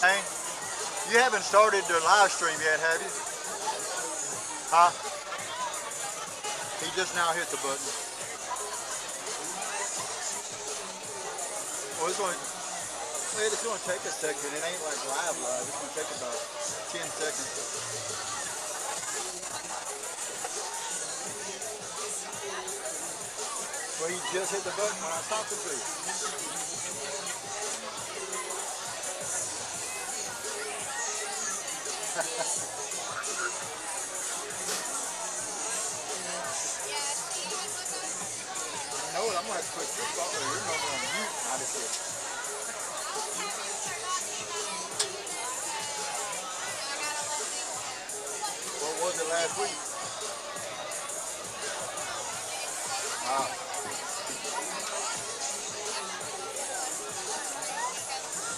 Hey, you haven't started the live stream yet, have you? Huh? He just now hit the button. Well, it's going to take a second. It ain't like live. It's going to take about 10 seconds. Well, he just hit the button when I was talking to you. You know what? I'm going to have to put your phone or your number on mute. Not as good. What was it last week?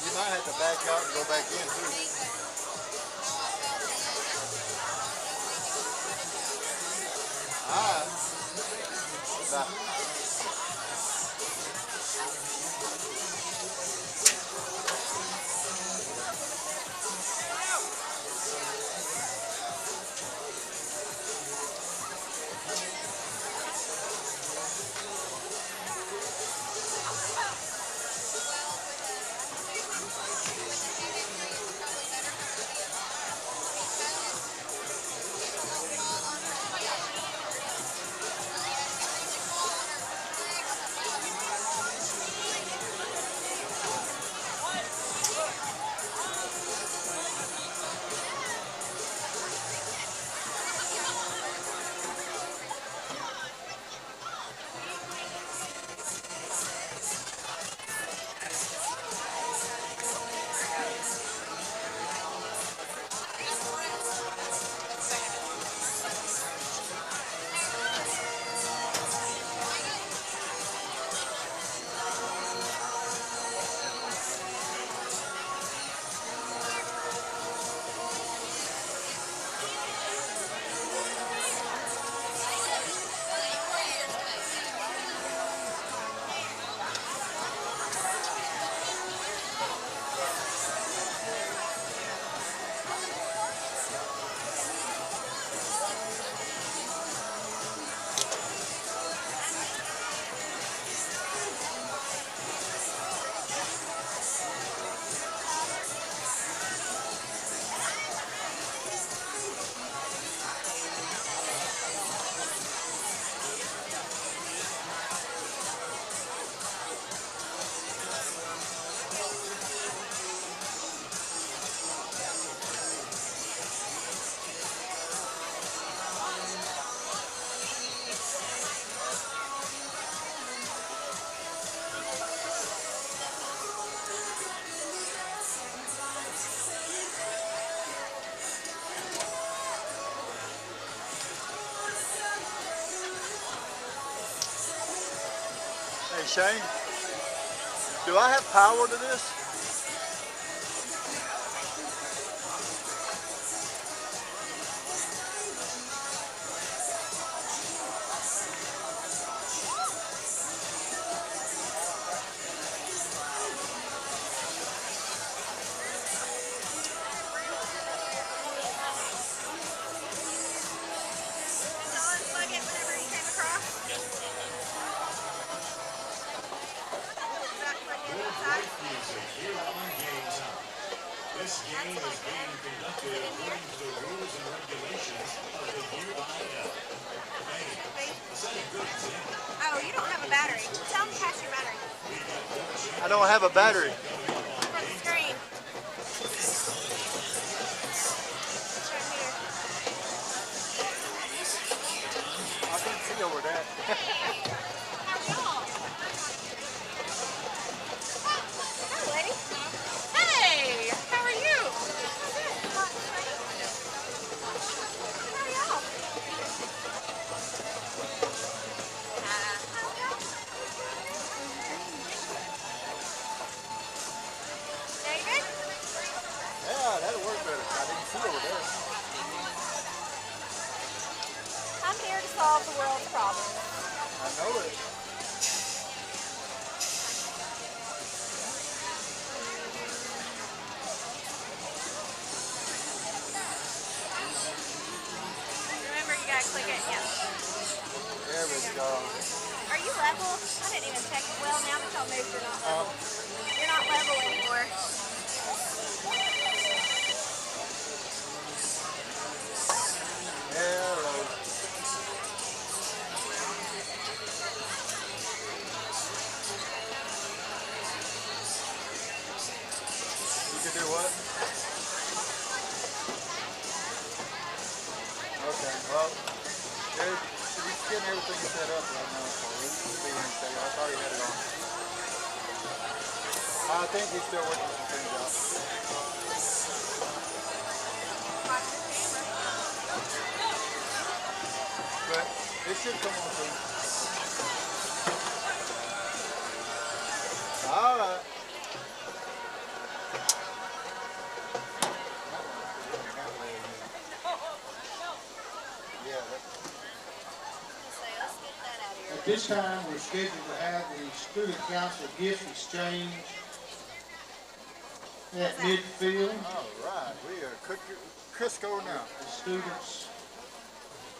You might have to back out and go back in too. Bye. Hey Shane, do I have power to this? This game is being conducted according to the rules and regulations of the UIL. Set a good example. Oh, you don't have a battery. Tell them to pass your battery. I don't have a battery. For the screen. I can see over that. Hi, lady. Hey, how are you? How are y'all? David? Yeah, that'll work better. I didn't see over there. I'm here to solve the world's problems. I know it. go. Are you level? I didn't even check. Well, now that y'all moved, you're not level. You're not level anymore. Hello. You can do what? Okay, well, he's getting everything set up right now, so we'll be here in a second. I thought he had it on. I think he's still working some things out. But it should come on soon. All right. At this time, we're scheduled to have the student council gift exchange at midfield. All right, we are Crisco now. The students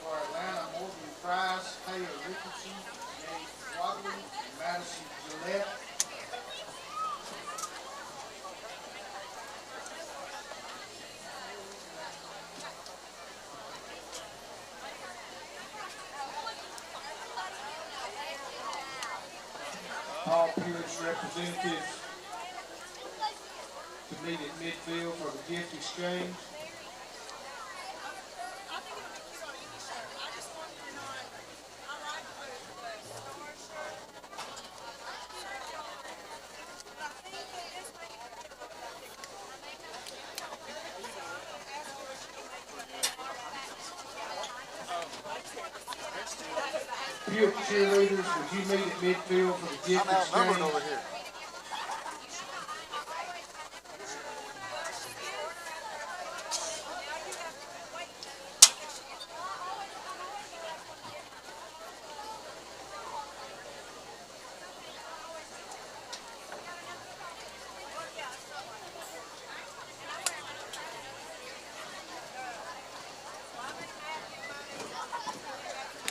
are Atlanta Morgan Price, Taylor Richardson, Jay Wadley, and Madison Gillette. All Pewitt's representatives to meet at midfield for the gift exchange. Pewitt cheerleaders, would you meet at midfield for the gift I'm outnumbered exchange? over here.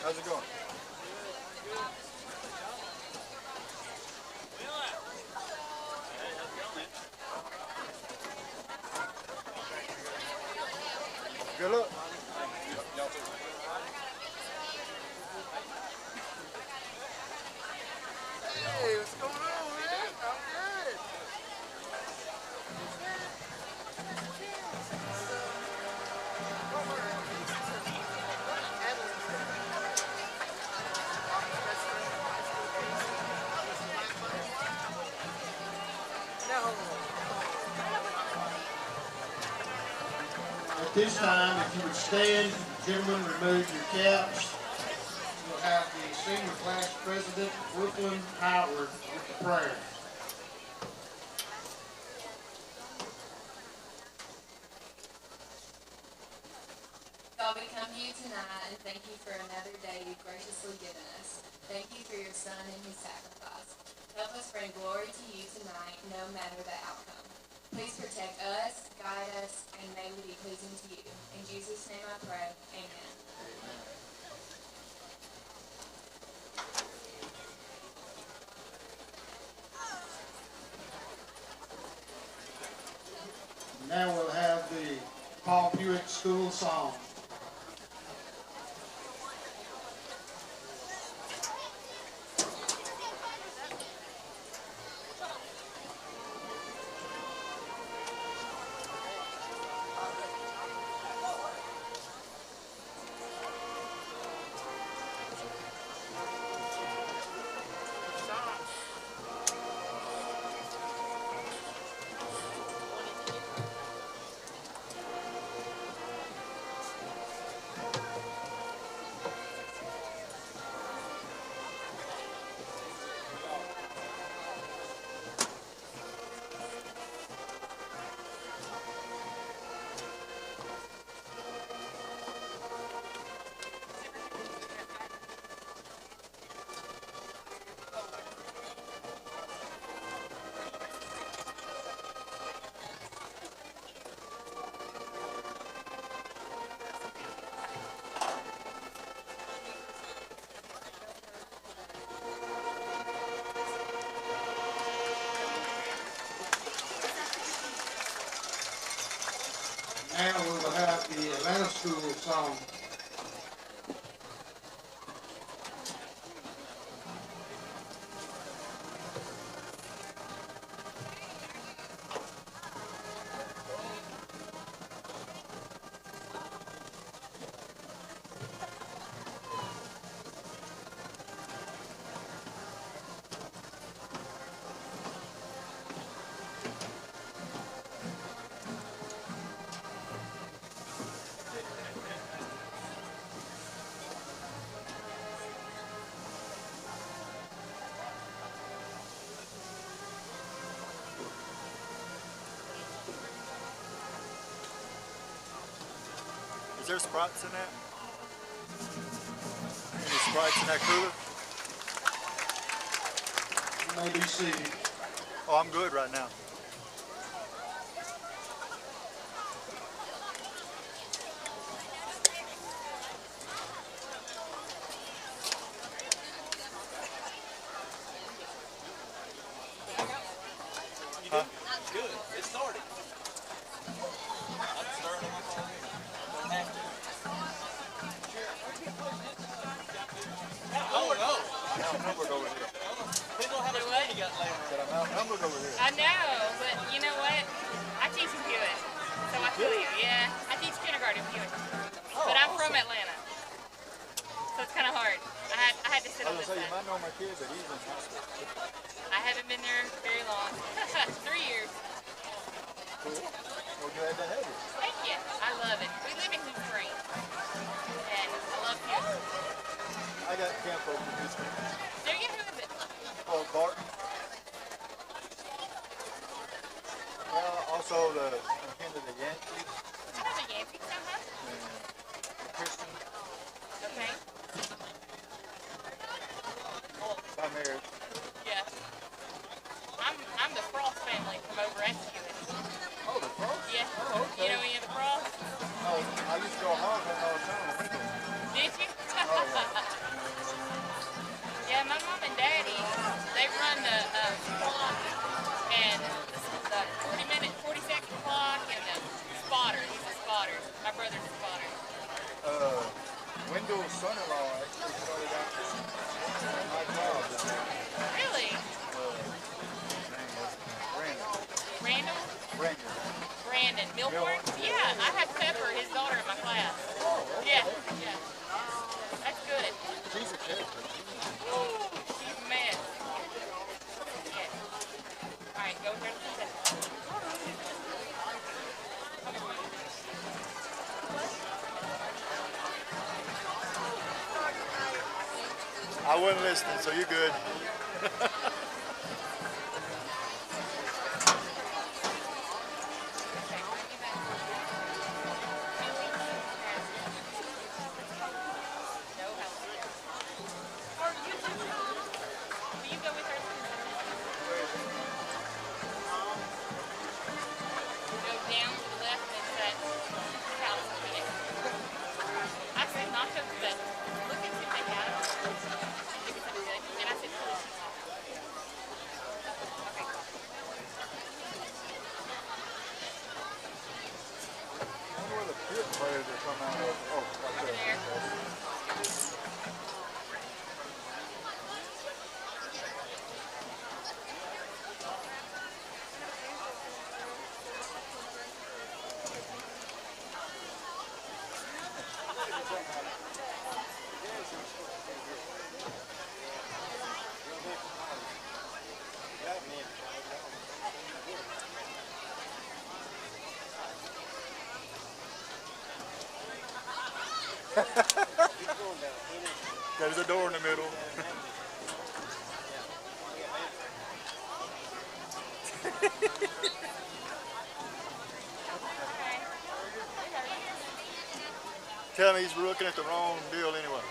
How's it going? Good luck. Hey, what's going on, man? I'm good. At this time, if you would stand, gentlemen, remove your caps. We'll have the senior class president, Brooklyn Howard, with the prayer. God, we come to you tonight and thank you for another day you've graciously given us. Thank you for your son and his sacrifice. Help us bring glory to you tonight, no matter the outcome. Please protect us, guide us, and may we be pleasing to you. In Jesus' name I pray, amen. Now we'll have the Paul Pewitt School Song. school song. Is there Sprites in that? Any Sprites in that cooler? You may be seated. Oh, I'm good right now. Huh? Good. It started. I'm starting on my phone here. Don't have to. Oh no. I'm outnumbered over here. Depends on how much money you got laying around. Said I'm outnumbered over here. I know, but you know what? I teach in Pewitt, so I feel you. Yeah, I teach kindergarten in Pewitt, but I'm from Atlanta, so it's kind of hard. I had to sit I on was this gonna say, you side. might know my kid, but he's in high school. I haven't been there very long. 3 years. Cool. Well, glad to have you. Thank you. I love it. We live in Hoop Green, and I love Pewitt. I got camp over in Houston. There you have it. Oh, Barton. Well, also the kind of the Yankees I know the Yankees so much. and Christian Okay. by marriage. Yeah. I'm the Frost family from over at Pewitt. Oh, the Frost? Yeah. Oh, okay. You know any of the Frost? Oh, I used to go hog hunting all the time. Did you? Oh, yeah. Yeah, my mom and daddy, they run the clock and the 40-second clock and the spotter. He's a spotter. My brother's a spotter. Wendell's son-in-law actually started out my job. Really? Brandon. Randall? Brandon. Brandon. Milford? Yeah, I have Pepper, his daughter, in my class. Yeah, yeah. That's good. She's a character. Woo, she's a mess. Yeah. All right, go here. I wasn't listening, so you're good. I wonder where the pit players are coming out of. Oh, right there. There's a door in the middle. Tell me he's looking at the wrong deal anyway.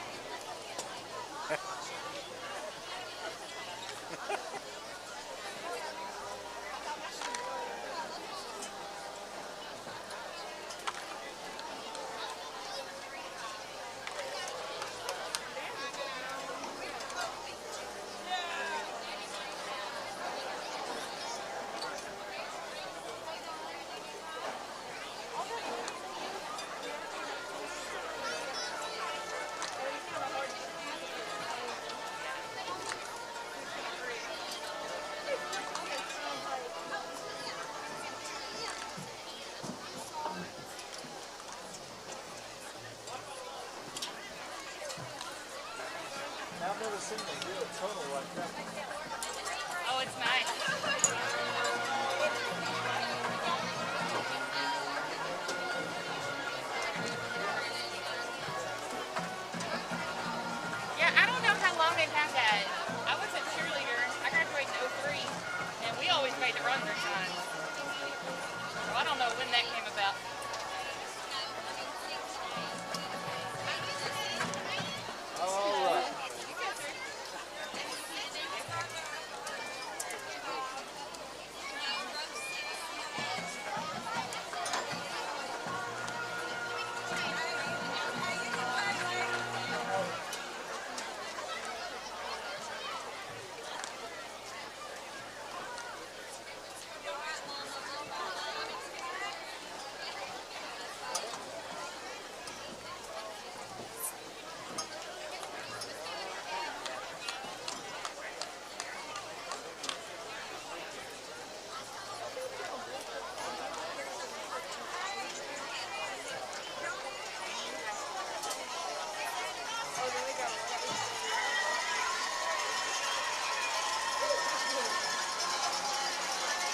seen a real tunnel like that. Oh, it's nice. Yeah, I don't know how long they've had that. I was a cheerleader. I graduated in '03, and we always made the run through signs. So I don't know when that came about. All right. You go through.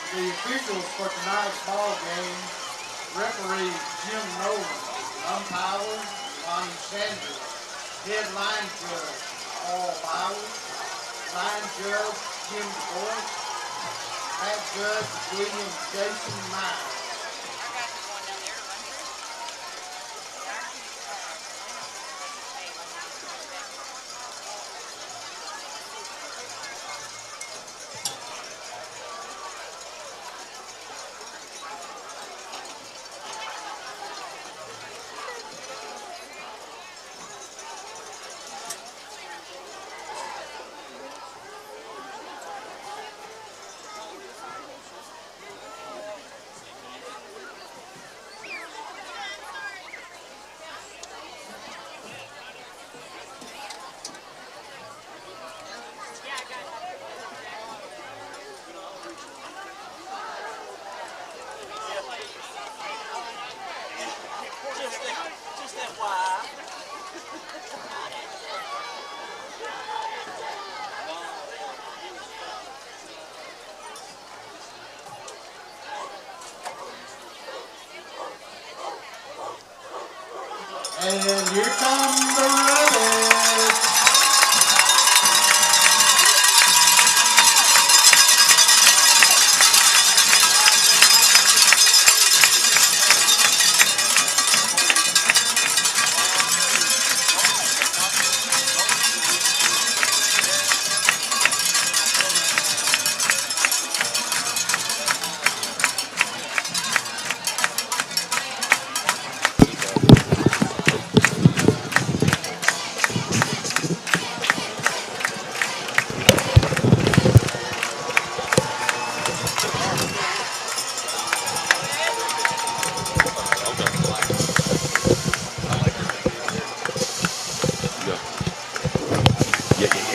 The officials for tonight's ball game, referee Jim Nolan, umpire Lonnie Sanders, head line judge Paul Bowers, line judge Jim DeBois, back judge William Jason Myers. Our guys are going down there to run through. Just FYI. And here come the Rabitts.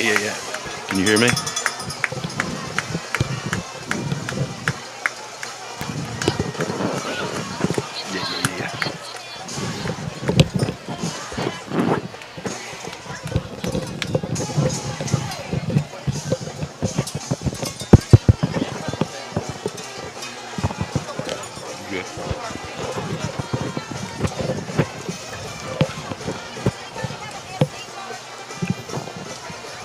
Yeah. Can you hear me? Yeah. Good.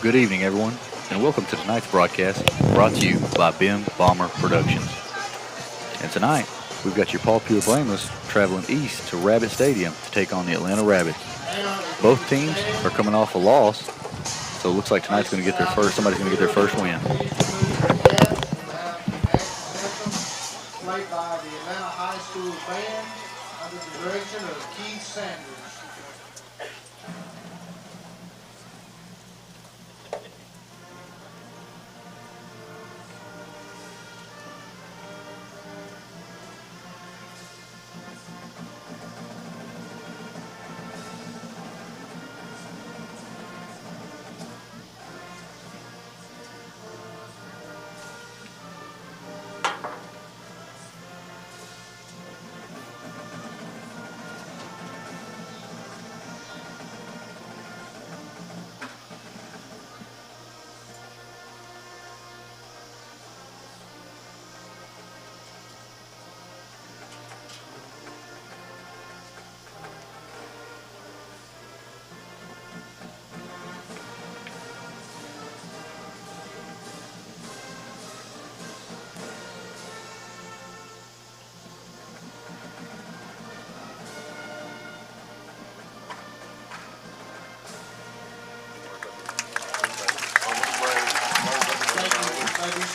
Good evening, everyone, and welcome to tonight's broadcast, brought to you by Pewitt Brahmas Productions. And tonight, we've got your Pewitt Brahmas traveling east to Rabbitt Stadium to take on the Atlanta Rabbids. Both teams are coming off a loss, so it looks like tonight's going to get their first. Somebody's going to get their first win. Played by the Atlanta High School Band under the direction of Keith Sanders.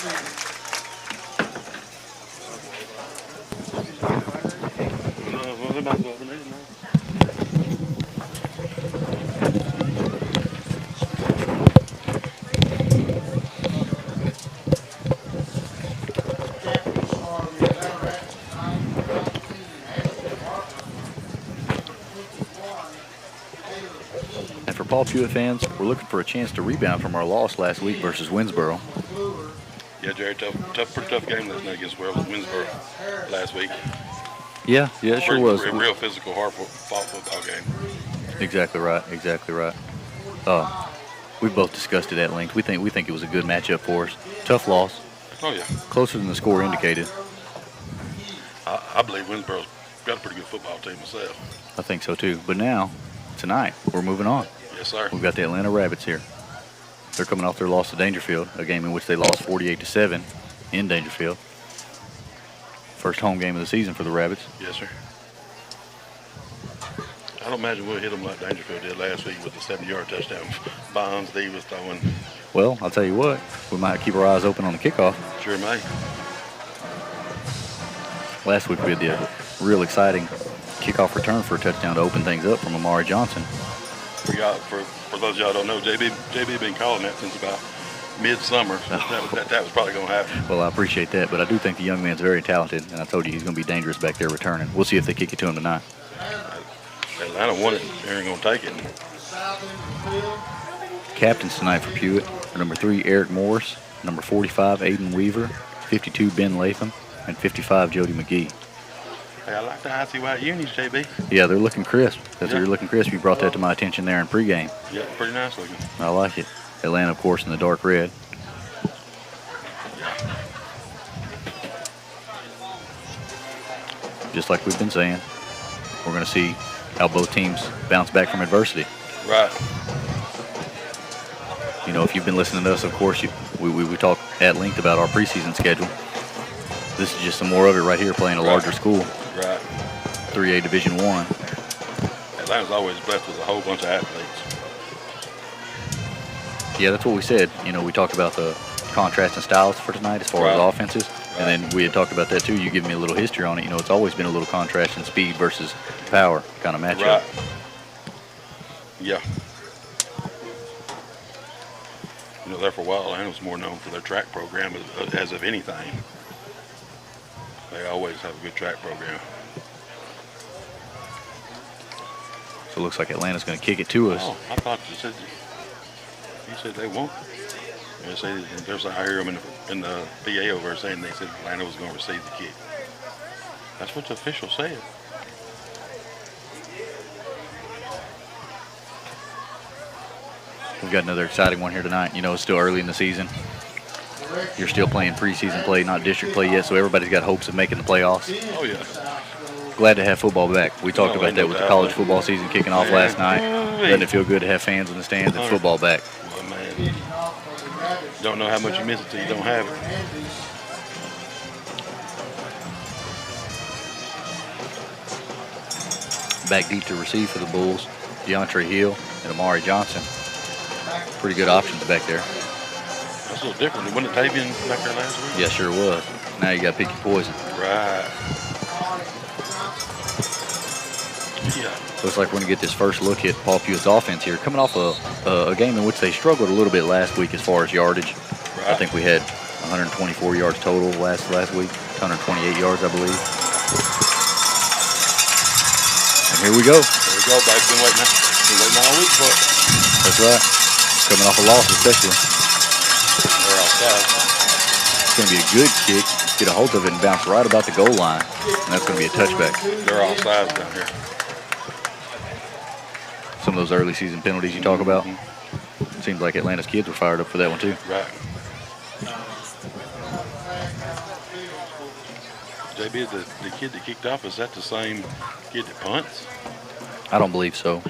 Captains for the Rabitts tonight, 19, Ashley Barker. Number 51, Taylor Keene. And for Paul Pewitt fans, we're looking for a chance to rebound from our loss last week versus Winsboro. Yeah, Jerry, pretty tough game last night against Winsboro last week. Yeah, it sure was. A real physical, hard-fought football game. Exactly right. We've both discussed it at length. We think it was a good matchup for us. Tough loss. Oh yeah, Closer than the score indicated. I believe Winsboro's got a pretty good football team myself. I think so too. But now, tonight, we're moving on. Yes, sir. We've got the Atlanta Rabitts here. They're coming off their loss to Dangerfield, a game in which they lost 48-7 in Dangerfield. First home game of the season for the Rabitts. Yes, sir. I don't imagine we'll hit them like Dangerfield did last week with the 70-yard touchdown bombs they was throwing. Well, I'll tell you what, we might keep our eyes open on the kickoff. Sure may. Last week we had the real exciting kickoff return for a touchdown to open things up from Amari Johnson. We got, for those of y'all who don't know, JB been calling that since about midsummer. So that was probably going to happen. Well, I appreciate that, but I do think the young man's very talented, and I told you he's going to be dangerous back there returning. We'll see if they kick it to him tonight. Atlanta won it. They ain't going to take it. Captains tonight for Pewitt are number 3, Eric Morris, number 45, Aiden Weaver, 52, Ben Latham, and 55, Jody McGee. Hey, I like the icy white unis, JB. Yeah, they're looking crisp. They're Yeah. looking crisp. You brought that to my attention there in pregame. Yeah, pretty nice looking. I like it. Atlanta, of course, in the dark red. Just like we've been saying, we're going to see how both teams bounce back from adversity. Right. You know, if you've been listening to us, of course, we talk at length about our preseason schedule. This is just some more of it right here, playing a larger school. Right. 3A Division I. Atlanta's always blessed with a whole bunch of athletes. Yeah, that's what we said. You know, we talked about the contrast in styles for tonight as far as Right. offenses. And then we had talked about that too. You give me a little history on it. You know, it's always been a little contrast in speed versus power kind of matchup. Right. Yeah. You know, there for a while, Atlanta was more known for their track program as of anything. They always have a good track program. So it looks like Atlanta's going to kick it to us. Oh, I thought you said they won't. They say there's I hear them in the PA over there saying they said Atlanta was going to receive the kick. That's what the official said. We've got another exciting one here tonight. You know, it's still early in the season. You're still playing preseason play, not district play yet, so everybody's got hopes of making the playoffs. Oh, yeah. Glad to have football back. We talked Oh, about ain't that no with the doubt. college football season kicking off last night. Hey. Doesn't it feel good to have fans in the stands and football back? Well, man, don't know how much you miss it till you don't have it. Back deep to receive for the Bulls, DeAndre Hill and Amari Johnson. Pretty good options back there. That's a little different. Wasn't it Tavian back there last week? Yeah, sure was. Now you got to pick your poison. Right. Yeah. Looks like we're going to get this first look at Paul Pewitt's offense here. Coming off a game in which they struggled a little bit last week as far as yardage. Right. I think we had 124 yards total last week, 128 yards, I believe. And here we go. There we go, babe. Been waiting all week for it. That's right. Coming off a loss, especially. They're outside. It's going to be a good kick. Get a hold of it and bounce right about the goal line. And that's going to be a touchback. They're all sides down here. Some of those early season penalties you talk about. Seems like Atlanta's kids were fired up for that one too. Right. JB, the kid that kicked off, is that the same kid that punts? I don't believe so.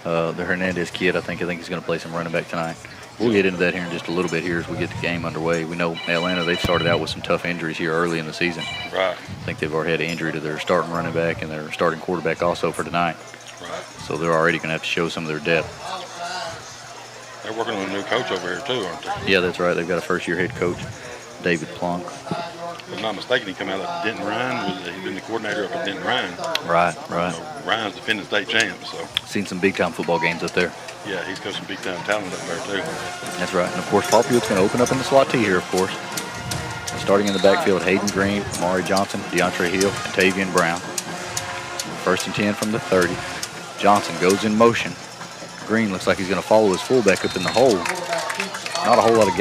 The Hernandez kid, I think he's going to play some running back tonight. We'll get into that here in just a little bit here as we get the game underway. We know Atlanta, they've started out with some tough injuries here early in the season. Right. I think they've already had an injury to their starting running back and their starting quarterback also for tonight. Right. So they're already going to have to show some of their depth. They're working on a new coach over here too, aren't they? Yeah, that's right. They've got a first-year head coach. David Plunk. If I'm not mistaken, he come out of Denton Ryan. He's been the coordinator up at Denton Ryan. Right. So Ryan's defending state champ, so. Seen some big-time football games up there. Yeah, he's got some big-time talent up there, too. That's right. And, of course, Paul Pewitt's going to open up in the slot T here, of course. Starting in the backfield, Hayden Green, Amari Johnson, DeAndre Hill, and Tavian Brown. 1st and 10 from the 30. Johnson goes in motion. Green looks like he's going to follow his fullback up in the hole. Not a whole lot of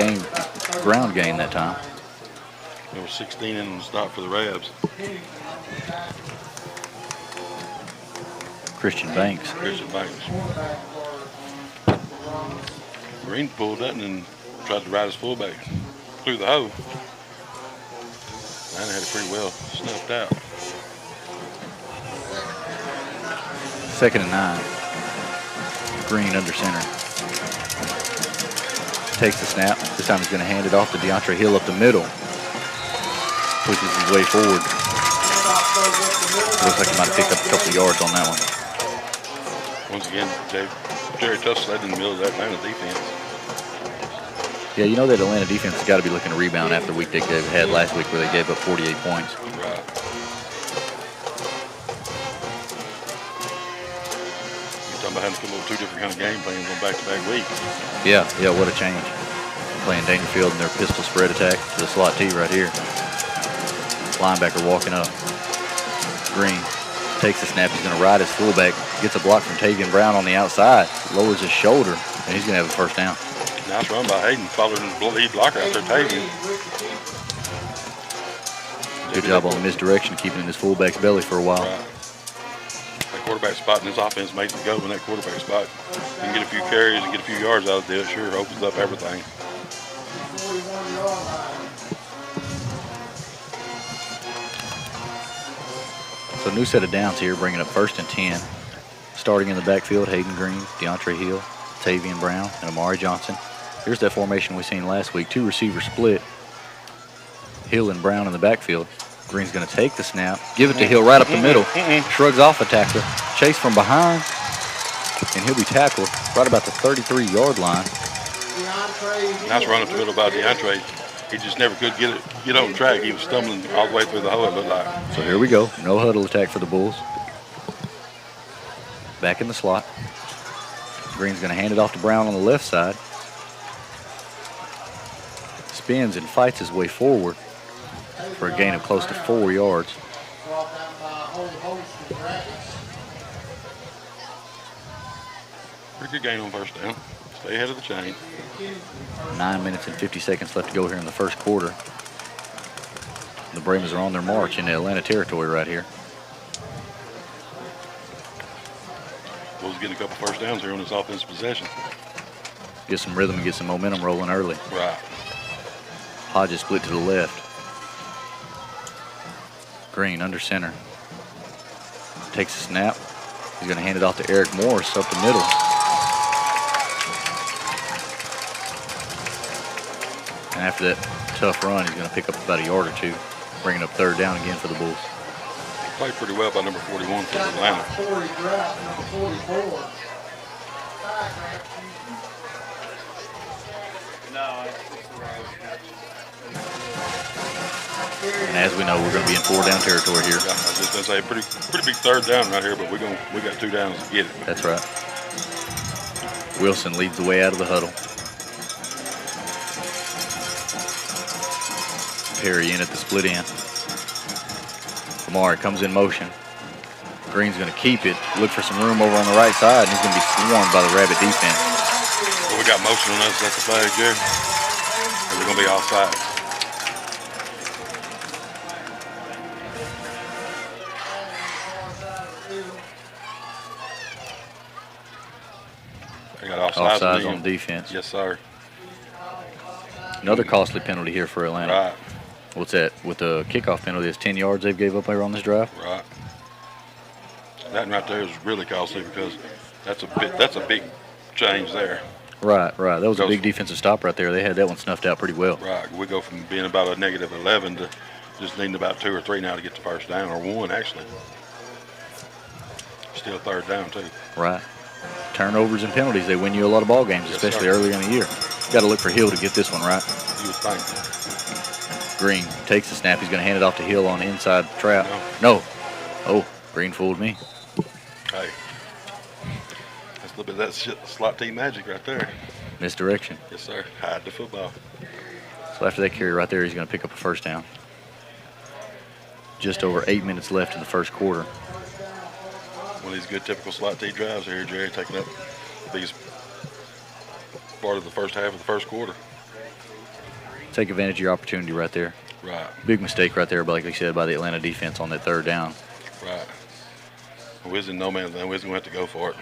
ground gain that time. There was 16 in the stop for the Rabs. Christian Banks. Green pulled up and then tried to ride his fullback through the hole. Atlanta had it pretty well snuffed out. 2nd and 9. Green under center. Takes the snap. This time he's going to hand it off to DeAndre Hill up the middle. Pushes his way forward. Looks like he might have picked up a couple of yards on that one. Once again, Jerry Tuss led in the middle of that Atlanta defense. Yeah, you know that Atlanta defense has got to be looking to rebound after the week they had last week where they gave up 48 points. Right. You're talking about having to come up with 2 different kind of game plans on back-to-back weeks. Yeah, what a change. Playing Dangerfield in their pistol spread attack to the slot T right here. Linebacker walking up. Green takes the snap. He's going to ride his fullback. Gets a block from Tavian Brown on the outside. Lowers his shoulder, and he's going to have a first down. Nice run by Hayden, following the lead blocker out there, Tavian. Good job on the misdirection, keeping in his fullback's belly for a while. Right. That quarterback spot in this offense makes it go in that quarterback spot. You can get a few carries and get a few yards out of it. It sure opens up everything. So new set of downs here, bringing up 1st and 10. Starting in the backfield, Hayden Green, DeAndre Hill, Tavian Brown, and Amari Johnson. Here's that formation we seen last week. 2 receivers split. Hill and Brown in the backfield. Green's going to take the snap, give it to Hill right up the middle, shrugs off a tackler, chase from behind, and he'll be tackled right about the 33-yard line. Nice run up the middle by DeAndre. He just never could get on track. He was stumbling all the way through the hole, it looked like. So here we go. No huddle attack for the Bulls. Back in the slot. Green's going to hand it off to Brown on the left side. Spins and fights his way forward for a gain of close to 4 yards. Pretty good gain on first down. Stay ahead of the chain. 9 minutes and 50 seconds left to go here in the first quarter. The Brahmas are on their march into Atlanta territory right here. Bulls getting a couple first downs here on this offensive possession. Get some rhythm and get some momentum rolling early. Right. Hodges split to the left. Green under center. Takes a snap. He's going to hand it off to Eric Morris up the middle. And after that tough run, he's going to pick up about a yard or 2, bringing up 3rd down again for the Bulls. Played pretty well by number 41 for Atlanta. And as we know, we're going to be in 4-down territory here. Yeah, I was just going to say, pretty big 3rd down right here, but we got 2 downs to get it. That's right. Wilson leads the way out of the huddle. Perry in at the split end. Amari comes in motion. Green's going to keep it, look for some room over on the right side, and he's going to be swarmed by the Rabbit defense. Well, we got motion on us. That's the flag, Jerry. Or we're going to be offside. They got offsides on defense. Yes, sir. Another costly penalty here for Atlanta. Right. What's that? With the kickoff penalty, it's 10 yards they've gave up here on this drive. Right. That right there is really costly because that's a big change there. Right. That was a big defensive stop right there. They had that one snuffed out pretty well. Right. We go from being about a negative 11 to just needing about 2 or 3 now to get the first down, or 1 actually. Still 3rd down too. Right. Turnovers and penalties, they win you a lot of ball games, especially earlier in the year. Got to look for Hill to get this one right. You would think. Green takes the snap. He's going to hand it off to Hill on the inside trap. No. Oh, Green fooled me. Hey, that's a little bit of that slot team magic right there. Misdirection. Yes, sir. Hide the football. So after that carry right there, he's going to pick up a first down. Just over 8 minutes left in the first quarter. One of these good typical slot team drives here, Jerry, taking up the biggest part of the first half of the first quarter. Take advantage of your opportunity right there. Right. Big mistake right there, but like we said, by the Atlanta defense on that third down. Right. Wiz in no man's land. Wiz going to have to go for it.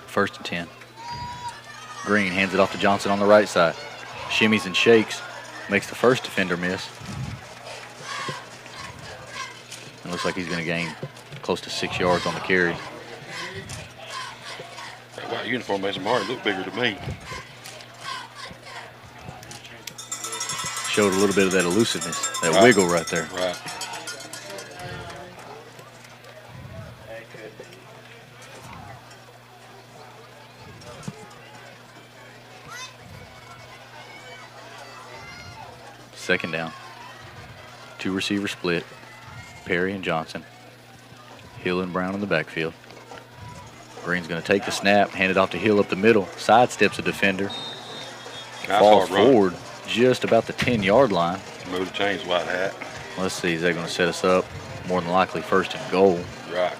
1st and 10. Green hands it off to Johnson on the right side. Shimmies and shakes. Makes the first defender miss. It looks like he's going to gain close to 6 yards on the carry. That white uniform makes him hard look bigger to me. Showed a little bit of that elusiveness, that Right. wiggle right there. Right. Second down. 2 receiver split. Perry and Johnson. Hill and Brown in the backfield. Green's going to take the snap, hand it off to Hill up the middle. Sidesteps a defender. Nice Falls hard run. forward just about the 10-yard line. Move the chains, white hat. Let's see, is that going to set us up? More than likely 1st and goal. Right.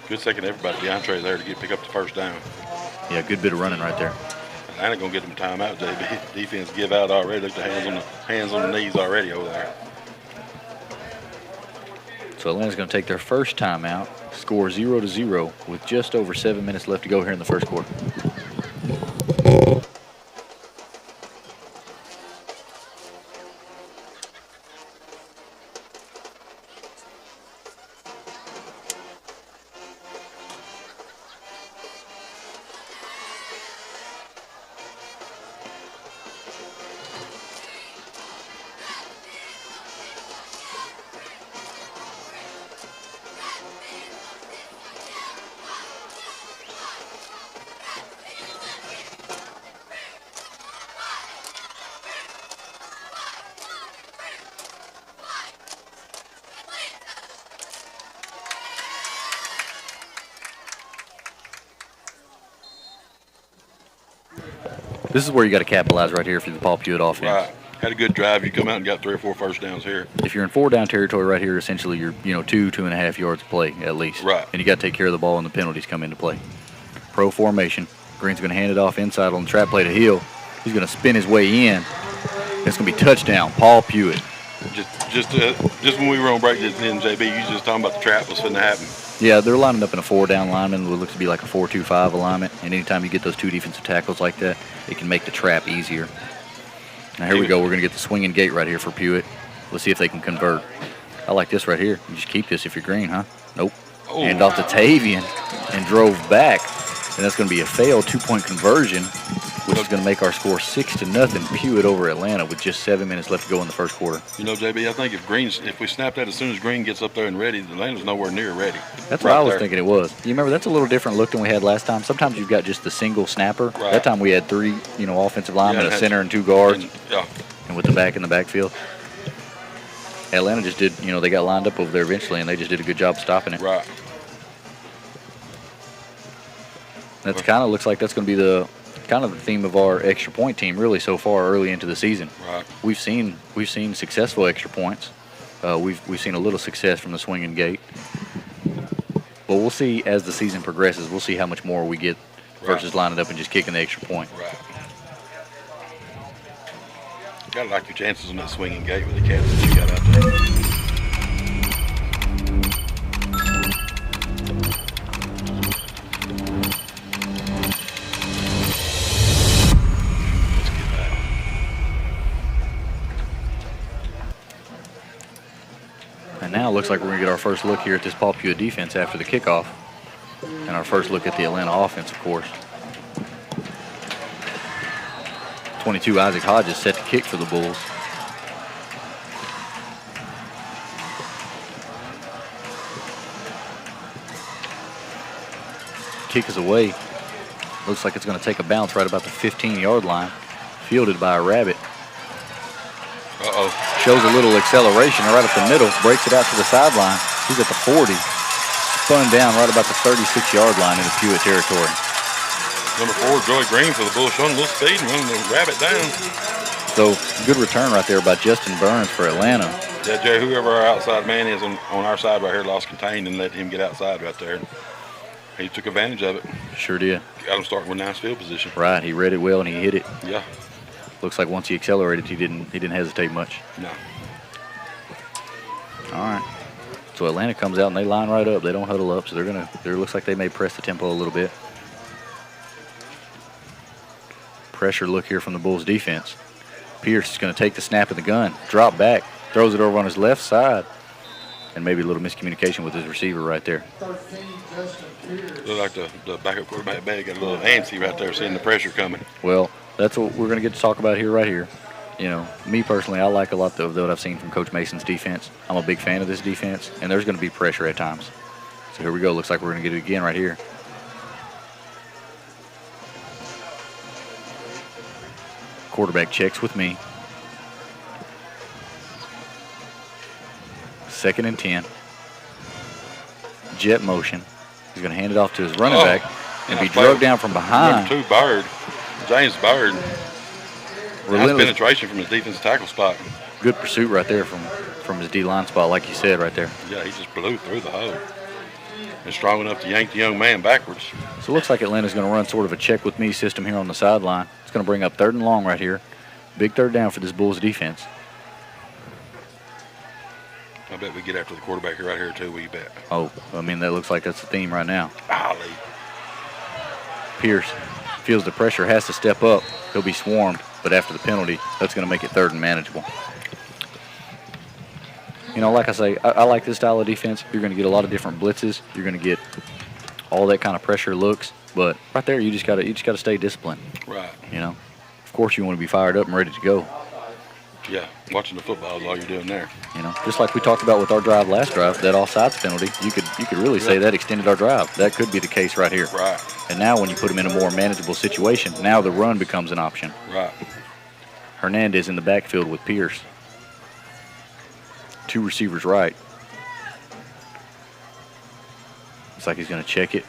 Good second, everybody. DeAndre there to pick up the first down. Yeah, good bit of running right there. Atlanta gonna get them timeout, JB. Defense give out already. Look at the hands on the knees already over there. So Atlanta's going to take their first timeout, score 0-0 with just over 7 minutes left to go here in the first quarter. This is where you got to capitalize right here for the Paul Pewitt offense. Right. Had a good drive. You come out and got 3 or 4 first downs here. If you're in 4-down territory right here, essentially you're 2.5 yards of play at least. Right. And you got to take care of the ball and the penalties come into play. Pro formation. Green's going to hand it off inside on the trap play to Hill. He's going to spin his way in. It's going to be touchdown, Paul Pewitt. Just when we were on break just then, JB, you just talking about the trap was finna happen. Yeah, they're lining up in a 4-down alignment. It looks to be like a 4-2-5 alignment. And anytime you get those 2 defensive tackles like that, it can make the trap easier. Now here we go. We're going to get the swinging gate right here for Pewitt. Let's see if they can convert. I like this right here. You just keep this if you're Green, huh? Nope. Oh. Hand off to Tavian and drove back. And that's going to be a failed 2-point conversion, which is going to make our score 6-0. Pewitt over Atlanta with just 7 minutes left to go in the first quarter. You know, JB, I think if we snap that as soon as Green gets up there and ready, Atlanta's nowhere near ready. That's what I was thinking it was. You remember, that's a little different look than we had last time. Sometimes you've got just the single snapper. Right. That time we had 3, offensive linemen, a center and 2 guards, and with the back in the backfield. Atlanta just did, they got lined up over there eventually, and they just did a good job stopping it. Right. That's kind of looks like that's going to be the theme of our extra point team really so far early into the season. Right. We've seen successful extra points. We've seen a little success from the swinging gate. But we'll see as the season progresses. We'll see how much more we get versus lining up and just kicking the extra point. Right. Gotta like your chances on that swinging gate with the cats that you got out there. And now it looks like we're going to get our first look here at this Paul Pewitt defense after the kickoff. And our first look at the Atlanta offense, of course. 22, Isaac Hodges set to kick for the Bulls. Kick is away. Looks like it's going to take a bounce right about the 15-yard line. Fielded by a Rabbit. Uh-oh. Shows a little acceleration right up the middle. Breaks it out to the sideline. He's at the 40. Spun down right about the 36-yard line into Pewitt territory. Number 4, Joey Green for the Bulls, showing a little speed and running the Rabbit down. So, good return right there by Justin Burns for Atlanta. Yeah, Jay, whoever our outside man is on our side right here lost contained and let him get outside right there. He took advantage of it. Sure did. Got him starting with nice field position. Right, he read it well and he hit it. Yeah. Looks like once he accelerated, he didn't hesitate much. No. All right. So Atlanta comes out and they line right up. They don't huddle up, so it looks like they may press the tempo a little bit. Pressure look here from the Bulls defense. Pierce is going to take the snap of the gun, drop back, throws it over on his left side, and maybe a little miscommunication with his receiver right there. 13, Justin Pierce. Look like the backup quarterback got a little antsy right there, seeing the pressure coming. Well, that's what we're going to get to talk about here right here. You know, me personally, I like a lot of what I've seen from Coach Mason's defense. I'm a big fan of this defense, and there's going to be pressure at times. So here we go. Looks like we're going to get it again right here. Quarterback checks with me. 2nd and 10. Jet motion. He's going to hand it off to his running back and be drugged down from behind. Number 2, Bird. James Bird. Nice Relentless. penetration from his defensive tackle spot. Good pursuit right there from his D-line spot, like you said right there. Yeah, he just blew through the hole. And strong enough to yank the young man backwards. So it looks like Atlanta's going to run sort of a check with me system here on the sideline. It's going to bring up 3rd and long right here. Big 3rd down for this Bulls defense. I bet we get after the quarterback right here too, we bet. Oh, I mean, that looks like that's the theme right now. Golly. Pierce feels the pressure, has to step up. He'll be swarmed, but after the penalty, that's going to make it 3rd and manageable. You know, like I say, I like this style of defense. You're going to get a lot of different blitzes. You're going to get all that kind of pressure looks, but right there, you just got to stay disciplined. Right. You know, of course, you want to be fired up and ready to go. Yeah, watching the football is all you're doing there. You know, just like we talked about with our last drive, that offsides penalty, you could really say that extended our drive. That could be the case right here. Right. And now when you put them in a more manageable situation, now the run becomes an option. Right. Hernandez in the backfield with Pierce. 2 receivers right. Looks like he's going to check it.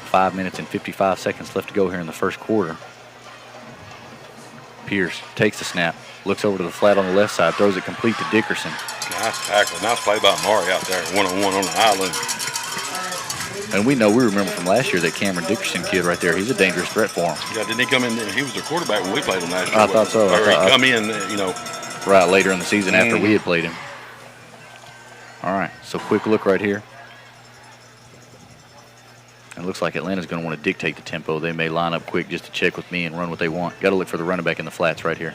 5 minutes and 55 seconds left to go here in the first quarter. Pierce takes the snap, looks over to the flat on the left side, throws it complete to Dickerson. Nice tackle. Nice play by Maury out there, one-on-one on the island. And we remember from last year that Cameron Dickerson kid right there, he's a dangerous threat for him. Yeah, didn't he come in? He was the quarterback when we played him last year. I thought so. Or he come in, you know. Right, later in the season after we had played him. All right, so quick look right here. And it looks like Atlanta's going to want to dictate the tempo. They may line up quick just to check with me and run what they want. Got to look for the running back in the flats right here.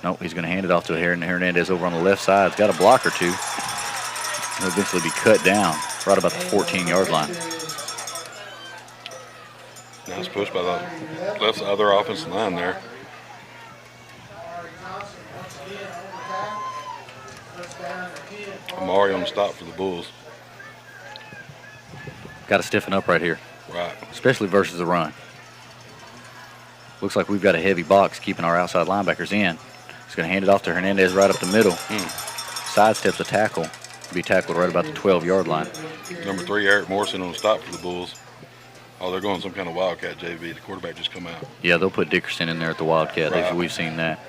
Nope, he's going to hand it off to Hernandez over on the left side. He's got a block or two. He'll eventually be cut down right about the 14-yard line. Nice push by the left side of their offensive line there. Amari on the stop for the Bulls. Got to stiffen up right here. Right. Especially versus the run. Looks like we've got a heavy box keeping our outside linebackers in. He's going to hand it off to Hernandez right up the middle. Sidesteps a tackle. Be tackled right about the 12-yard line. Number 3, Eric Morrison on the stop for the Bulls. Oh, they're going some kind of wildcat, JV. The quarterback just come out. Yeah, they'll put Dickerson in there at the wildcat. Right. We've seen that.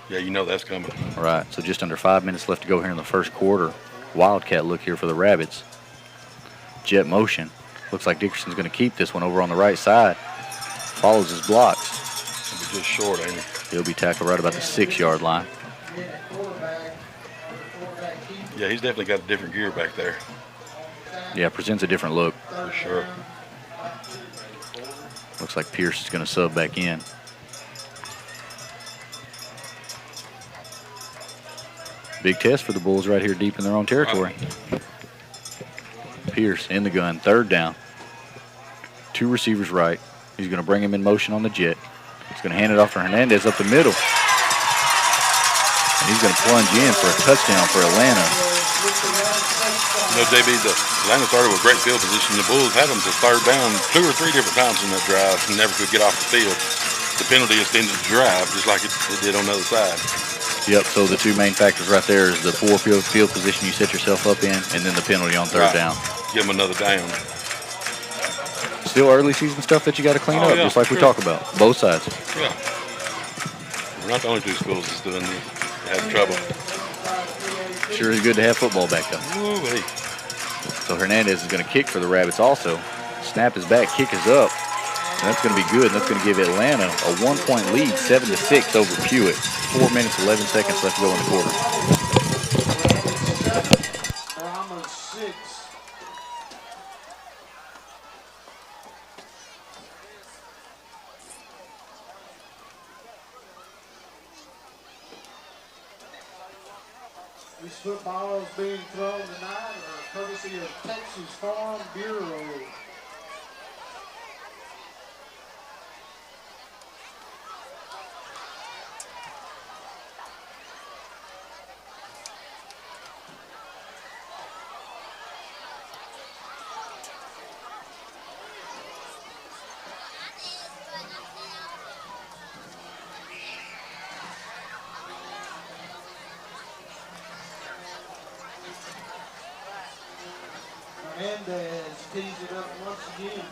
Yeah, you know that's coming. All right, so just under 5 minutes left to go here in the first quarter. Wildcat look here for the Rabitts. Jet motion. Looks like Dickerson's going to keep this one over on the right side. Follows his blocks. He'll be just short, ain't he? He'll be tackled right about the 6-yard line. Yeah, he's definitely got a different gear back there. Yeah, presents a different look. For sure. Looks like Pierce is going to sub back in. Big test for the Bulls right here deep in their own territory. Pierce in the gun, 3rd down. 2 receivers right. He's going to bring him in motion on the jet. He's going to hand it off to Hernandez up the middle. And he's going to plunge in for a touchdown for Atlanta. You know, JB, the Atlanta started with great field position. The Bulls had them to third down 2 or 3 different times in that drive and never could get off the field. The penalty extended the drive just like it did on the other side. Yep, so the two main factors right there is the poor field position you set yourself up in, and then the penalty on third down. Give them another down. Still early season stuff that you got to clean up, just like we talk about, both sides. Yeah. We're not the only two schools that's doing this. They have trouble. Sure is good to have football back up. Ooh-wee. So Hernandez is going to kick for the Rabitts also. Snap is back, kick is up. And that's going to be good. And that's going to give Atlanta a 1-point lead, 7-6 over Pewitt. 4 minutes, 11 seconds left to go in the quarter. Brahmas 6. This football is being thrown tonight courtesy of Texas Farm Bureau. Hernandez tees it up once again.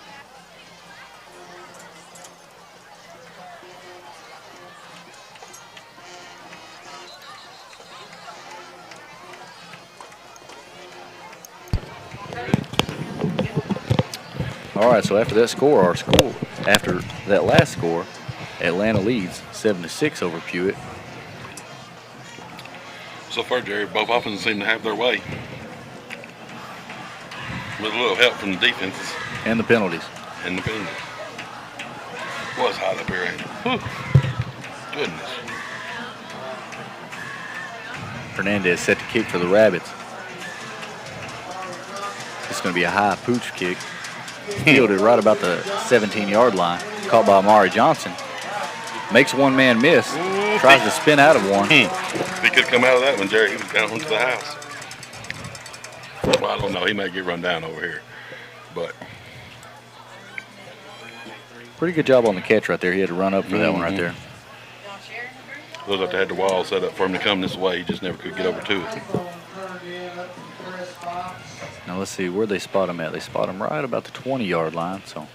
All right, so after that after that last score, Atlanta leads 7-6 over Pewitt. So far, Jerry, both offenses seem to have their way. With a little help from the defenses. And the penalties. And the penalties. Was hot up here, ain't it? Whew. Goodness. Hernandez set to kick for the Rabitts. It's going to be a high pooch kick. Fielded right about the 17-yard line. Caught by Amari Johnson. Makes one man miss. Tries to spin out of one. If he could come out of that one, Jerry, he was down into the house. Well, I don't know. He might get run down over here. But pretty good job on the catch right there. He had to run up for that one right there. Looks like they had the wall set up for him to come this way. He just never could get over to it. Now let's see where they spot him at. They spot him right about the 20-yard line. So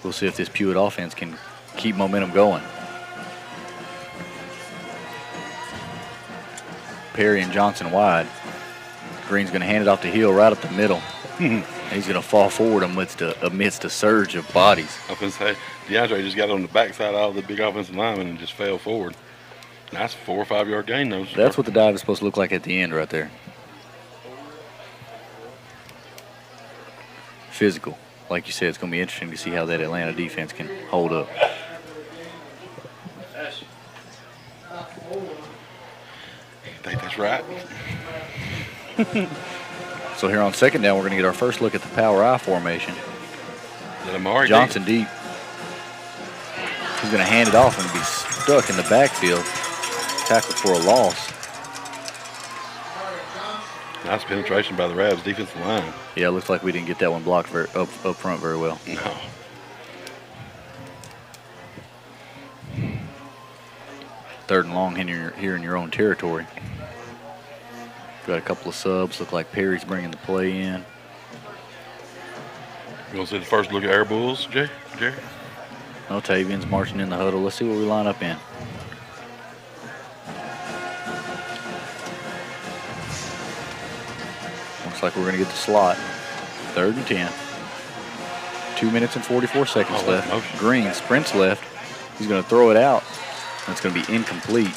we'll see if this Pewitt offense can keep momentum going. Perry and Johnson wide. Green's going to hand it off to Hill right up the middle. He's going to fall forward amidst a surge of bodies. I was going to say, DeAndre just got on the backside of all the big offensive linemen and just fell forward. Nice 4 or 5 yard gain, though. That's what the dive is supposed to look like at the end right there. Physical. Like you said, it's going to be interesting to see how that Atlanta defense can hold up. I think that's right. So here on second down, we're going to get our first look at the power I formation. Johnson deep. He's going to hand it off and be stuck in the backfield. Tackled for a loss. Nice penetration by the Rabs defensive line. Yeah, it looks like we didn't get that one blocked up front very well. No. Third and long here in your own territory. Got a couple of subs. Look like Perry's bringing the play in. You want to see the first look at Air Bulls, Jerry? No, Tavian's marching in the huddle. Let's see what we line up in. Looks like we're going to get the slot. 3rd and 10. 2 minutes and 44 seconds left. Motion. Green sprints left. He's going to throw it out. That's going to be incomplete.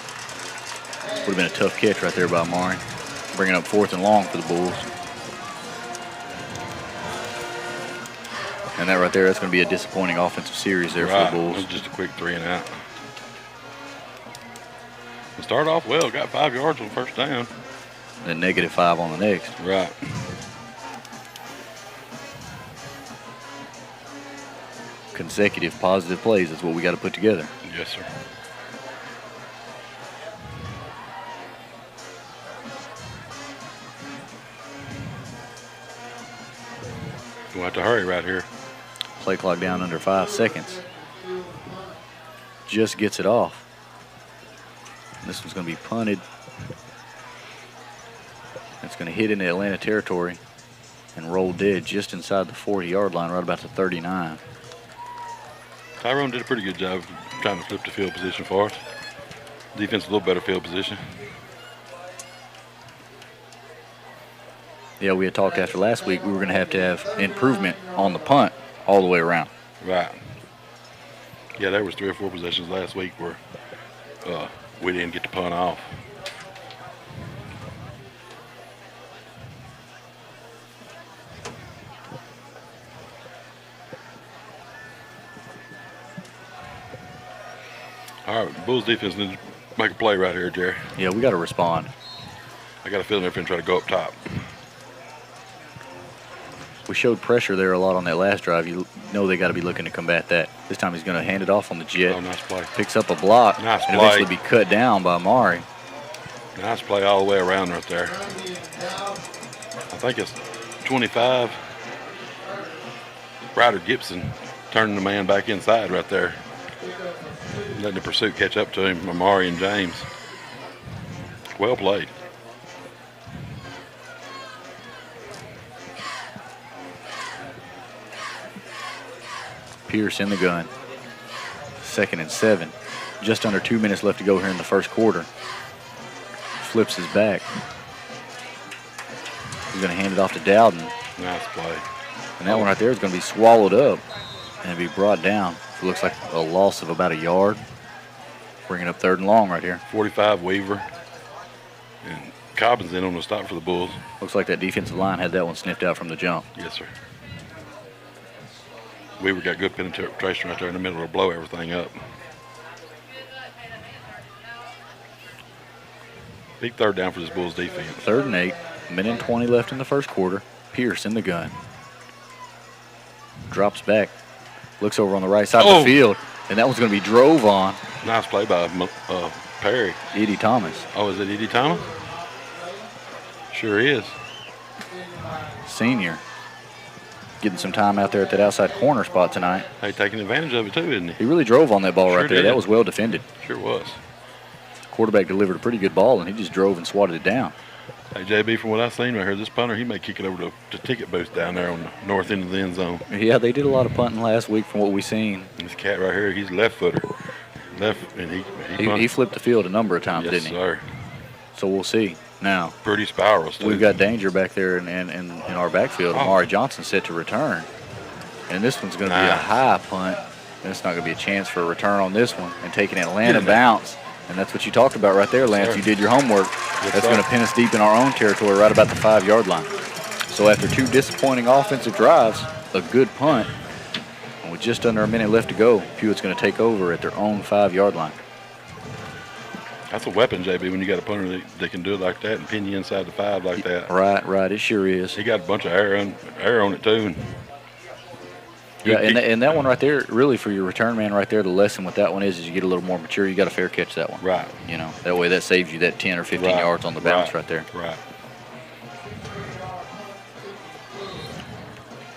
Would have been a tough catch right there by Amari. Bringing up 4th and long for the Bulls. And that right there, that's going to be a disappointing offensive series there for the Bulls. Just a quick 3 and out. It started off well, got 5 yards on first down. Then -5 on the next. Right. consecutive positive plays is what we got to put together. Yes, sir. We'll have to hurry right here. Play clock down under 5 seconds. Just gets it off. This one's going to be punted. It's going to hit into Atlanta territory and roll dead just inside the 40-yard line, right about the 39. Tyrone did a pretty good job of trying to flip the field position for us. Defense a little better field position. Yeah, we had talked after last week we were going to have improvement on the punt all the way around. Right. Yeah, there was 3 or 4 possessions last week where we didn't get the punt off. All right, Bulls defense needs to make a play right here, Jerry. Yeah, we got to respond. I got a feeling they're going to try to go up top. We showed pressure there a lot on that last drive. You know they got to be looking to combat that. This time he's going to hand it off on the jet. Oh, nice play. Picks up a block. Nice and play. eventually be cut down by Mari. Nice play all the way around right there. I think it's 25. Ryder Gibson turning the man back inside right there. Letting the pursuit catch up to him, Amari and James. Well played. Pierce in the gun. 2nd and 7. Just under 2 minutes left to go here in the first quarter. Flips his back. He's going to hand it off to Dowden. Nice play. And that one right there is going to be swallowed up and be brought down. It looks like a loss of about a yard. Bringing up 3rd and long right here. 45 Weaver. And Cobbins in on the stop for the Bulls. Looks like that defensive line had that one sniffed out from the jump. Yes, sir. Weaver got good penetration right there in the middle to blow everything up. Big 3rd down for this Bulls defense. 3rd and 8. Minute and 20 left in the first quarter. Pierce in the gun. Drops back. Looks over on the right side of the field. And that one's going to be drove on. Nice play by Perry. Eddie Thomas. Oh, is it Eddie Thomas? Sure is. Senior. Getting some time out there at that outside corner spot tonight. Hey, taking advantage of it too, isn't he? He really drove on that ball Sure right there. did. That was well defended. Sure was. Quarterback delivered a pretty good ball, and he just drove and swatted it down. Hey, JB, from what I've seen right here, this punter, he may kick it over to ticket booth down there on the north end of the end zone. Yeah, they did a lot of punting last week from what we've seen. This cat right here, he's left footer. And He flipped the field a number of times, yes, didn't he? Sir. So we'll see. Now, Pretty spirals, too. we've got danger back there in our backfield. Oh. Amari Johnson set to return. And this one's going to be a high punt. And it's not going to be a chance for a return on this one. And taking Atlanta bounce. And that's what you talked about right there, Lance. Sir. You did your homework. Yes, That's sir. going to pin us deep in our own territory right about the 5-yard line. So after 2 disappointing offensive drives, a good punt, and with just under a minute left to go, Pewitt's going to take over at their own 5-yard line. That's a weapon, JB, when you got a punter that can do it like that and pin you inside the 5 like that. Right. It sure is. He got a bunch of air on it, too. And Yeah, and that one right there, really for your return man right there, the lesson with that one is you get a little more mature. You got to fair catch that one. Right. You know, that way that saves you that 10 or 15 Right. yards on the bounce right there. Right.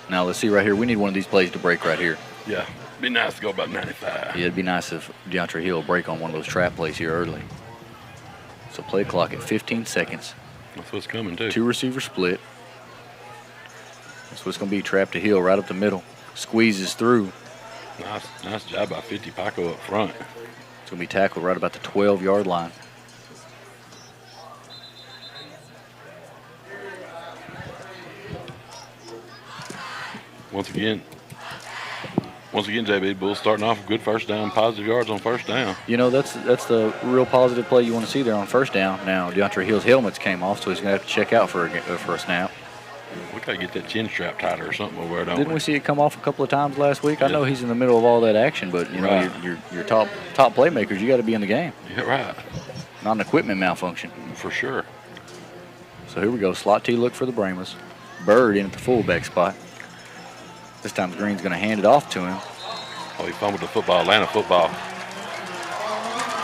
Now let's see right here. We need one of these plays to break right here. Yeah. Be nice to go about 95. Yeah, it'd be nice if DeAndre Hill break on one of those trap plays here early. So play clock at 15 seconds. That's what's coming, too. 2 receiver split. That's what's going to be. Trap to Hill right up the middle. Squeezes through. Nice job by 50 Paco up front. It's going to be tackled right about the 12-yard line. Once again, JB, Bulls starting off with good first down, positive yards on first down. You know, that's the real positive play you want to see there on first down. Now, DeAndre Hill's helmets came off, so he's going to have to check out for a snap. We got to get that chin strap tighter or something over there, don't Didn't we see it come off a couple of times last week? I Yeah. know he's in the middle of all that action, but, you know, Right. your top playmakers, you got to be in the game. Yeah, right. Not an equipment malfunction. For sure. So here we go. Slot T look for the Brahmas. Bird in at the fullback spot. This time Green's going to hand it off to him. Oh, he fumbled the football, Atlanta football.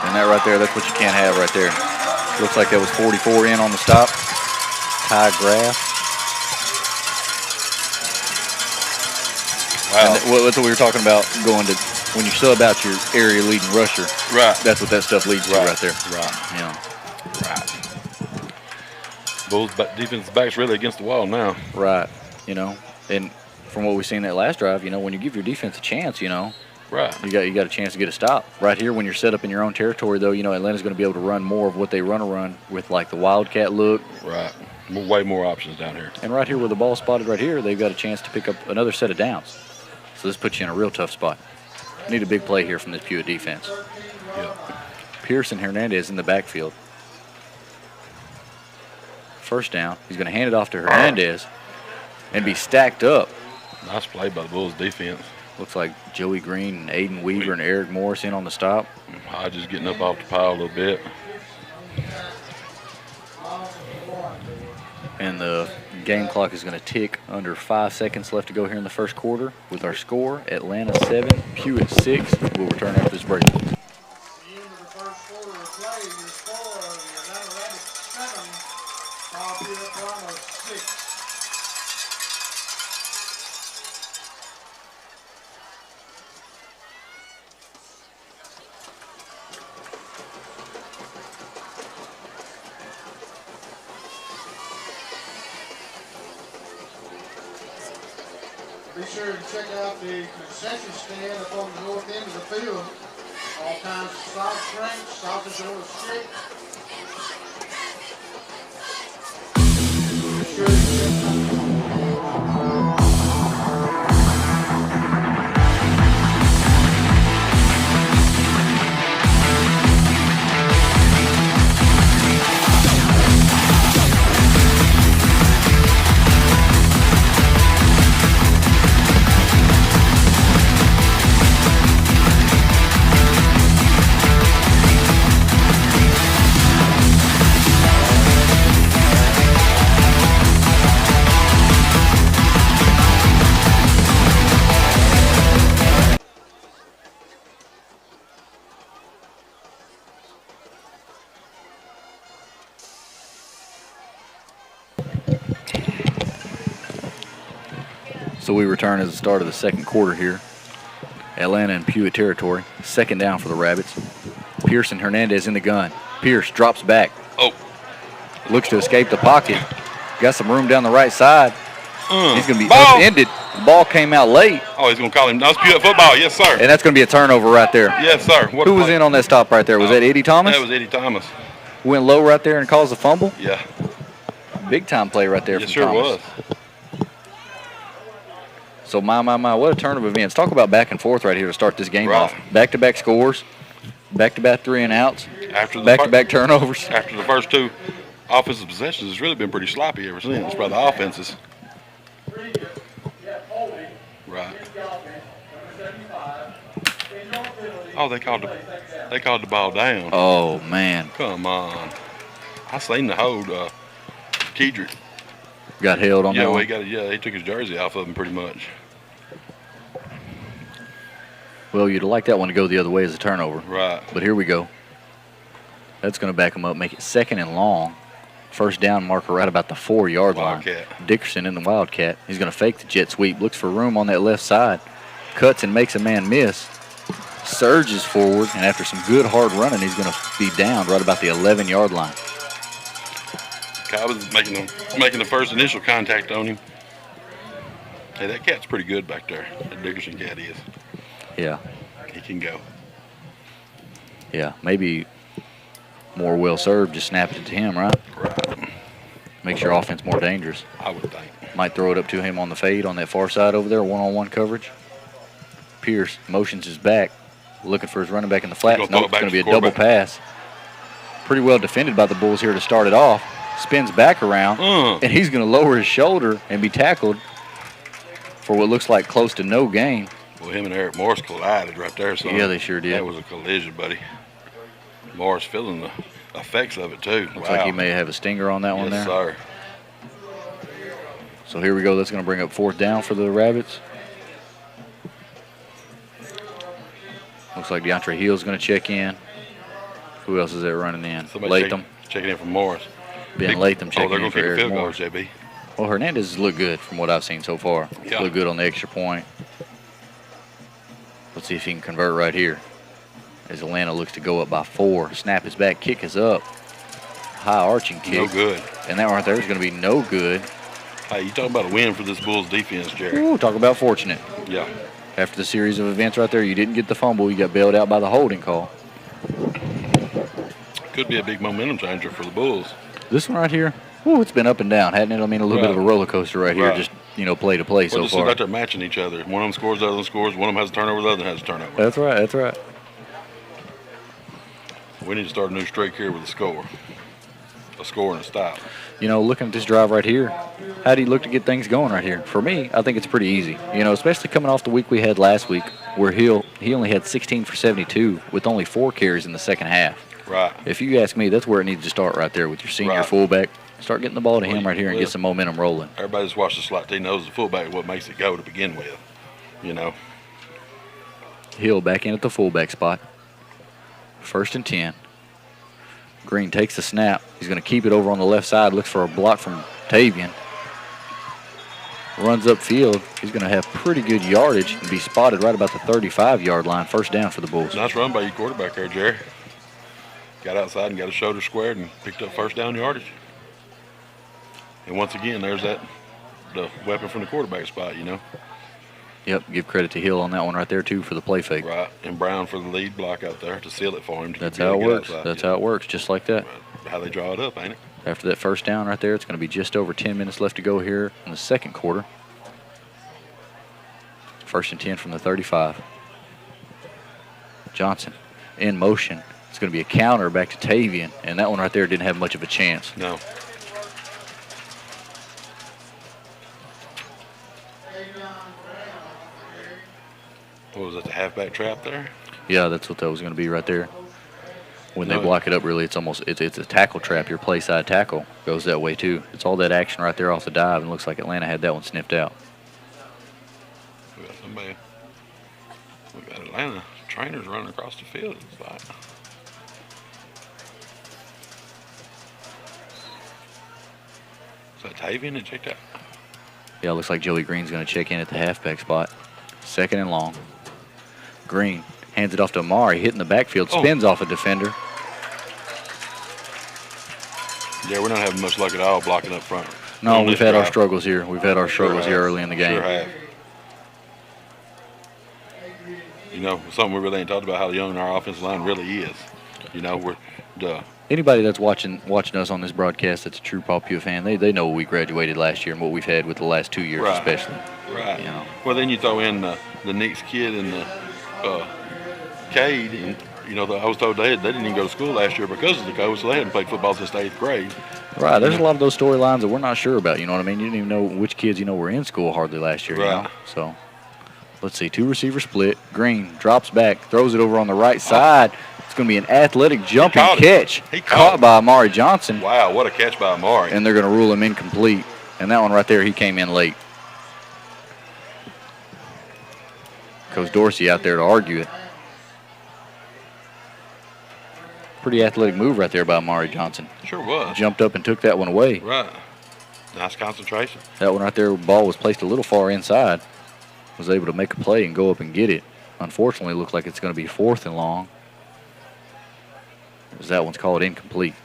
And that right there, that's what you can't have right there. Looks like that was 44 in on the stop. Ty Graff. Wow. And that's what we were talking about, going to, when you sub out your area leading rusher, Right. that's what that stuff leads to right there. Right. Yeah. Right. Bulls defensive back's really against the wall now. Right. You know, and from what we've seen that last drive, you know, when you give your defense a chance, you know, right, you got a chance to get a stop. Right here, when you're set up in your own territory, though, you know, Atlanta's going to be able to run more of what they run with, like, the Wildcat look. Right. Way more options down here. And right here where the ball's spotted right here, they've got a chance to pick up another set of downs. So this puts you in a real tough spot. Need a big play here from this Pewitt defense. Yep. Pearson Hernandez in the backfield. First down. He's going to hand it off to Hernandez and be stacked up. Nice play by the Bulls defense. Looks like Joey Green and Aiden Weaver and Eric Morris in on the stop. Hodges getting up off the pile a little bit. And the game clock is going to tick under 5 seconds left to go here in the first quarter with our score, Atlanta 7, Pewitt 6. We'll return after this break. At the end of the first quarter of play, your score of the Atlanta Rabitts 7, Pewitt Brahmas 6. Be sure to check out the concession stand up on the north end of the field. All kinds of soft drinks, sausage on a stick. Be sure to So we return at the start of the second quarter here. Atlanta and Pewitt territory. Second down for the Rabitts. Pearson Hernandez in the gun. Pierce drops back. Oh. Looks to escape the pocket. Got some room down the right side. He's going to be Ball. upended. The ball came out late. Oh, he's going to call him. That was Pewitt football. Yes, sir. And that's going to be a turnover right there. Yes, sir. What Who was in on that stop right there? Was that Eddie Thomas? That was Eddie Thomas. Went low right there and caused a fumble. Yeah. Big time play right there Yes, from sure Thomas. was. So my, what a turn of events. Talk about back and forth right here to start this game Right. off. Back-to-back scores, back-to-back 3 and outs, After the back-to-back turnovers. After the first two offensive possessions, it's really been pretty sloppy ever since by the offenses. Right. Oh, they called the ball down. Oh man, Come on. I seen the hold Kedrick. got held on that Yeah, well, one. he took his jersey off of him pretty much. Well, you'd like that one to go the other way as a turnover. Right. But here we go. That's going to back them up, make it 2nd and long. First down marker right about the 4-yard line. Wildcat. Dickerson in the Wildcat. He's going to fake the jet sweep, looks for room on that left side, cuts and makes a man miss, surges forward, and after some good hard running, he's going to be down right about the 11-yard line. Cobb was making the first initial contact on him. Hey, that cat's pretty good back there. That Dickerson cat is. Yeah, He can go. yeah, maybe more well served, just snap it to him, right? Right. Makes your offense more dangerous. I would think. Might throw it up to him on the fade on that far side over there, one-on-one coverage. Pierce motions his back, looking for his running back in the flats. He's gonna Nope, throw it's it going to back be to a the double pass. Pretty well defended by the Bulls here to start it off. Spins back around, and he's going to lower his shoulder and be tackled for what looks like close to no gain. Well, him and Eric Morris collided right there. So Yeah, they sure did. That was a collision, buddy. Morris feeling the effects of it, too. Looks like he may have a stinger on that one there. Yes, sir. So here we go. That's going to bring up 4th down for the Rabitts. Looks like DeAndre Hill's going to check in. Who else is there running in? Somebody Latham. checking in from Morris. Ben Latham checking they're in going for to kick a Eric field goal, Morris. JB. Well, Hernandez has looked good from what I've seen so far. Yeah. Looked good on the extra point. Let's see if he can convert right here. As Atlanta looks to go up by 4. Snap is back, kick is up. High arching kick. No good. And that right there is going to be no good. Hey, you talking about a win for this Bulls defense, Jerry. Ooh, talk about fortunate. Yeah. After the series of events right there, you didn't get the fumble. You got bailed out by the holding call. Could be a big momentum changer for the Bulls. This one right here, ooh, it's been up and down, hadn't it? I mean, a little bit of a roller coaster right here, just, play to play so just far. look like they're matching each other. One of them scores, the other one scores. One of them has a turnover, the other has a turnover. That's right, that's right. We need to start a new streak here with a score. A score and a style. Looking at this drive right here, how do you look to get things going right here? For me, I think it's pretty easy. Especially coming off the week we had last week where he only had 16 for 72 with only 4 carries in the second half. Right. If you ask me, that's where it needs to start right there with your senior fullback. Start getting the ball to him right here and get some momentum rolling. Everybody that's watched the slot team knows the fullback is what makes it go to begin with. Hill back in at the fullback spot. 1st and 10. Green takes the snap. He's going to keep it over on the left side. Looks for a block from Tavian. Runs upfield. He's going to have pretty good yardage and be spotted right about the 35-yard line. 1st down for the Bulls. Nice run by your quarterback there, Jerry. Got outside and got his shoulder squared and picked up 1st down yardage. And once again, there's the weapon from the quarterback spot, Yep, give credit to Hill on that one right there, too, for the play fake. Right, and Brown for the lead block out there to seal it for him. That's how it works. That's how it works, just like that. How they draw it up, ain't it? After that 1st down right there, it's going to be just over 10 minutes left to go here in the second quarter. 1st and 10 from the 35. Johnson in motion. It's going to be a counter back to Tavian, and that one right there didn't have much of a chance. No. What was that, the halfback trap there? Yeah, that's what that was going to be right there. When they block it up, really, it's a tackle trap. Your play side tackle goes that way, too. It's all that action right there off the dive, and looks like Atlanta had that one sniffed out. We got Atlanta trainers running across the field. It's like. Is that Tavian that checked out? Yeah, it looks like Joey Green's going to check in at the halfback spot. 2nd and long. Green hands it off to Amari, hitting the backfield, spins off a defender. Yeah, we're not having much luck at all blocking up front. No, we've had our struggles here. We've had our struggles here early in the game. Sure have. Something we really ain't talked about how young our offensive line really is. Anybody that's watching us on this broadcast that's a true Paul Pewitt fan, they know we graduated last year and what we've had with the last 2 years especially. Right. Well, then you throw in the Knicks kid and the Cade, and I was told they didn't even go to school last year because of the coach, so they hadn't played football since the 8th grade. Right. There's a lot of those storylines that we're not sure about. You know what I mean? You didn't even know which kids were in school hardly last year. Right. So let's see. 2 receiver split. Green drops back, throws it over on the right side. It's going to be an athletic jumping catch. He caught by Amari Johnson. Wow, what a catch by Amari. And they're going to rule him incomplete. And that one right there, he came in late. Coach Dorsey out there to argue it. Pretty athletic move right there by Amari Johnson. Sure was. Jumped up and took that one away. Right. Nice concentration. That one right there, ball was placed a little far inside. Was able to make a play and go up and get it. Unfortunately, looks like it's going to be 4th and long. As that one's called incomplete.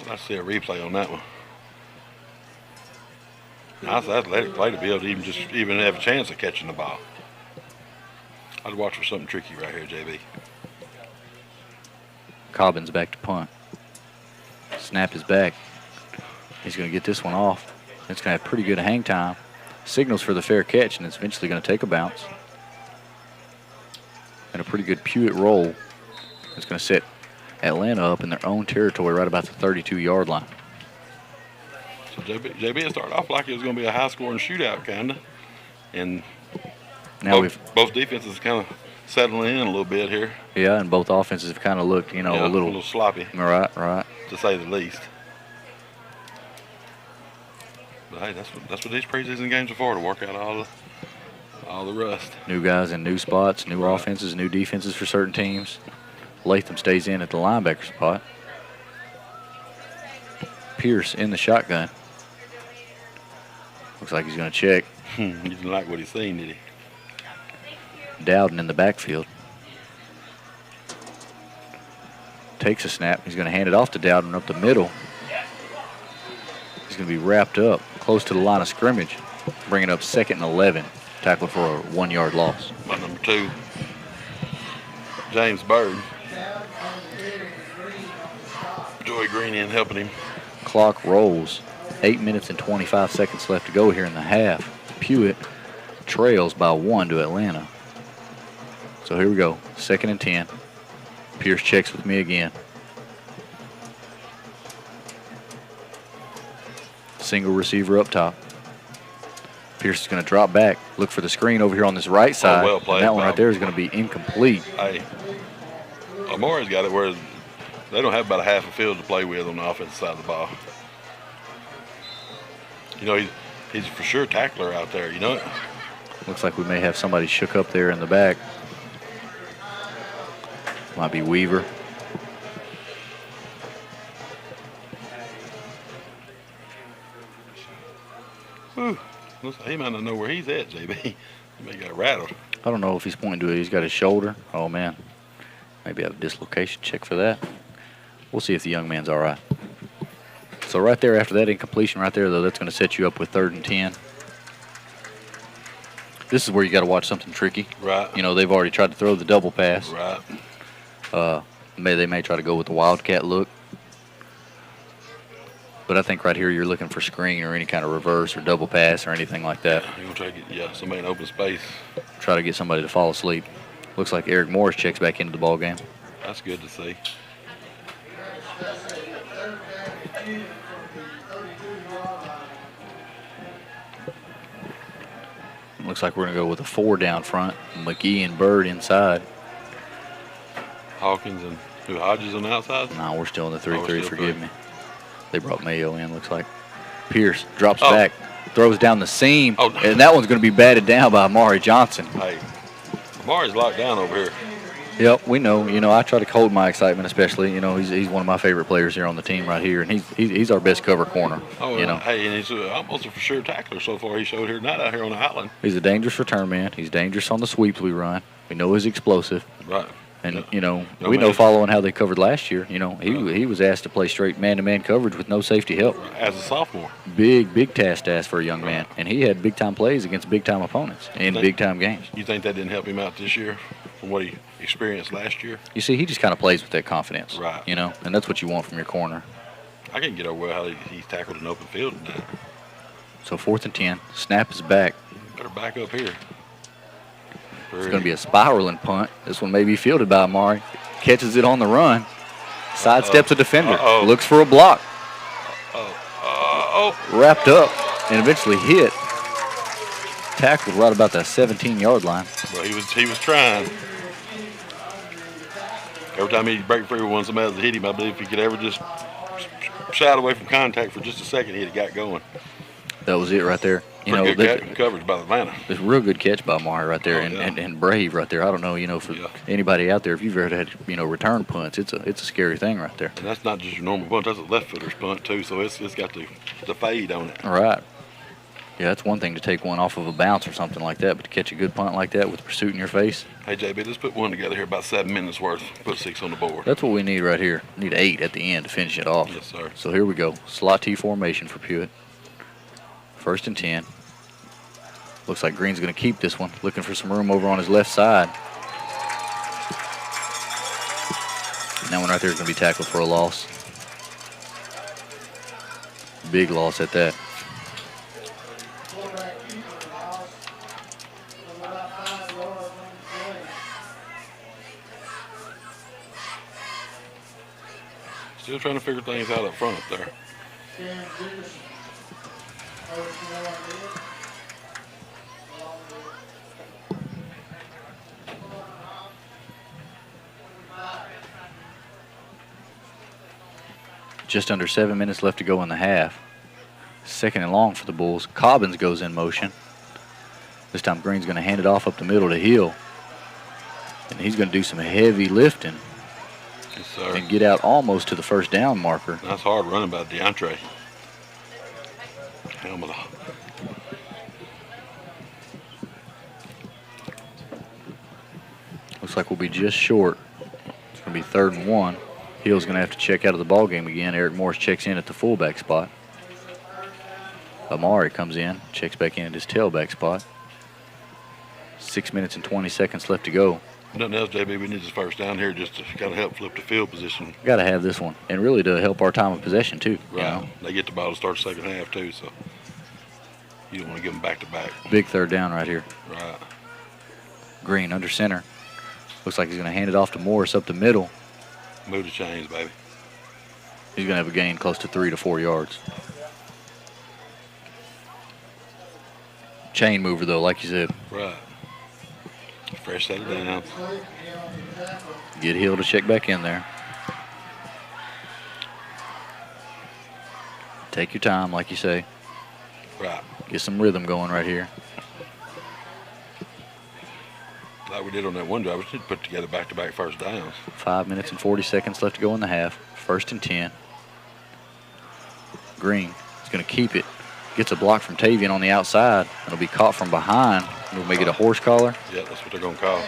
I see a replay on that one. Nice athletic play to be able to even have a chance of catching the ball. I'd watch for something tricky right here, JB. Cobbins back to punt. Snap is back. He's going to get this one off. It's going to have pretty good hang time. Signals for the fair catch, and it's eventually going to take a bounce. And a pretty good Pewitt roll. It's going to set Atlanta up in their own territory right about the 32-yard line. So JB it started off like it was going to be a high-scoring shootout, kind of. And now both defenses kind of settling in a little bit here. Yeah, and both offenses have kind of looked, a little sloppy. Right. To say the least. But hey, that's what these preseason games are for, to work out all All the rust. New guys in new spots, new offenses, new defenses for certain teams. Latham stays in at the linebacker spot. Pierce in the shotgun. Looks like he's going to check. He didn't like what he's seen, did he? Dowden in the backfield. Takes a snap. He's going to hand it off to Dowden up the middle. He's going to be wrapped up close to the line of scrimmage, bringing up 2nd and 11. Tackled for a 1-yard loss. By number 2, James Bird. Joey Green in helping him. Clock rolls. 8 minutes and 25 seconds left to go here in the half. Pewitt trails by 1 to Atlanta. So here we go. 2nd and 10. Pierce checks with me again. Single receiver up top. Pierce is going to drop back, look for the screen over here on this right side. Well played, and that one Bob. right there is going to be incomplete. Hey, Amari's got it where they don't have about a half a field to play with on the offensive side of the ball. You know, he's for sure a tackler out there, you know it? Looks like we may have somebody shook up there in the back. Might be Weaver. Whew. Looks like he might not know where he's at, JB. He may got rattled. I don't know if he's pointing to it. He's got his shoulder. Oh, man. Maybe have a dislocation check for that. We'll see if the young man's all right. So right there after that incompletion right there, though, that's going to set you up with 3rd and 10. This is where you got to watch something tricky. Right. You know, they've already tried to throw the double pass. Right. They may try to go with the wildcat look. But I think right here you're looking for screen or any kind of reverse or double pass or anything like that. You're going to try to get somebody in open space. Try to get somebody to fall asleep. Looks like Eric Morris checks back into the ball game. That's good to see. Looks like we're going to go with a 4 down front. McGee and Bird inside. Hawkins and Hodges on the outside? No, we're still in the 3-3, still forgive 3. me. They brought Mayo in, looks like. Pierce drops back, throws down the seam, and that one's going to be batted down by Amari Johnson. Hey, Amari's locked down over here. Yep, we know. You know, I try to hold my excitement, especially. You know, he's one of my favorite players here on the team right here, and he's our best cover corner. Oh, you know. Hey, and he's almost a for sure tackler so far. He showed here tonight out here on the island. He's a dangerous return man. He's dangerous on the sweeps we run. We know he's explosive. Right. And, you know, we know following how they covered last year, you know, he was asked to play straight man-to-man coverage with no safety help. As a sophomore. Big task to ask for a young man. And he had big-time plays against big-time opponents in big-time games. You think that didn't help him out this year from what he experienced last year? You see, he just kind of plays with that confidence. Right. You know, and that's what you want from your corner. I can get over how he's tackled an open field tonight. So 4th and 10. Snap is back. Better back up here. It's going to be a spiraling punt. This one may be fielded by Amari. Catches it on the run. Sidesteps a defender. Looks for a block. Wrapped up and eventually hit. Tackled right about that 17-yard line. Well, he was trying. Every time he'd break free with one, somebody else hit him. I believe if he could ever just shied away from contact for just a second, he'd have got going. That was it right there. You Pretty know, good coverage by Atlanta. It's a real good catch by Amari right there, and brave right there. I don't know, you know, for anybody out there, if you've ever had, you know, return punts, it's a scary thing right there. And that's not just your normal punt; that's a left footer's punt too. So it's got the fade on it. All right. Yeah, that's one thing to take one off of a bounce or something like that, but to catch a good punt like that with pursuit in your face. Hey JB, let's put one together here. About 7 minutes worth. Put 6 on the board. That's what we need right here. We need 8 at the end to finish it off. Yes, sir. So here we go. Slot T formation for Pewitt. 1st and 10. Looks like Green's going to keep this one. Looking for some room over on his left side. And that one right there is going to be tackled for a loss. Big loss at that. Still trying to figure things out up front up there. Just under 7 minutes left to go in the half. 2nd and long for the Bulls. Cobbins goes in motion. This time Green's going to hand it off up the middle to Hill. And he's going to do some heavy lifting Yes, sir. and get out almost to the first down marker. That's hard running by DeAndre. Helmet off. Looks like we'll be just short. It's going to be 3rd and 1. Hill's going to have to check out of the ball game again. Eric Morris checks in at the fullback spot. Amari comes in, checks back in at his tailback spot. 6 minutes and 20 seconds left to go. Nothing else, JB. We need this first down here just to kind of help flip the field position. Got to have this one, and really to help our time of possession too. Right. You know? They get the ball to start the second half too, so you don't want to give them back to back. Big 3rd down right here. Right. Green under center. Looks like he's going to hand it off to Morris up the middle. Move the chains, baby. He's going to have a gain close to 3 to 4 yards. Chain mover though, like you said. Right. Fresh set of downs. Get Hill to check back in there. Take your time, like you say. Right. Get some rhythm going right here. Like we did on that one drive, we should put together back-to-back first downs. 5 minutes and 40 seconds left to go in the half. 1st and 10. Green is going to keep it. Gets a block from Tavian on the outside. It'll be caught from behind. We'll make it a horse collar. Yeah, that's what they're going to call.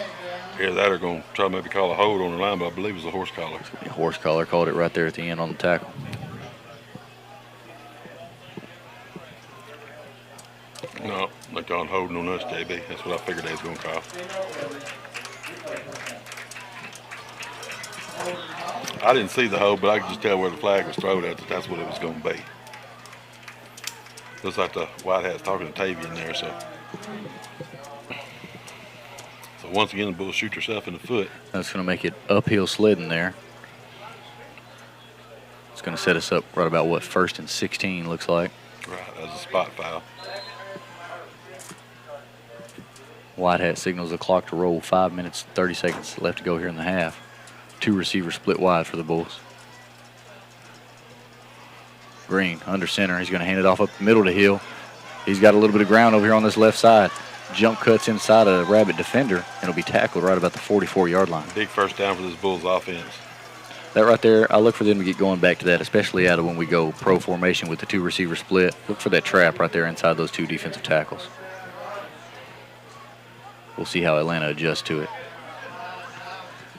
Either that or going to try to maybe call a hold on the line, but I believe it was a horse collar. A horse collar, called it right there at the end on the tackle. No, they're calling holding on us, JB. That's what I figured they was going to call. I didn't see the hold, but I could just tell where the flag was thrown at that that's what it was going to be. Looks like the White Hat's talking to Tavian there, so. So once again, the bull shoot herself in the foot. That's going to make it uphill sledding there. It's going to set us up right about what, 1st and 16 looks like. Right, that's a spot foul. White Hat signals the clock to roll. 5 minutes, 30 seconds left to go here in the half. 2 receivers split wide for the Bulls. Green under center. He's going to hand it off up the middle to Hill. He's got a little bit of ground over here on this left side. Jump cuts inside a Rabbit defender, and it'll be tackled right about the 44-yard line. Big first down for this Bulls offense. That right there, I look for them to get going back to that, especially out of when we go pro formation with the 2 receiver split. Look for that trap right there inside those 2 defensive tackles. We'll see how Atlanta adjusts to it.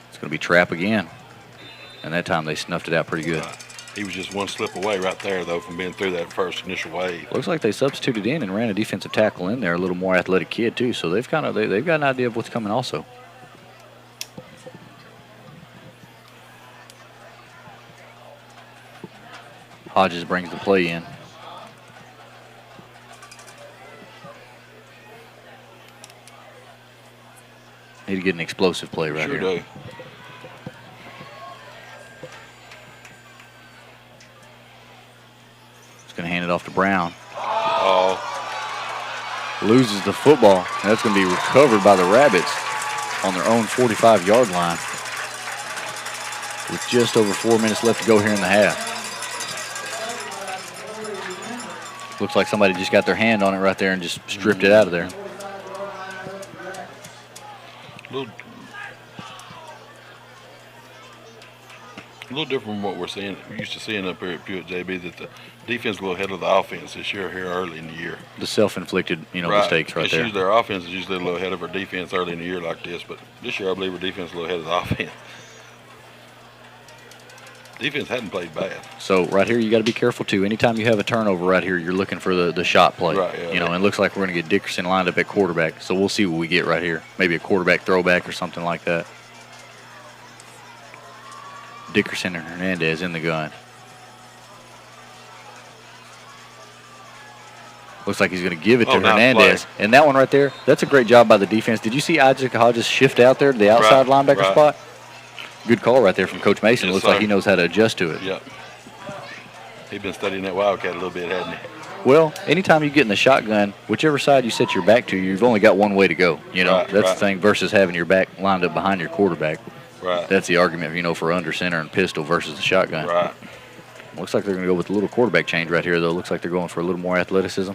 It's going to be trap again. And that time they snuffed it out pretty good. Right. He was just one slip away right there, though, from being through that first initial wave. Looks like they substituted in and ran a defensive tackle in there, a little more athletic kid too. So they've got an idea of what's coming also. Hodges brings the play in. Need to get an explosive play right Sure here. do. Going to hand it off to Brown. Oh, Loses the football. And that's going to be recovered by the Rabbits on their own 45-yard line. With just over 4 minutes left to go here in the half. Looks like somebody just got their hand on it right there and just stripped it out of there. a little different from what we're seeing. We used to seeing up here at Pewitt, JB, that the defense is a little ahead of the offense this year here early in the year. The self-inflicted, mistakes right it's there. Usually their offense is usually a little ahead of our defense early in the year like this, but this year I believe our defense is a little ahead of the offense. Defense hadn't played bad. So right here, you got to be careful too. Anytime you have a turnover right here, you're looking for the shot play. Right, yeah, and it looks like we're going to get Dickerson lined up at quarterback. So we'll see what we get right here. Maybe a quarterback throwback or something like that. Dickerson and Hernandez in the gun. Looks like he's going to give it to Hernandez. Nice And that one right there, that's a great job by the defense. Did you see Isaac Hodges shift out there to the outside linebacker spot? Good call right there from Coach Mason. Yes, Looks sir. like he knows how to adjust to it. Yep. He's been studying that Wildcat a little bit, hasn't he? Well, anytime you get in the shotgun, whichever side you set your back to, you've only got one way to go. That's the thing versus having your back lined up behind your quarterback. Right. That's the argument, for under center and pistol versus the shotgun. Right. Looks like they're going to go with a little quarterback change right here, though. Looks like they're going for a little more athleticism.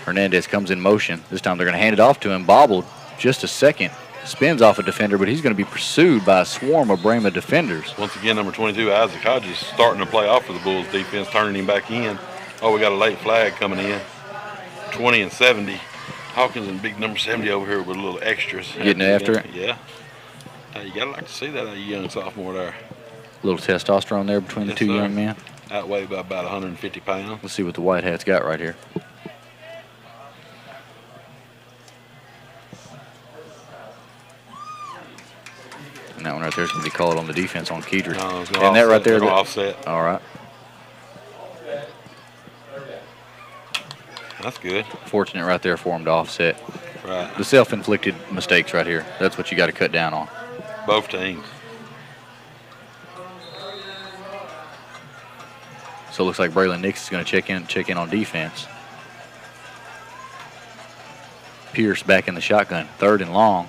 Hernandez comes in motion. This time they're going to hand it off to him. Bobbled just a second. Spins off a defender, but he's going to be pursued by a swarm of Brahma defenders. Once again, number 22, Isaac Hodges, starting to play off for the Bulls defense, turning him back in. Oh, we got a late flag coming in. 20 and 70. Hawkins and big number 70 over here with a little extras. Getting after it? Yeah. You got to like to see that out of a young sophomore there. A little testosterone there between the two young men. Outweighed by about 150 pounds. Let's see what the White Hats got right here. And that one right there is going to be called on the defense on Kedrick. No, and that right there. Offset. All right. That's good. Fortunate right there for him to offset. Right. The self-inflicted mistakes right here. That's what you got to cut down on. Both teams. So it looks like Braylon Nix is going to check in on defense. Pierce back in the shotgun. 3rd and long.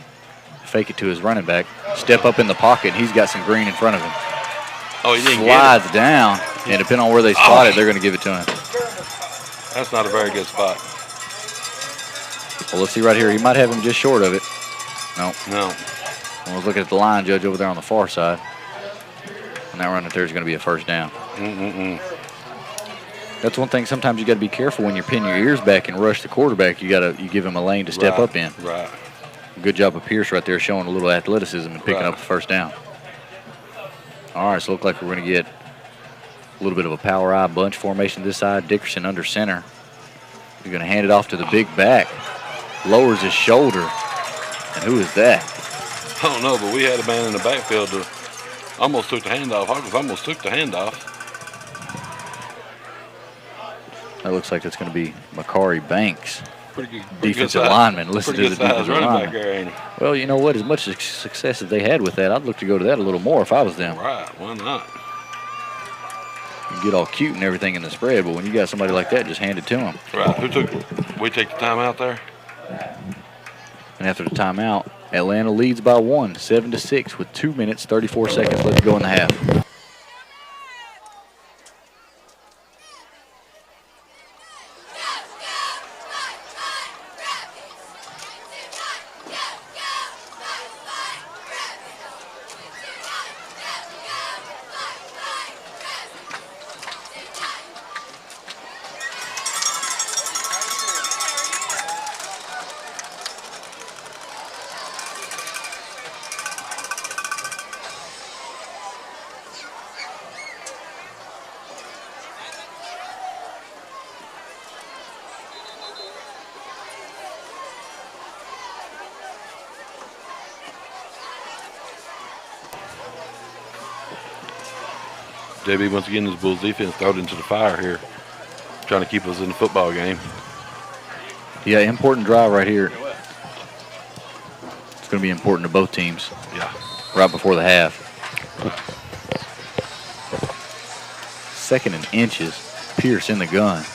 Fake it to his running back. Step up in the pocket, and he's got some green in front of him. Oh, he didn't Slides down, and depending on where they spot it, they're going to give it to him. That's not a very good spot. Well, let's see right here. He might have him just short of it. No. No. I was looking at the line judge over there on the far side. And that run right there is going to be a first down. That's one thing. Sometimes you got to be careful when you pin your ears back and rush the quarterback. You give him a lane to step up in. Right. Good job of Pierce right there, showing a little athleticism and picking up the first down. All right, so it looks like we're going to get a little bit of a power I bunch formation this side. Dickerson under center. He's going to hand it off to the big back. Lowers his shoulder. And who is that? I don't know, but we had a man in the backfield that almost took the handoff. Hawkins almost took the handoff. That looks like it's going to be Makari Banks. Pretty good Defensive lineman. Listen to the defensive running lineman. back there, ain't he? Well, you know what? As much success as they had with that, I'd look to go to that a little more if I was them. Right, why not? You get all cute and everything in the spread, but when you got somebody like that, just hand it to them. Right, we take the timeout there? And after the timeout, Atlanta leads by 1, 7-6, with 2 minutes, 34 seconds left to go in the half. JB, once again, this Bulls defense thrown into the fire here, trying to keep us in the football game. Yeah, important drive right here. It's going to be important to both teams. Yeah. Right before the half. 2nd and inches. Pierce in the gun.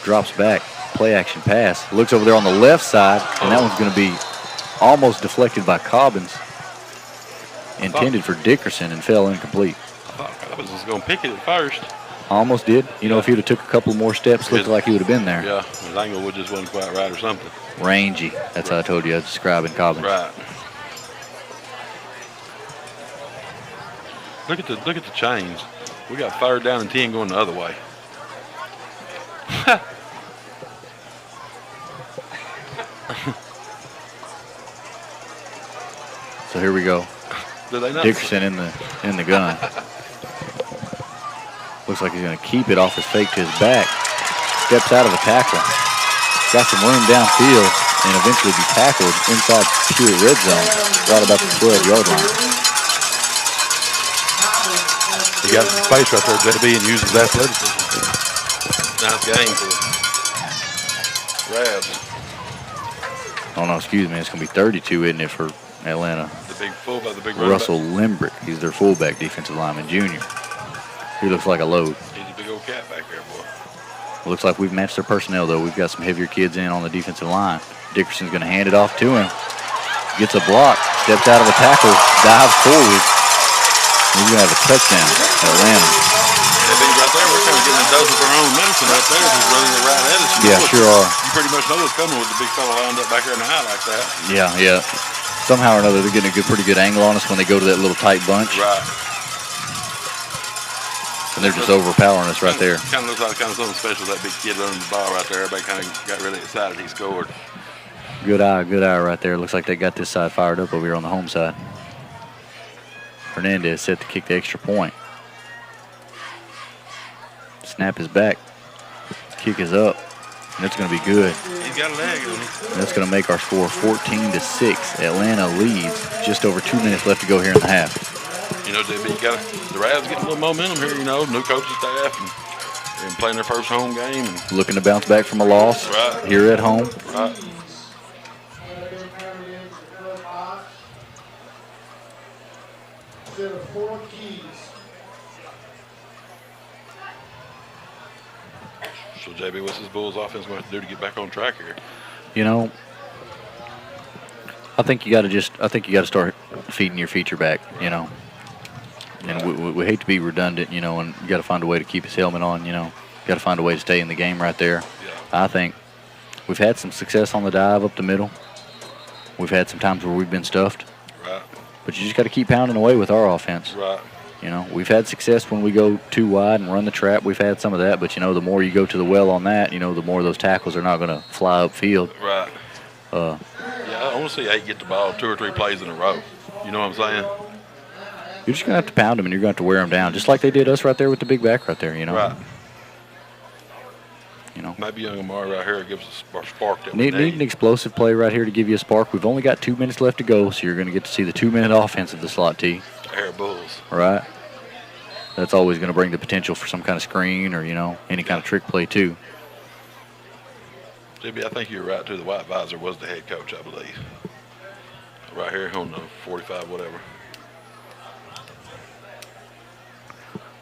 Drops back. Play action pass. Looks over there on the left side, and that one's going to be almost deflected by Cobbins. Intended for Dickerson and fell incomplete. I thought Cobbins was going to pick it at first. Almost did. You know, if he would have took a couple more steps, looked like he would have been there. Yeah, his angle just wasn't quite right or something. Rangy. That's how I told you I was describing Cobbins. Right. Look at the chains. We got 3rd down and 10 going the other way. So here we go. Dickerson in the gun. Looks like he's going to keep it off his fake to his back. Steps out of a tackle. Got some room downfield and eventually be tackled inside Pewitt red zone, right about the 12-yard line. He got some space right there, JB, and uses athleticism. Nice game for Rabs. Oh no, excuse me. It's going to be 32, isn't it, for Atlanta? The big fullback, the big Russell Limbrick. He's their fullback defensive lineman, junior. He looks like a load. He's a big old cat back there, boy. Looks like we've matched their personnel, though. We've got some heavier kids in on the defensive line. Dickerson's going to hand it off to him. Gets a block, steps out of a tackle, dives forward. He's going to have a touchdown, Atlanta. Yeah, right there, we're kind of getting dose of their own medicine up there, just running it right at us. Yeah, sure are. You pretty much know what's coming with the big fella lined up back there in the eye like that. Yeah. Somehow or another, they're getting a pretty good angle on us when they go to that little tight bunch. Right. And they're just overpowering us right there. Kind of looks like something special, that big kid running the ball right there. Everybody kind of got really excited he scored. Good eye right there. Looks like they got this side fired up over here on the home side. Hernandez set to kick the extra point. Snap is back. Kick is up. And it's going to be good. He's got a leg on him. That's going to make our score 14-6. Atlanta leads. Just over 2 minutes left to go here in the half. You know, JB, the Ravs getting a little momentum here, you know, new coaching staff and playing their first home game. And looking to bounce back from a loss here at home. Right. Instead of 4 keys. So, JB, what's this Bulls offense going to have to do to get back on track here? You know, I think you got to start feeding your feature back, you know. And we hate to be redundant, you know, and you got to find a way to keep his helmet on, you know. Got to find a way to stay in the game right there. Yeah. I think we've had some success on the dive up the middle. We've had some times where we've been stuffed. Right. But you just got to keep pounding away with our offense. Right. You know, we've had success when we go too wide and run the trap. We've had some of that, but, you know, the more you go to the well on that, you know, the more those tackles are not going to fly upfield. Right. Yeah, I want to see 8 get the ball 2 or 3 plays in a row. You know what I'm saying? You're just going to have to pound them, and you're going to have to wear them down, just like they did us right there with the big back right there, you know. Right. You know. Maybe young Amari right here gives us a spark that Need an explosive play right here to give you a spark. We've only got 2 minutes left to go, so you're going to get to see the 2-minute offense of the slot T. Air Bulls. Right. That's always going to bring the potential for some kind of screen or, you know, any kind of trick play, too. JB, I think you're right, too. The white visor was the head coach, I believe. Right here on the 45, whatever.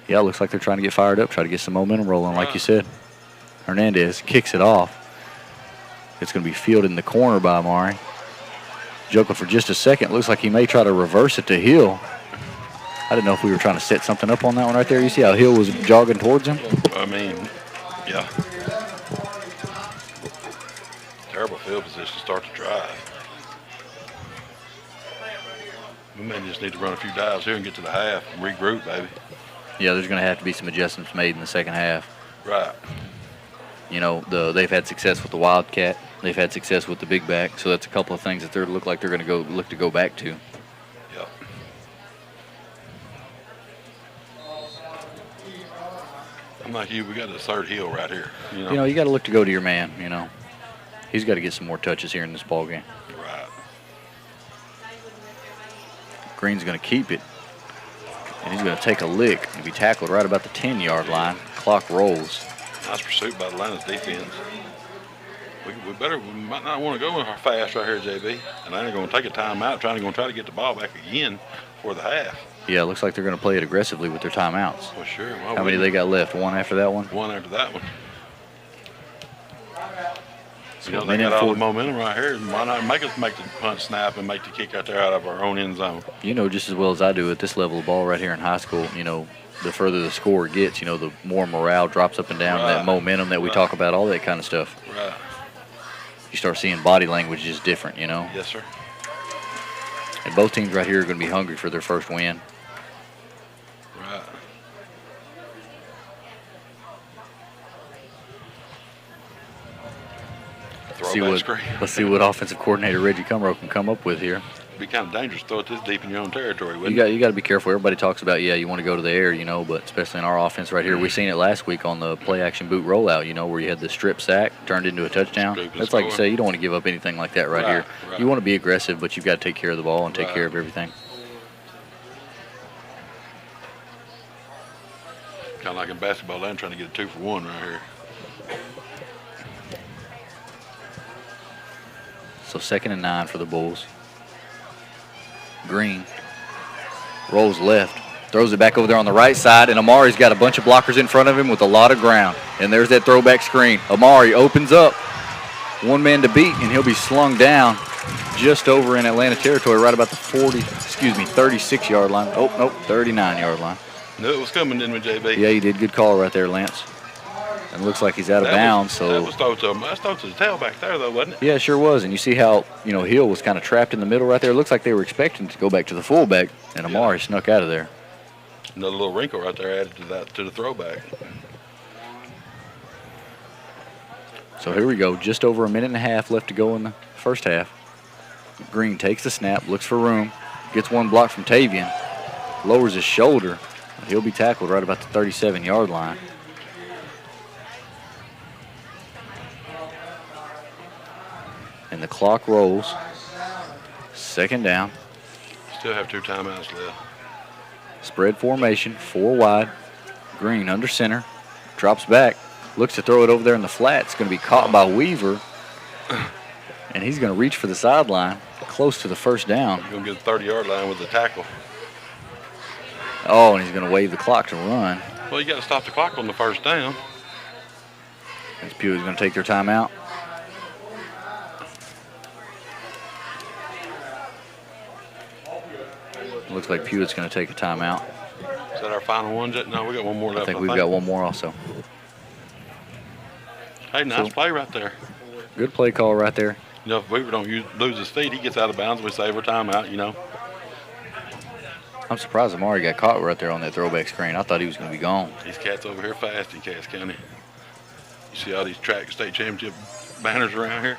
Yeah, it looks like they're trying to get fired up, try to get some momentum rolling, like you said. Hernandez kicks it off. It's going to be fielded in the corner by Amari. Joking for just a second. Looks like he may try to reverse it to Hill. I didn't know if we were trying to set something up on that one right there. You see how Hill was jogging towards him? I mean, yeah. Terrible field position to start the drive. We may just need to run a few dives here and get to the half and regroup, baby. Yeah, there's going to have to be some adjustments made in the second half. Right. You know, they've had success with the Wildcat. They've had success with the big back. So that's a couple of things that they look like they're going to look to go back to. Yep. I'm like you. We got the third heel right here. You know, you got to look to go to your man. You know, he's got to get some more touches here in this ball game. Right. Green's going to keep it, and he's going to take a lick and be tackled right about the 10-yard line. Clock rolls. Nice pursuit by Atlanta's defense. We might not want to go fast right here, JB. Atlanta going to take a timeout, going to try to get the ball back again for the half. Yeah, it looks like they're going to play it aggressively with their timeouts. Well, sure. How many they got left? One after that one? One after that one. You know, they got all the momentum right here. Why not make us make the punt snap and make the kick out there out of our own end zone? You know, just as well as I do at this level of ball right here in high school, you know, the further the score gets, you know, the more morale drops up and down, that momentum that we talk about, all that kind of stuff. Right. You start seeing body language is different, you know. Yes, sir. And both teams right here are going to be hungry for their first win. Right. Let's see what offensive coordinator Reggie Cumro can come up with here. It'd be kind of dangerous to throw it this deep in your own territory, wouldn't it? You got to be careful. Everybody talks about, you want to go to the air, you know, but especially in our offense right here. We seen it last week on the play-action boot rollout, you know, where you had the strip sack turned into a touchdown. That's like you say, you don't want to give up anything like that right here. Right. You want to be aggressive, but you've got to take care of the ball and take care of everything. Kind of like in basketball land, trying to get a 2-for-1 right here. So 2nd and 9 for the Bulls. Green rolls left, throws it back over there on the right side, and Amari's got a bunch of blockers in front of him with a lot of ground. And there's that throwback screen. Amari opens up, one man to beat, and he'll be slung down just over in Atlanta territory, right about the 36-yard line. Oh, nope, 39-yard line. Knew it was coming, didn't we, JB? Yeah, you did. Good call right there, Lance. And looks like he's out of bounds. That was thrown to him. That's thrown to the tailback there, though, wasn't it? Yeah, it sure was. And you see how, Hill was kind of trapped in the middle right there. It looks like they were expecting to go back to the fullback, and Amari snuck out of there. Another little wrinkle right there added to the throwback. So here we go. Just over a minute and a half left to go in the first half. Green takes the snap, looks for room, gets one block from Tavian, lowers his shoulder. He'll be tackled right about the 37-yard line. And the clock rolls. Second down. Still have 2 timeouts left. Spread formation, 4 wide. Green under center, drops back, looks to throw it over there in the flat. It's going to be caught by Weaver. And he's going to reach for the sideline, close to the first down. He's going to get the 30-yard line with the tackle. Oh, and he's going to wave the clock to run. Well, you got to stop the clock on the first down. Is Pewitt's going to take their timeout? Looks like Pewitt's going to take a timeout. Is that our final one? No, we got one more left. I think we've got one more also. Hey, nice play right there. Good play call right there. If Weaver don't lose his feet, he gets out of bounds. We save our timeout, I'm surprised Amari got caught right there on that throwback screen. I thought he was going to be gone. These cats over here fast in Cass County. You see all these track state championship banners around here?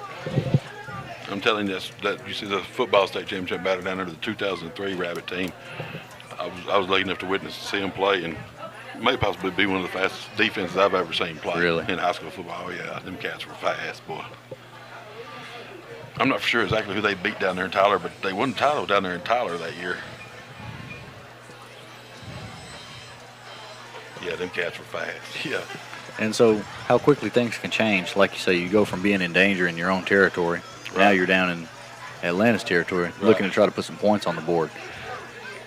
I'm telling you, that you see the football state championship banner down there to the 2003 Rabbit team. I was lucky enough to witness and see them play, and may possibly be one of the fastest defenses I've ever seen play in high school football. Oh, yeah, them cats were fast, boy. I'm not for sure exactly who they beat down there in Tyler, but they won the title down there in Tyler that year. Yeah, them cats were fast. Yeah. And so how quickly things can change. Like you say, you go from being in danger in your own territory. Right. Now you're down in Atlanta's territory, looking to try to put some points on the board.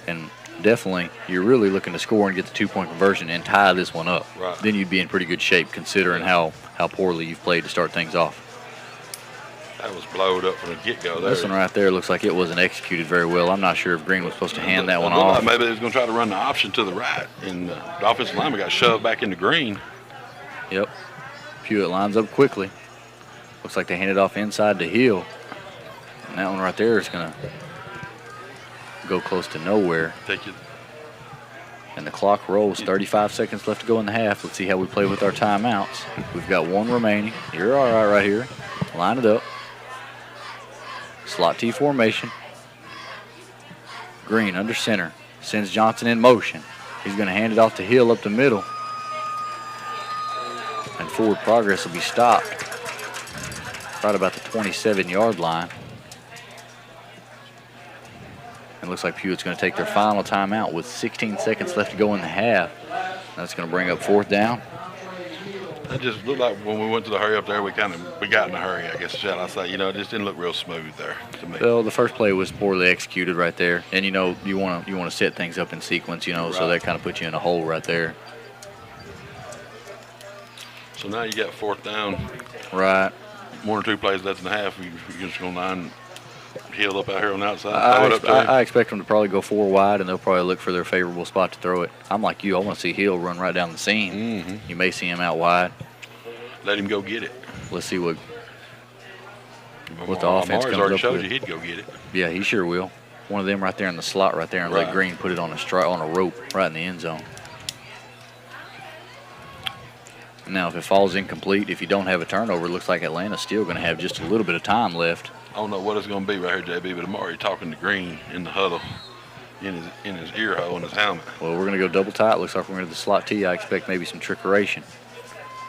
And definitely, you're really looking to score and get the 2-point conversion and tie this one up. Right. Then you'd be in pretty good shape considering how poorly you've played to start things off. That was blowed up from the get-go there. This one right there looks like it wasn't executed very well. I'm not sure if Green was supposed to hand that one off. Maybe they was going to try to run the option to the right, and the offensive lineman got shoved back into Green. Yep. Pewitt lines up quickly. Looks like they handed off inside to Hill. And that one right there is going to go close to nowhere. Take it. And the clock rolls. 35 seconds left to go in the half. Let's see how we play with our timeouts. We've got one remaining. You're all right here. Line it up. Slot T formation. Green under center. Sends Johnson in motion. He's going to hand it off to Hill up the middle. And forward progress will be stopped right about the 27-yard line. And looks like Pewitt's going to take their final timeout with 16 seconds left to go in the half. That's going to bring up 4th down. It just looked like when we went to the hurry up there, we got in a hurry, I guess, shall I say. It just didn't look real smooth there to me. Well, the first play was poorly executed right there. And, you want to set things up in sequence, right. So that kind of puts you in a hole right there. So now you got 4th down. Right. 1 or 2 plays left in the half. You're just going to line Hill up out here on the outside. I expect them to probably go 4 wide, and they'll probably look for their favorable spot to throw it. I'm like you. I want to see Hill run right down the seam. Mm-hmm. You may see him out wide. Let him go get it. Let's see what the offense comes already up showed with. you he'd go get it. Yeah, he sure will. One of them right there in the slot right there, and let Green put it on a rope right in the end zone. Now, if it falls incomplete, if you don't have a turnover, it looks like Atlanta's still going to have just a little bit of time left. I don't know what it's going to be right here, JB, but I'm already talking to Green in the huddle, in his ear hole, in his helmet. Well, we're going to go double tight. Looks like we're going to the slot T. I expect maybe some trickeration.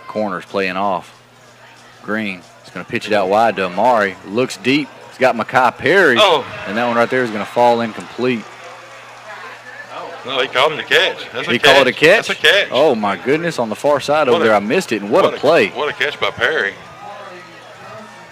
Corner's playing off. Green is going to pitch it out wide to Amari. Looks deep. He's got Mekhi Perry. Oh. And that one right there is going to fall incomplete. No, he called it a catch. He called it a catch? That's a catch. Oh, my goodness, on the far side over there. I missed it, and what a play. What a catch by Perry.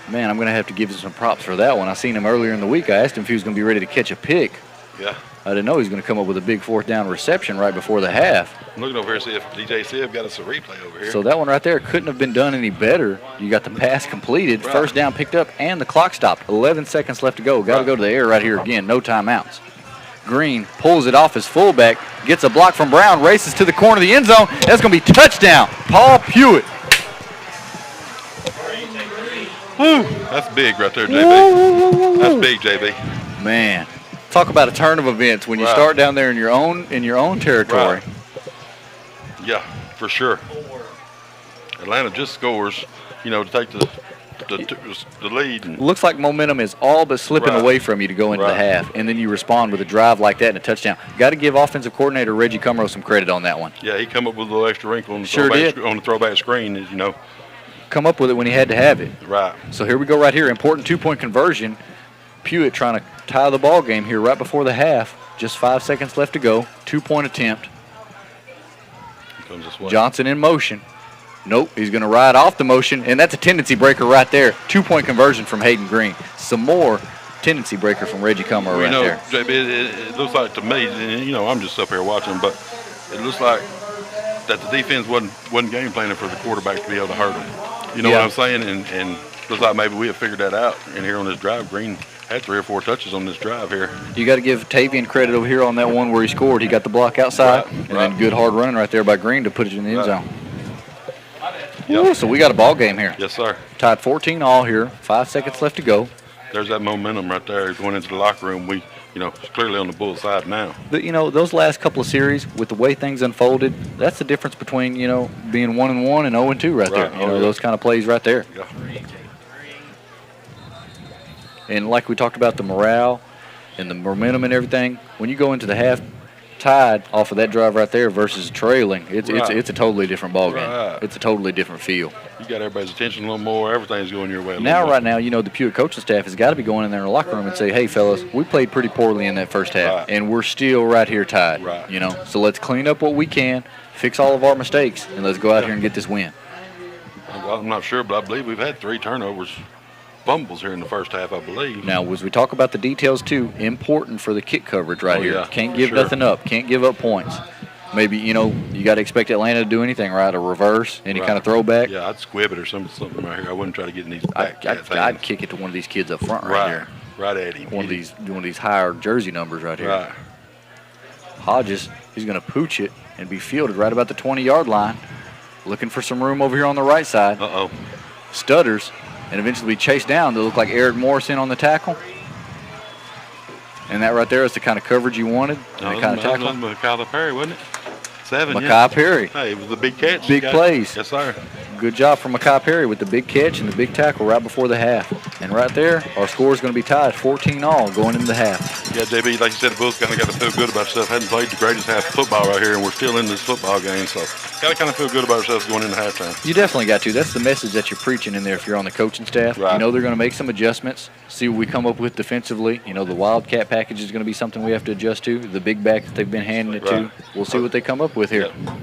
Man, I'm going to have to give him some props for that one. I seen him earlier in the week. I asked him if he was going to be ready to catch a pick. Yeah. I didn't know he was going to come up with a big 4th down reception right before the half. I'm looking over here to see if DJ Siv got us a replay over here. So that one right there couldn't have been done any better. You got the pass completed, Right. 1st down picked up, and the clock stopped. 11 seconds left to go. Got to go to the air right here again. No timeouts. Green pulls it off his fullback, gets a block from Brown, races to the corner of the end zone. That's going to be touchdown. Paul Pewitt. Whew, that's big right there, JB. That's big, JB. Man, talk about a turn of events when you Right. start down there in your own territory. Right. Yeah, for sure. Atlanta just scores, to take the lead. And, Looks like momentum is all but slipping Right. away from you to go into the Right. half, and then you respond with a drive like that and a touchdown. Got to give offensive coordinator Reggie Cumro some credit on that one. yeah, he come up with a little extra wrinkle on the Sure throwback, did. on the throwback screen, Come up with it when he had to have it. Right. So here we go right here. Important 2-point conversion. Pewitt trying to tie the ball game here right before the half. Just 5 seconds left to go. 2-point attempt. Comes this way. Johnson in motion. Nope, he's going to ride off the motion, and that's a tendency breaker right there. 2-point conversion from Hayden Green. Some more tendency breaker from Reggie Cumro right there. JB, it looks like to me, and I'm just up here watching, but it looks like that the defense wasn't game planning for the quarterback to be able to hurt him. You know Yeah. what I'm saying? And looks like maybe we have figured that out. And here on this drive, Green had 3 or 4 touches on this drive here. You got to give Tavian credit over here on that one where he scored. He got the block outside, Right, and right. then good hard running right there by Green to put it in the end Right. zone. Yep. Ooh, so we got a ball game here. Yes, sir. Tied 14-all here. 5 seconds left to go. There's that momentum right there going into the locker room. We, it's clearly on the Bulls side now. But, those last couple of series, with the way things unfolded, that's the difference between, being 1-1 and 0-2 right there. Right. Oh, yeah. Those kind of plays right there. Yeah. And like we talked about the morale and the momentum and everything, when you go into the half tied off of that drive right there versus trailing, it's Right. a totally different ball game. Right. It's a totally different feel. You got everybody's attention a little more. Everything's going your way. Now, right now, the Pewitt coaching staff has got to be going in there in the locker room and say, hey, fellas, we played pretty poorly in that first half, Right. and we're still right here tied. Right. So let's clean up what we can, fix all of our mistakes, and let's go out here and get this win. I'm not sure, but I believe we've had 3 turnovers, fumbles here in the first half, I believe. Now, as we talk about the details, too, important for the kick coverage right Oh, here. yeah, Can't for give sure. nothing up. Can't give up points. Maybe, you got to expect Atlanta to do anything, right? A reverse, any Right. kind of throwback. Yeah, I'd squib it or something right here. I wouldn't try to get in these back I'd kick it to one of these kids up front right here. Right at him. One of these higher jersey numbers right here. Right. Hodges, he's going to pooch it and be fielded right about the 20-yard line. Looking for some room over here on the right side. Uh-oh. Stutters and eventually be chased down. They look like Eric Morrison on the tackle. And that right there is the kind of coverage you wanted. And the kind of tackle. That was Makai Perry, wasn't it? 7, Makai Perry. Hey, it was a big catch. Big plays. Yes, sir. Good job from Makai Perry with the big catch and the big tackle right before the half. And right there, our score is going to be tied 14-all going into the half. Yeah, JB, like you said, the Bulls kind of got to feel good about themselves. Hadn't played the greatest half of football right here, and we're still in this football game, so got to kind of feel good about ourselves going into halftime. You definitely got to. That's the message that you're preaching in there if you're on the coaching staff. Right. They're going to make some adjustments, see what we come up with defensively. The Wildcat package is going to be something we have to adjust to. The big back that they've been handing it Right. to. We'll see what they come up with here. Yeah.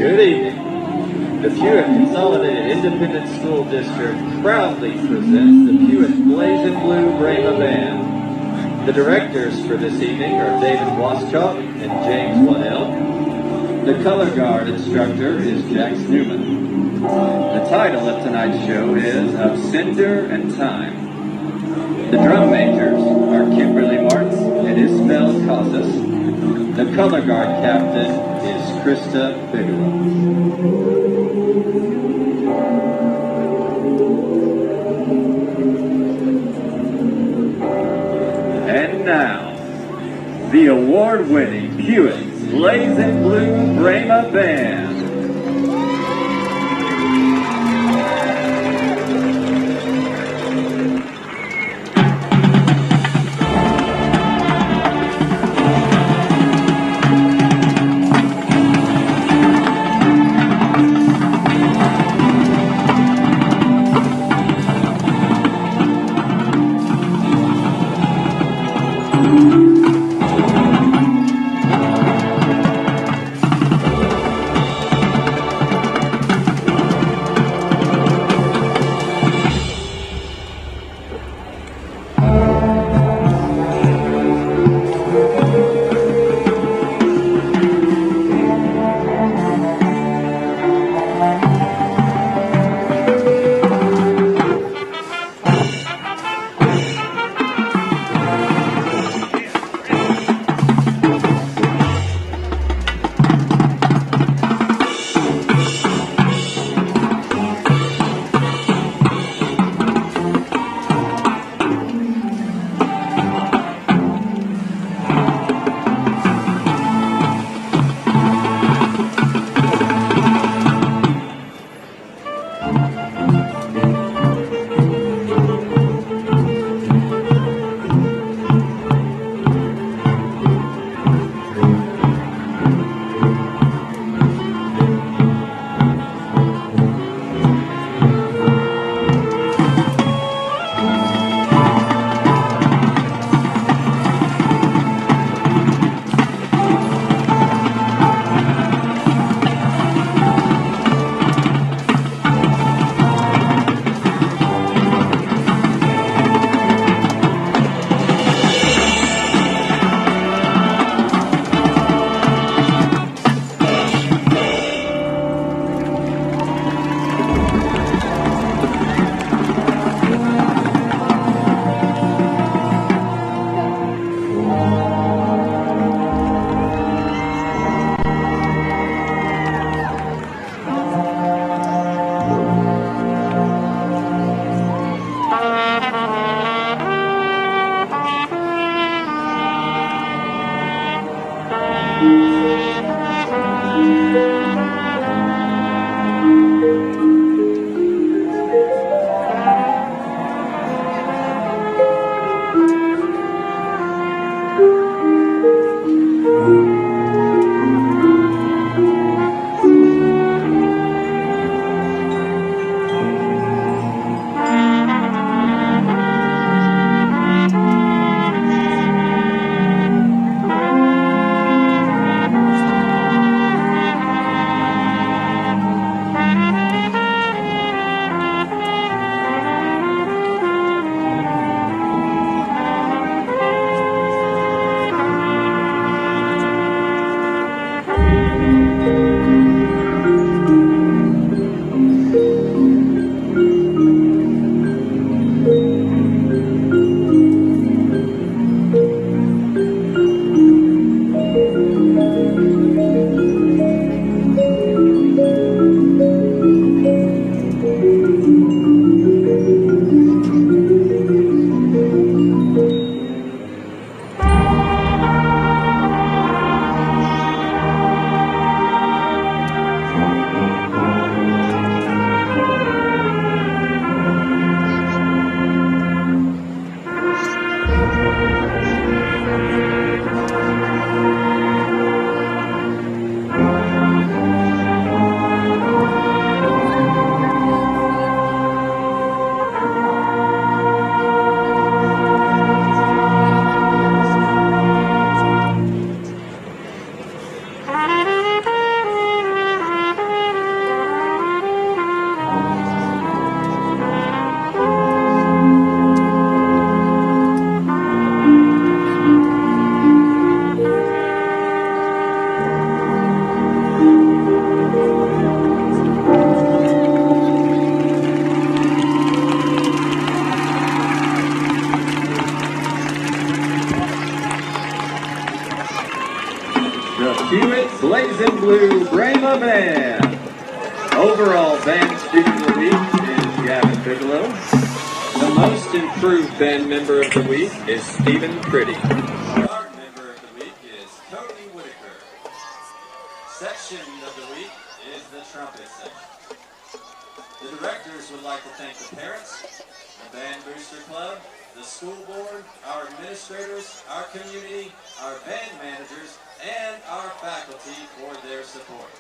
Good evening. The Pewitt Consolidated Independent School District proudly presents the Pewitt Blazing Blue Brahma Band. The directors for this evening are David Waschalk and James Waddell. The color guard instructor is Jax Newman. The title of tonight's show is Of Cinder and Time. The drum majors are Kimberly Martin and Isabel Casas. The color guard captain is Krista Bigelow. And now, the award-winning Pewitt Blazing Blue Brahma Band. Blue Brahma Band. Overall Band Student of the Week is Gavin Bigelow. The most improved band member of the week is Stephen Pretty. Guard member of the week is Cody Whitaker. Section of the week is the trumpet section. The directors would like to thank the parents, the Band Booster Club, the school board, our administrators, our community, our band managers, and our faculty for their support.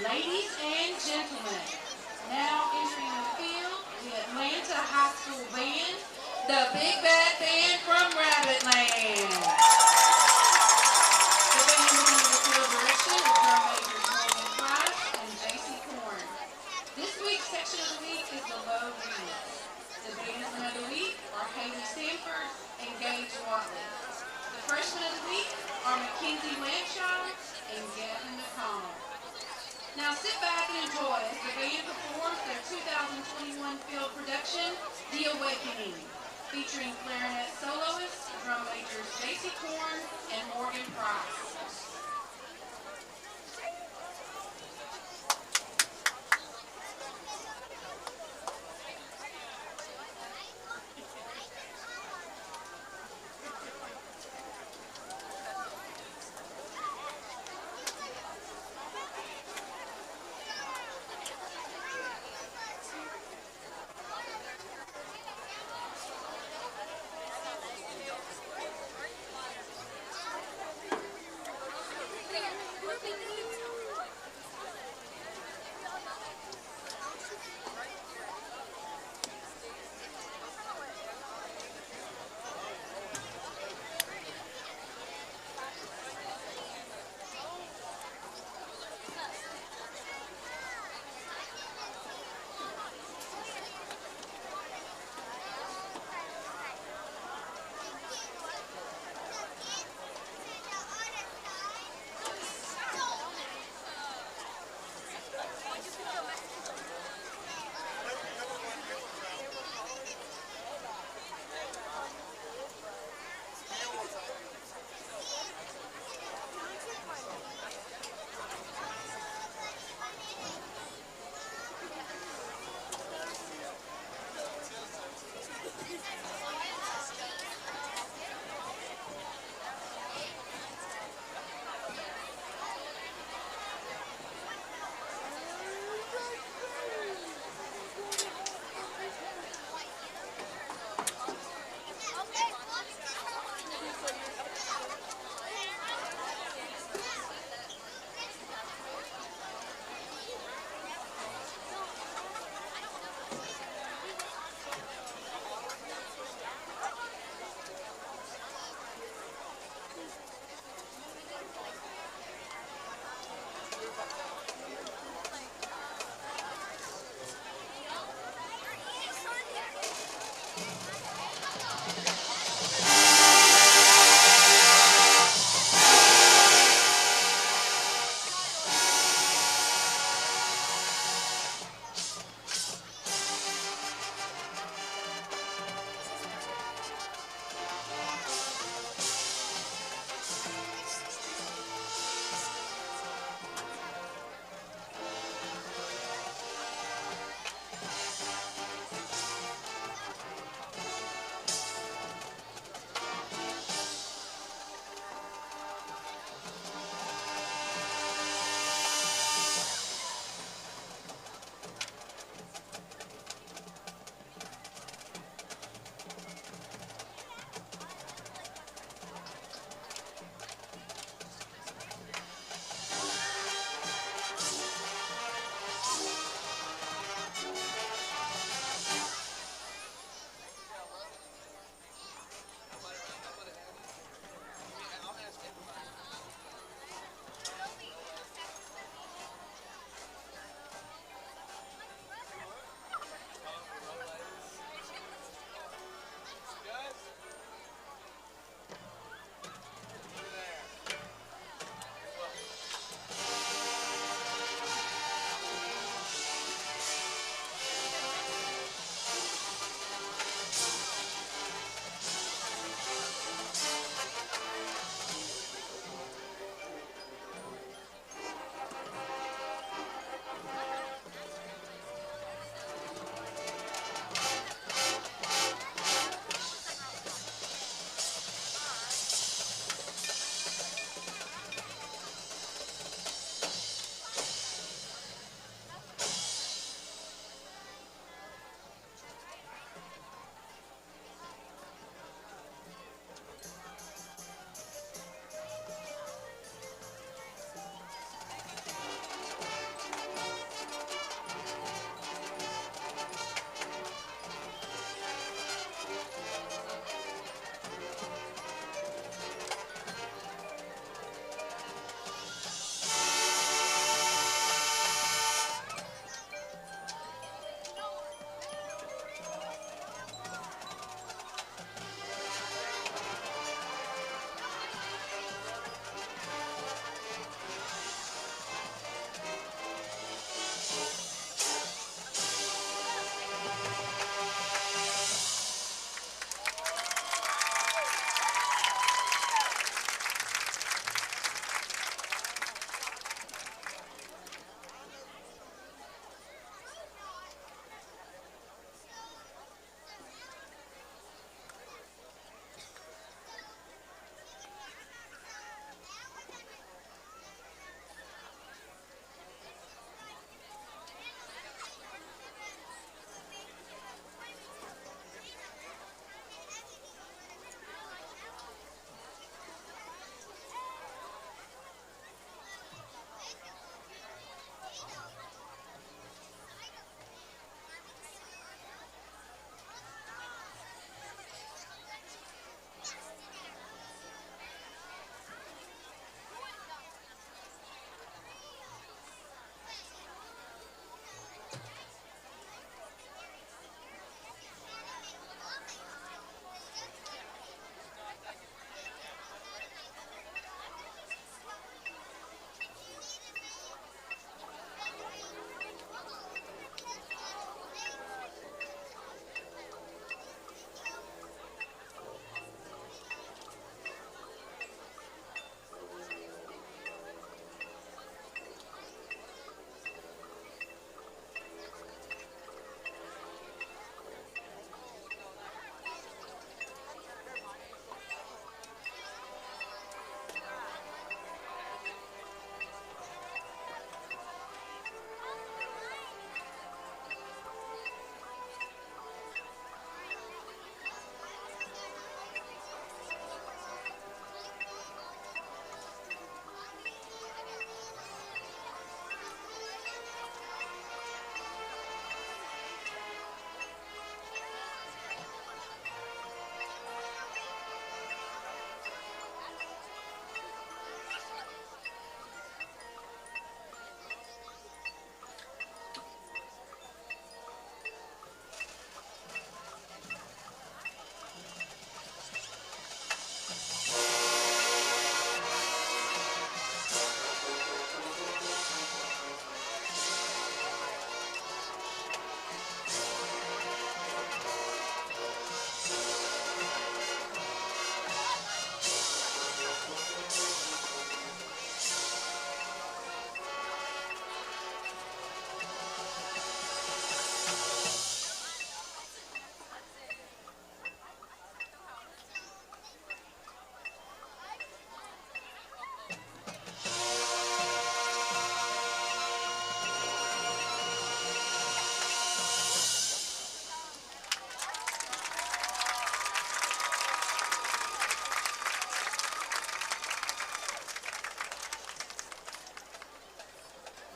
Ladies and gentlemen, now entering the field, the Atlanta High School Band, the Big Bad Band from Rabitts. The band is under the field direction of drum majors Morgan Price and J.C. Korn. This week's section of the week is the Low Remix. The bandsmen of the week are Haley Stanford and Gage Watley. The freshmen of the week are Mackenzie Lanshaw and Gavin McConnell. Now sit back and enjoy as the band performs their 2021 field production, The Awakening, featuring clarinet soloists, drum majors J.C. Korn and Morgan Price.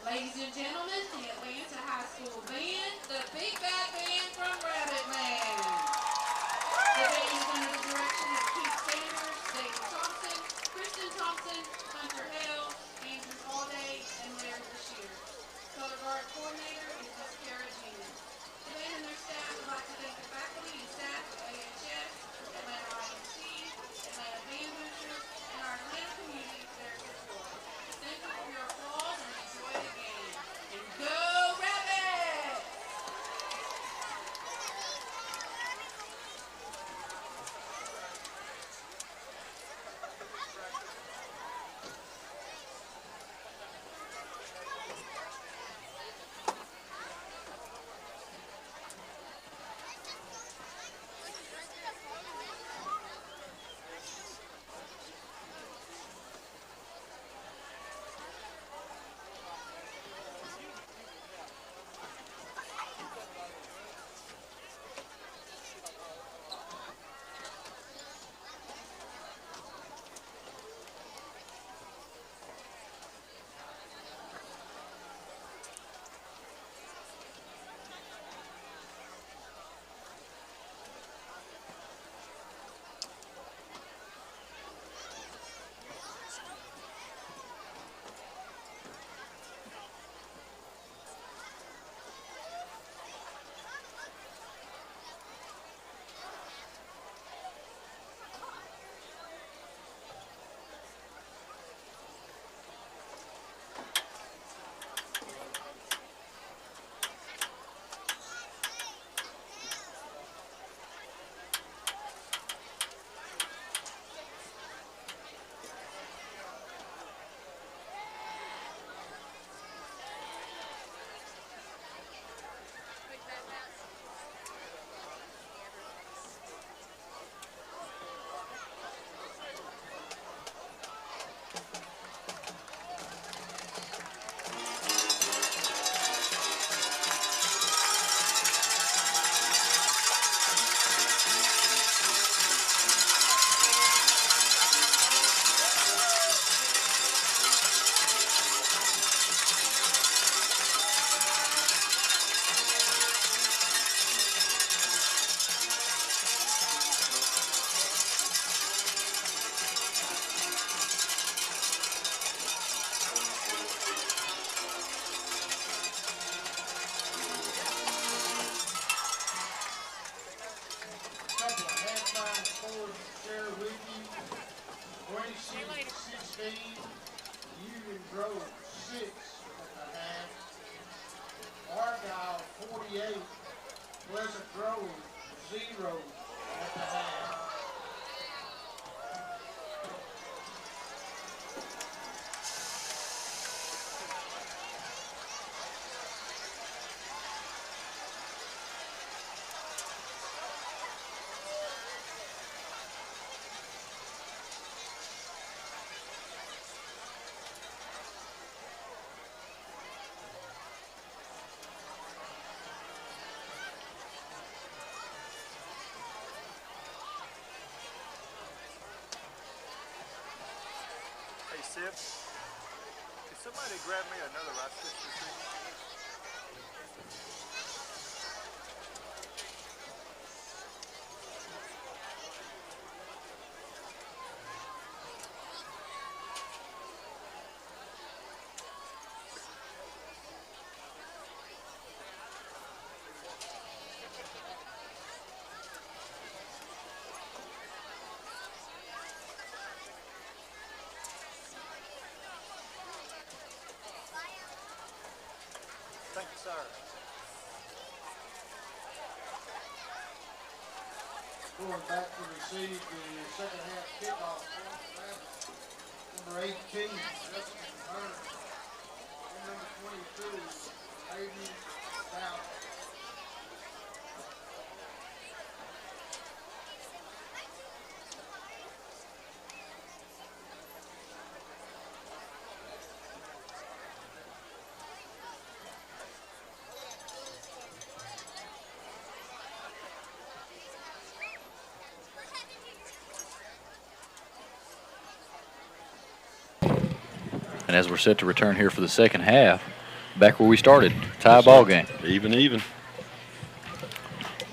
Ladies and gentlemen, the Atlanta High School Band, the Big Bad Band from Rabbit Man. The band is under the direction of Keith Sanders, David Thompson, Kristen Thompson, Hunter Hale, Andrew Allday, and Larry Bashir. Color guard coordinator is Miss Kara Jenkins. The band and their staff would like to thank the faculty and staff of AHS, Atlanta IMC, Atlanta Band Boosters, and our Atlanta community for their support. Thank you for your applause and enjoy the game. And go Rabbits! Couple of halftime scores to share with you. 26-16, Union Grove 6 at the half. Argyle 48, Pleasant Grove 0 at the half. Hey, Sip, can somebody grab me another Rice Krispie treat? Thank you, sir. Going back to receive the second half kickoff for the Rabbits. Number 18, Justin Burns. And number 22, Aiden Stout. And as we're set to return here for the second half, Back where we started. Tie ball game. Even.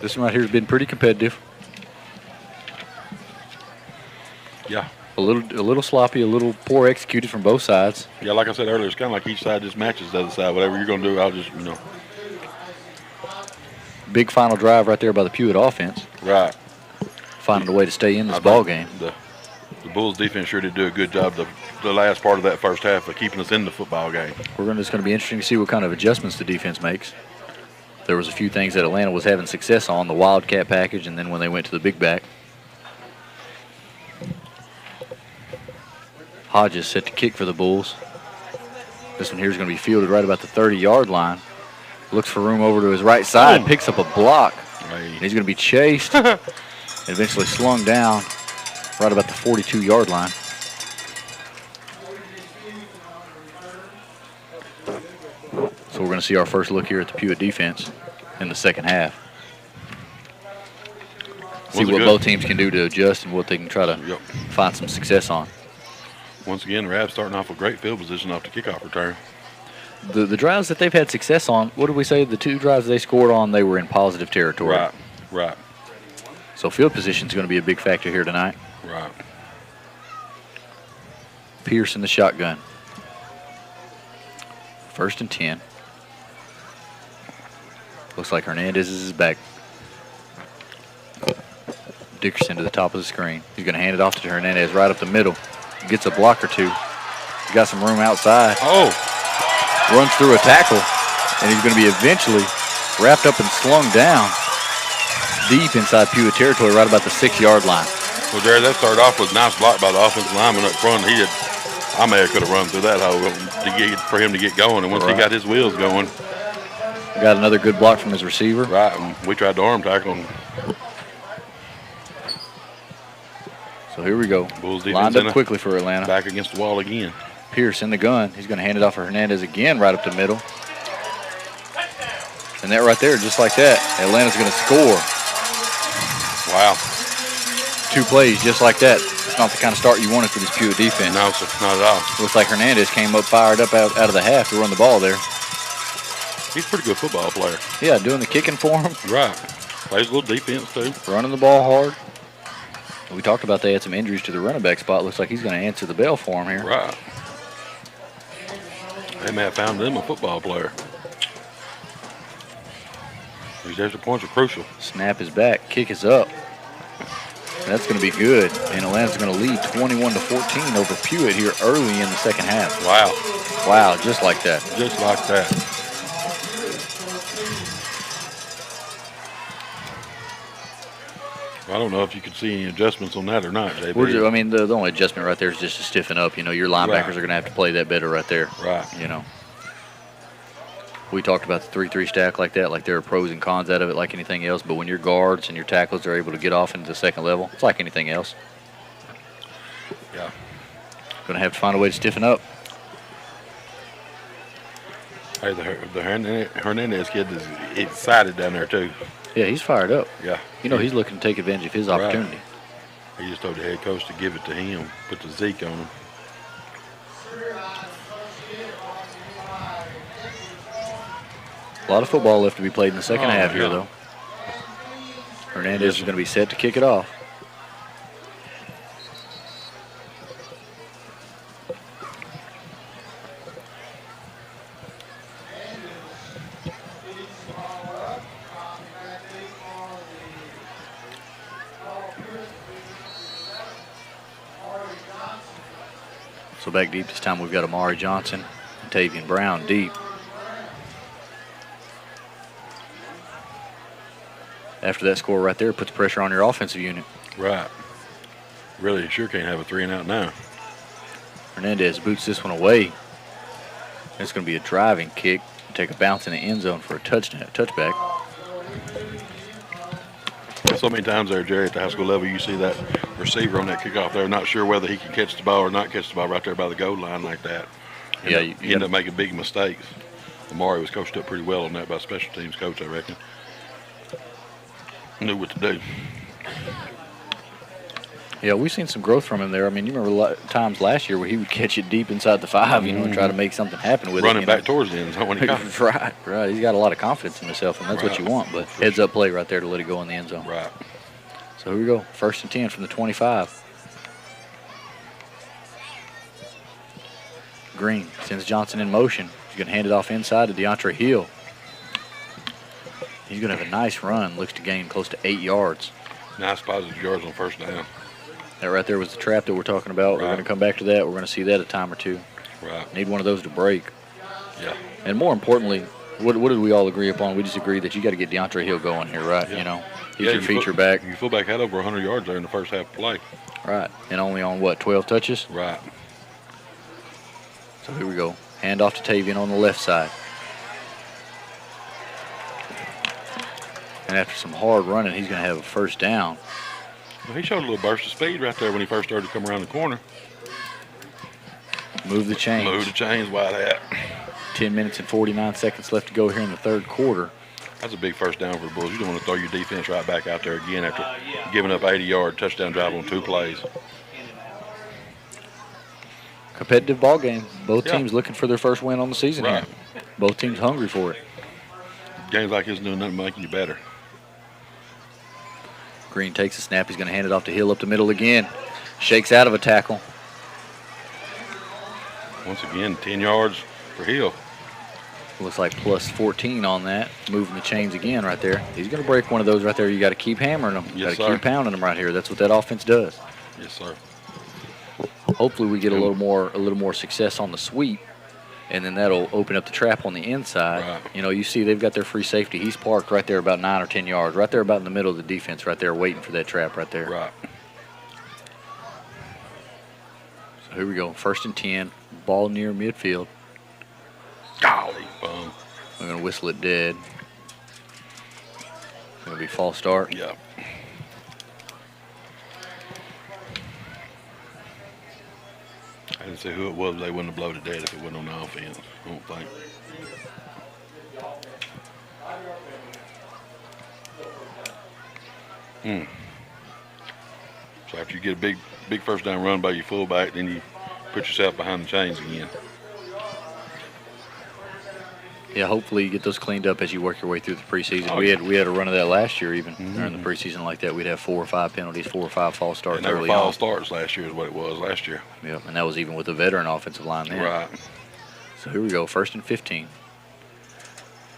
This one right here has been pretty competitive. Yeah. A little sloppy, a little poor executed from both sides. Yeah, like I said earlier, it's kind of like each side just matches the other side. Whatever you're going to do, I'll just, Big final drive right there by the Pewitt offense. Right. Finding a way to stay in this ball game. The Bulls defense sure did do a good job the last part of that first half of keeping us in the football game. It's going to be interesting to see what kind of adjustments the defense makes. There was a few things that Atlanta was having success on, the Wildcat package, and then when they went to the big back. Hodges set to kick for the Bulls. This one here is going to be fielded right about the 30-yard line. Looks for room over to his right side, picks up a block. Hey. He's going to be chased and eventually slung down right about the 42-yard line. So we're going to see our first look here at the Pewitt defense in the second half. See what both teams can do to adjust and what they can try to find some success on. Once again, Rabs starting off with great field position off the kickoff return. The drives that they've had success on, what did we say? The 2 drives they scored on, they were in positive territory. Right. So field position is going to be a big factor here tonight. Right. Pierce in the shotgun. 1st and 10. Looks like Hernandez is back. Dickerson to the top of the screen. He's going to hand it off to Hernandez right up the middle. Gets a block or two. He's got some room outside. Runs through a tackle, and he's going to be eventually wrapped up and slung down deep inside Pewitt territory right about the 6-yard line. Well, Jared, that started off with a nice block by the offensive lineman up front. I may have could have run through that hole for him to get going, and once he got his wheels going. Got another good block from his receiver. Right, and we tried to arm tackle him. So here we go. Bulls defense lined up quickly for Atlanta. Back against the wall again. Pierce in the gun. He's going to hand it off for Hernandez again right up the middle. And that right there, just like that, Atlanta's going to score. Wow. 2 plays just like that. It's not the kind of start you wanted for this Pewitt defense. No, sir, not at all. Looks like Hernandez came up fired up out of the half to run the ball there. He's a pretty good football player. Yeah, doing the kicking for him. Right. Plays a little defense, too. Running the ball hard. We talked about they had some injuries to the running back spot. Looks like he's going to answer the bell for him here. Right. They may have found them a football player. These extra points are crucial. Snap is back. Kick is up. That's going to be good. And Atlanta's going to lead 21-14 over Pewitt here early in the second half. Wow. Wow, just like that. Just like that. I don't know if you could see any adjustments on that or not, JB. I mean, the only adjustment right there is just to stiffen up. You know, your linebackers are going to have to play that better right there. Right. You know. We talked about the 3-3 stack like that, like there are pros and cons out of it like anything else. But when your guards and your tackles are able to get off into the second level, it's like anything else. Yeah. Going to have to find a way to stiffen up. Hey, the Hernandez kid is excited down there, too. Yeah, he's fired up. Yeah. You know, he's looking to take advantage of his opportunity. He just told the head coach to give it to him, put the Zeke on him. A lot of football left to be played in the second half here, though. Hernandez is going to be set to kick it off. So back deep this time, we've got Amari Johnson and Tavian Brown deep. After that score right there, puts pressure on your offensive unit. Right. Really sure can't have a 3-and-out now. Hernandez boots this one away. It's going to be a driving kick. Take a bounce in the end zone for a touchback. So many times there, Jerry, at the high school level, you see that receiver on that kickoff there, not sure whether he can catch the ball or not catch the ball right there by the goal line like that. Yeah, you end up making big mistakes. Amari was coached up pretty well on that by special teams coach, I reckon. Knew what to do. Yeah, we've seen some growth from him there. I mean, you remember times last year where he would catch it deep inside the 5, and try to make something happen with Running it. back towards the end zone when he caught it. Right. He's got a lot of confidence in himself, and that's what you want. But heads-up play right there to let it go in the end zone. Right. So here we go. 1st and 10 from the 25. Green sends Johnson in motion. He's going to hand it off inside to DeAndre Hill. He's going to have a nice run. Looks to gain close to 8 yards. Nice positive yards on 1st down. That right there was the trap that we're talking about. Right. We're going to come back to that. We're going to see that a time or two. Right. Need one of those to break. Yeah. And more importantly, what did we all agree upon? We just agreed that you got to get DeAndre Hill going here, right? Yeah. You know, he's your feature back. Your fullback had over 100 yards there in the first half of play. Right. And only on, 12 touches? Right. So here we go. Hand off to Tavian on the left side. And after some hard running, he's going to have a 1st down. Well, he showed a little burst of speed right there when he first started to come around the corner. Move the chains. Move the chains, wide hat. 10 minutes and 49 seconds left to go here in the 3rd quarter. That's a big 1st down for the Bulls. You don't want to throw your defense right back out there again after giving up 80-yard touchdown drive on 2 plays. Competitive ball game. Both teams looking for their first win on the season here. Both teams hungry for it. Games like this doing nothing making you better. Green takes a snap. He's going to hand it off to Hill up the middle again. Shakes out of a tackle. Once again, 10 yards for Hill. Looks like plus 14 on that. Moving the chains again right there. He's going to break one of those right there. You got to keep hammering them. You got to keep pounding them right here. That's what that offense does. Yes, sir. Hopefully we get a little more success on the sweep, and then that'll open up the trap on the inside. Right. You know, you see they've got their free safety. He's parked right there about 9 or 10 yards, right there about in the middle of the defense right there, waiting for that trap right there. Right. So here we go. 1st and 10. Ball near midfield. Golly, bum. We're going to whistle it dead. It's going to be false start. Yeah. I didn't say who it was. They wouldn't have blown it dead if it wasn't on the offense. I don't think. So after you get a big 1st down run by your fullback, then you put yourself behind the chains again. Yeah, hopefully you get those cleaned up as you work your way through the preseason. We had a run of that last year even. During the preseason like that. We'd have 4 or 5 penalties, 4 or 5 false starts and they were early on. false starts last year is what it was last year. Yep, and that was even with a veteran offensive line then. Right. So here we go, 1st and 15.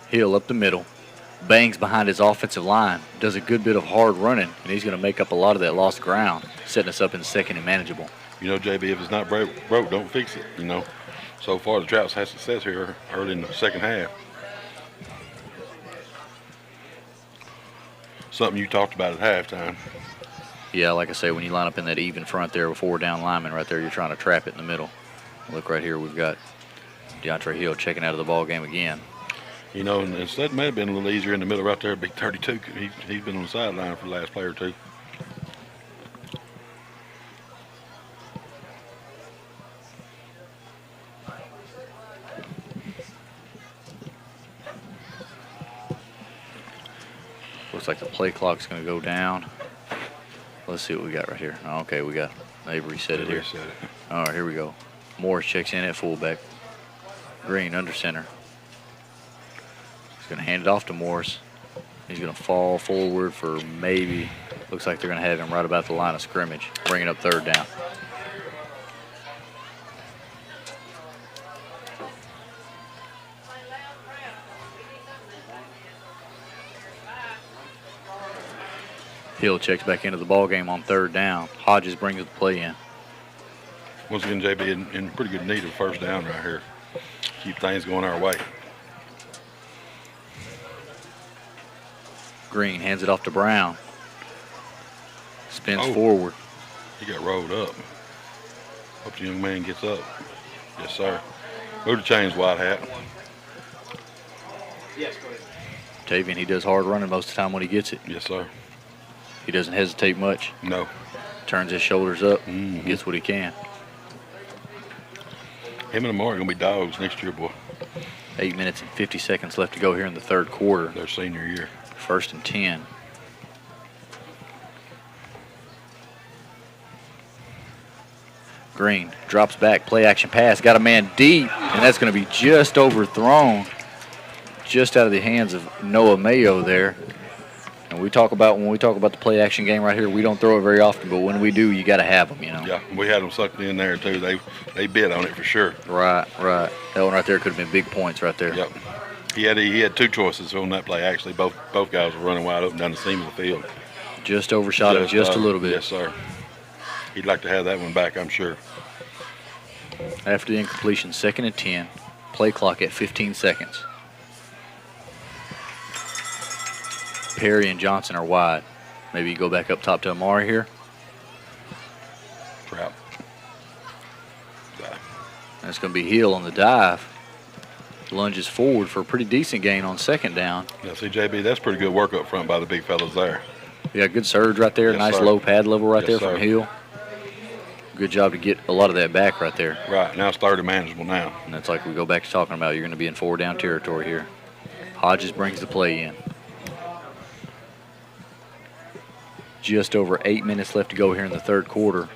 Hill up the middle. Bangs behind his offensive line. Does a good bit of hard running, and he's going to make up a lot of that lost ground, setting us up in 2nd and manageable. You know, JB, if it's not broke, don't fix it, you know. So far, the Trouts had success here early in the 2nd half. Something you talked about at halftime. Yeah, like I say, when you line up in that even front there with 4 down linemen right there, you're trying to trap it in the middle. Look right here, we've got DeAndre Hill checking out of the ball game again. You know, and that may have been a little easier in the middle right there. Big 32. He's been on the sideline for the last play or two. Looks like the play clock's going to go down. Let's see what we got right here. Okay, we got, they've reset it here. All right, here we go. Morris checks in at fullback. Green under center. He's going to hand it off to Morris. He's going to fall forward for maybe, looks like they're going to have him right about the line of scrimmage, bringing up 3rd down. Hill checks back into the ball game on 3rd down. Hodges brings the play in. Once again, JB in pretty good need of 1st down right here. Keep things going our way. Green hands it off to Brown. Spins forward. He got rolled up. Hope the young man gets up. Yes, sir. Move the chains, wide hat. Yes, go ahead. Tavian, he does hard running most of the time when he gets it. Yes, sir. He doesn't hesitate much. No. Turns his shoulders up, gets what he can. Him and Amari are going to be dogs next year, boy. 8 minutes and 50 seconds left to go here in the 3rd quarter. Their senior year. 1st and 10. Green drops back, play action pass, got a man deep, and that's going to be just overthrown, just out of the hands of Noah Mayo there. And when we talk about the play action game right here, we don't throw it very often, but when we do, you got to have them, you know. Yeah, we had them sucked in there too. They bid on it for sure. Right. That one right there could have been big points right there. Yep. He had two choices on that play. Actually, both guys were running wide open down the seam of the field. Just overshot him just a little bit. Yes, sir. He'd like to have that one back, I'm sure. After the incompletion, 2nd and 10. Play clock at 15 seconds. Perry and Johnson are wide. Maybe you go back up top to Amari here. Trap. That's going to be Hill on the dive. Lunges forward for a pretty decent gain on 2nd down. Yeah, see, JB, that's pretty good work up front by the big fellas there. Yeah, good surge right there. Yes, nice sir. low pad level right Yes, there from sir. Hill. Good job to get a lot of that back right there. Right, now it's 30 manageable now. And that's like we go back to talking about. You're going to be in 4-down territory here. Hodges brings the play in. Just over 8 minutes left to go here in the 3rd quarter.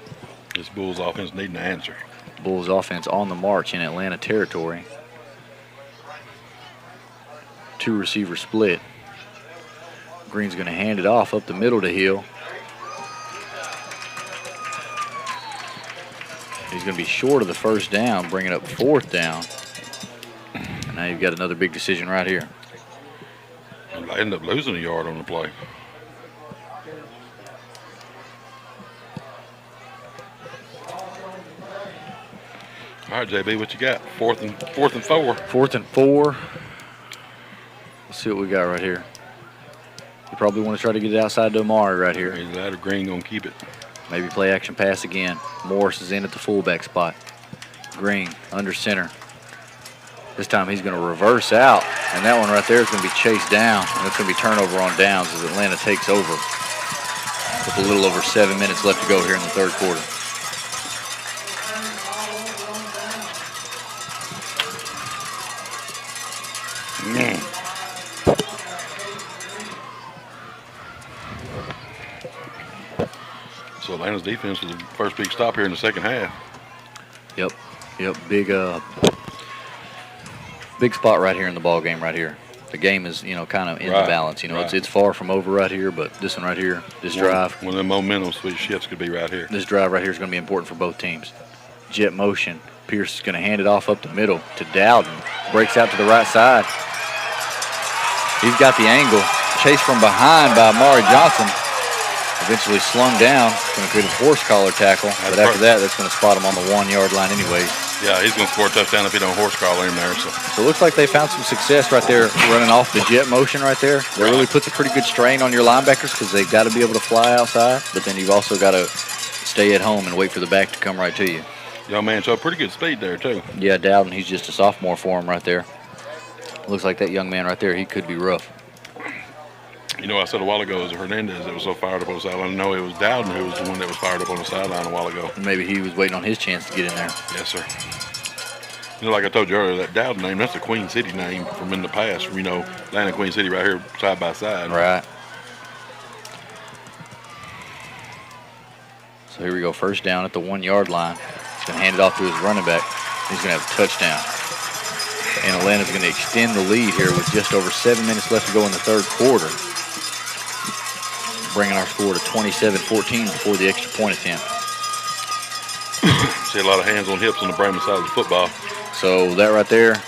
This Bulls offense needing an answer. Bulls offense on the march in Atlanta territory. 2 receiver split. Green's going to hand it off up the middle to Hill. He's going to be short of the 1st down, bringing up 4th down. And now you've got another big decision right here. And I ended up losing a yard on the play. All right, JB, what you got? Fourth and 4. 4th and 4. Let's see what we got right here. You probably want to try to get it outside to Amari right here. Either that or Green going to keep it. Maybe play action pass again. Morris is in at the fullback spot. Green under center. This time he's going to reverse out, and that one right there is going to be chased down, and it's going to be turnover on downs as Atlanta takes over. With a little over 7 minutes left to go here in the 3rd quarter. So Atlanta's defense was the first big stop here in the 2nd half. Yep. Big spot right here in the ball game right here. The game is, kind of in the balance. It's far from over right here, but this one right here, this drive. One of the momentum switch shifts could be right here. This drive right here is going to be important for both teams. Jet motion. Pierce is going to hand it off up the middle to Dowden. Breaks out to the right side. He's got the angle. Chased from behind by Amari Johnson. Eventually slung down. Going to create a horse collar tackle. But after that, that's going to spot him on the 1-yard line anyways. Yeah, he's going to score a touchdown if he don't horse collar him there. So it looks like they found some success right there running off the jet motion right there. That really puts a pretty good strain on your linebackers because they've got to be able to fly outside. But then you've also got to stay at home and wait for the back to come right to you. Young man showed pretty good speed there, too. Yeah, Dowden, he's just a sophomore for him right there. Looks like that young man right there, he could be rough. I said a while ago it was Hernandez that was so fired up on the sideline. No, it was Dowden who was the one that was fired up on the sideline a while ago. Maybe he was waiting on his chance to get in there. Yes, sir. Like I told you earlier, that Dowden name, that's a Queen City name from in the past. Atlanta and Queen City right here side by side. Right. So here we go, 1st down at the 1-yard line. He's going to hand it off to his running back. He's going to have a touchdown. And Atlanta's going to extend the lead here with just over 7 minutes left to go in the 3rd quarter. Bringing our score to 27-14 before the extra point attempt. See a lot of hands on hips on the Brahmas side of the football. So that right there,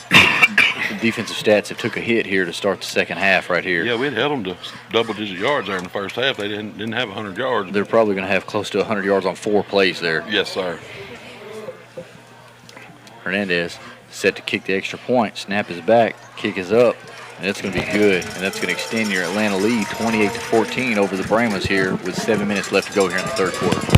the defensive stats have took a hit here to start the 2nd half right here. Yeah, we'd held them to double-digit yards there in the 1st half. They didn't have 100 yards. They're probably going to have close to 100 yards on 4 plays there. Yes, sir. Hernandez set to kick the extra point. Snap is back. Kick is up. And that's going to be good. And that's going to extend your Atlanta lead 28-14 over the Brahmas here with 7 minutes left to go here in the 3rd quarter.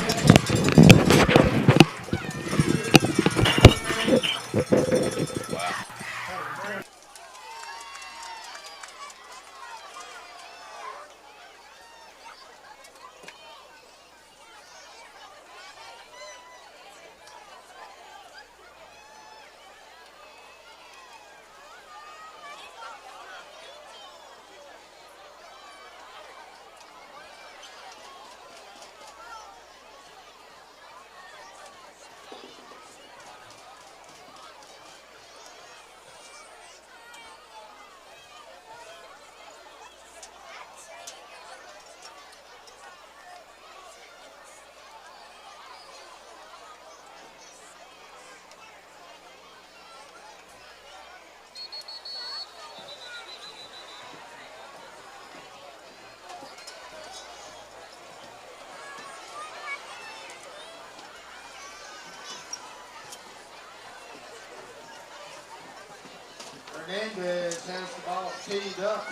Hernandez has the ball teed up.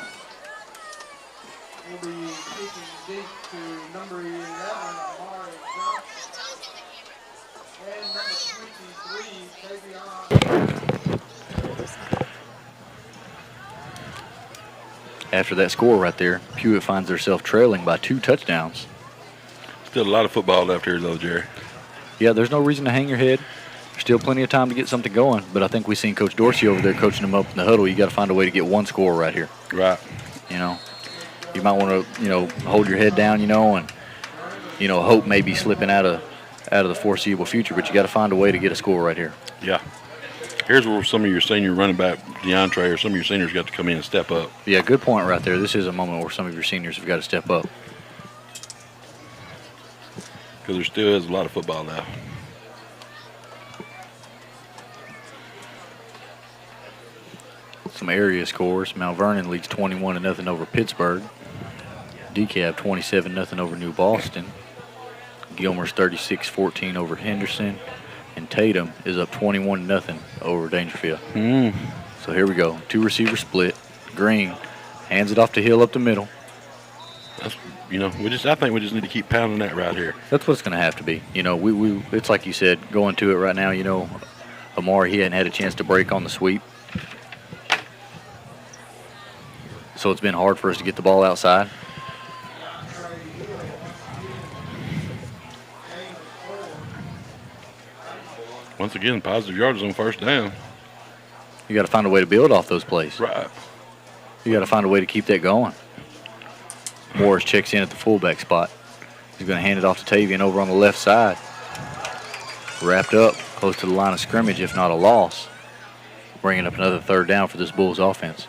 He'll be kicking deep to number 11, Amari Johnson. And number 23, Tavion. After that score right there, Pewitt finds themselves trailing by 2 touchdowns. Still a lot of football left here, though, Jerry. Yeah, there's no reason to hang your head. There's still plenty of time to get something going, but I think we've seen Coach Dorsey over there coaching them up in the huddle. You got to find a way to get one score right here. Right. You know, you might want to, hold your head down, and, hope maybe slipping out of the foreseeable future, but you got to find a way to get a score right here. Yeah. Here's where some of your senior running back, DeAndre, or some of your seniors got to come in and step up. Yeah, good point right there. This is a moment where some of your seniors have got to step up. Because there still is a lot of football left. Some area scores. Mount Vernon leads 21-0 over Pittsburgh. DeKalb 27-0 over New Boston. Gilmer's 36-14 over Henderson. And Tatum is up 21-0 over Dangerfield. So here we go. 2 receiver split. Green hands it off to Hill up the middle. That's, I think we just need to keep pounding that right here. That's what it's going to have to be. It's like you said, going to it right now. Amari, he hadn't had a chance to break on the sweep. So it's been hard for us to get the ball outside. Once again, positive yards on first down. You got to find a way to build off those plays. Right. You got to find a way to keep that going. Morris checks in at the fullback spot. He's going to hand it off to Tavion over on the left side. Wrapped up close to the line of scrimmage, if not a loss. Bringing up another 3rd down for this Bulls offense.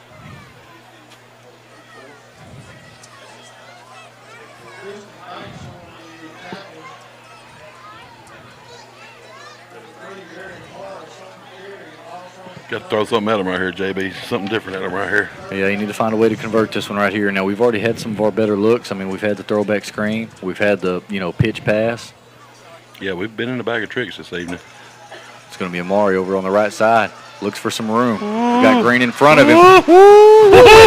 Got to throw something at him right here, JB. Something different at him right here. Yeah, you need to find a way to convert this one right here. Now, we've already had some of our better looks. I mean, we've had the throwback screen. We've had the, pitch pass. Yeah, we've been in the bag of tricks this evening. It's going to be Amari over on the right side. Looks for some room. We got Green in front of him. And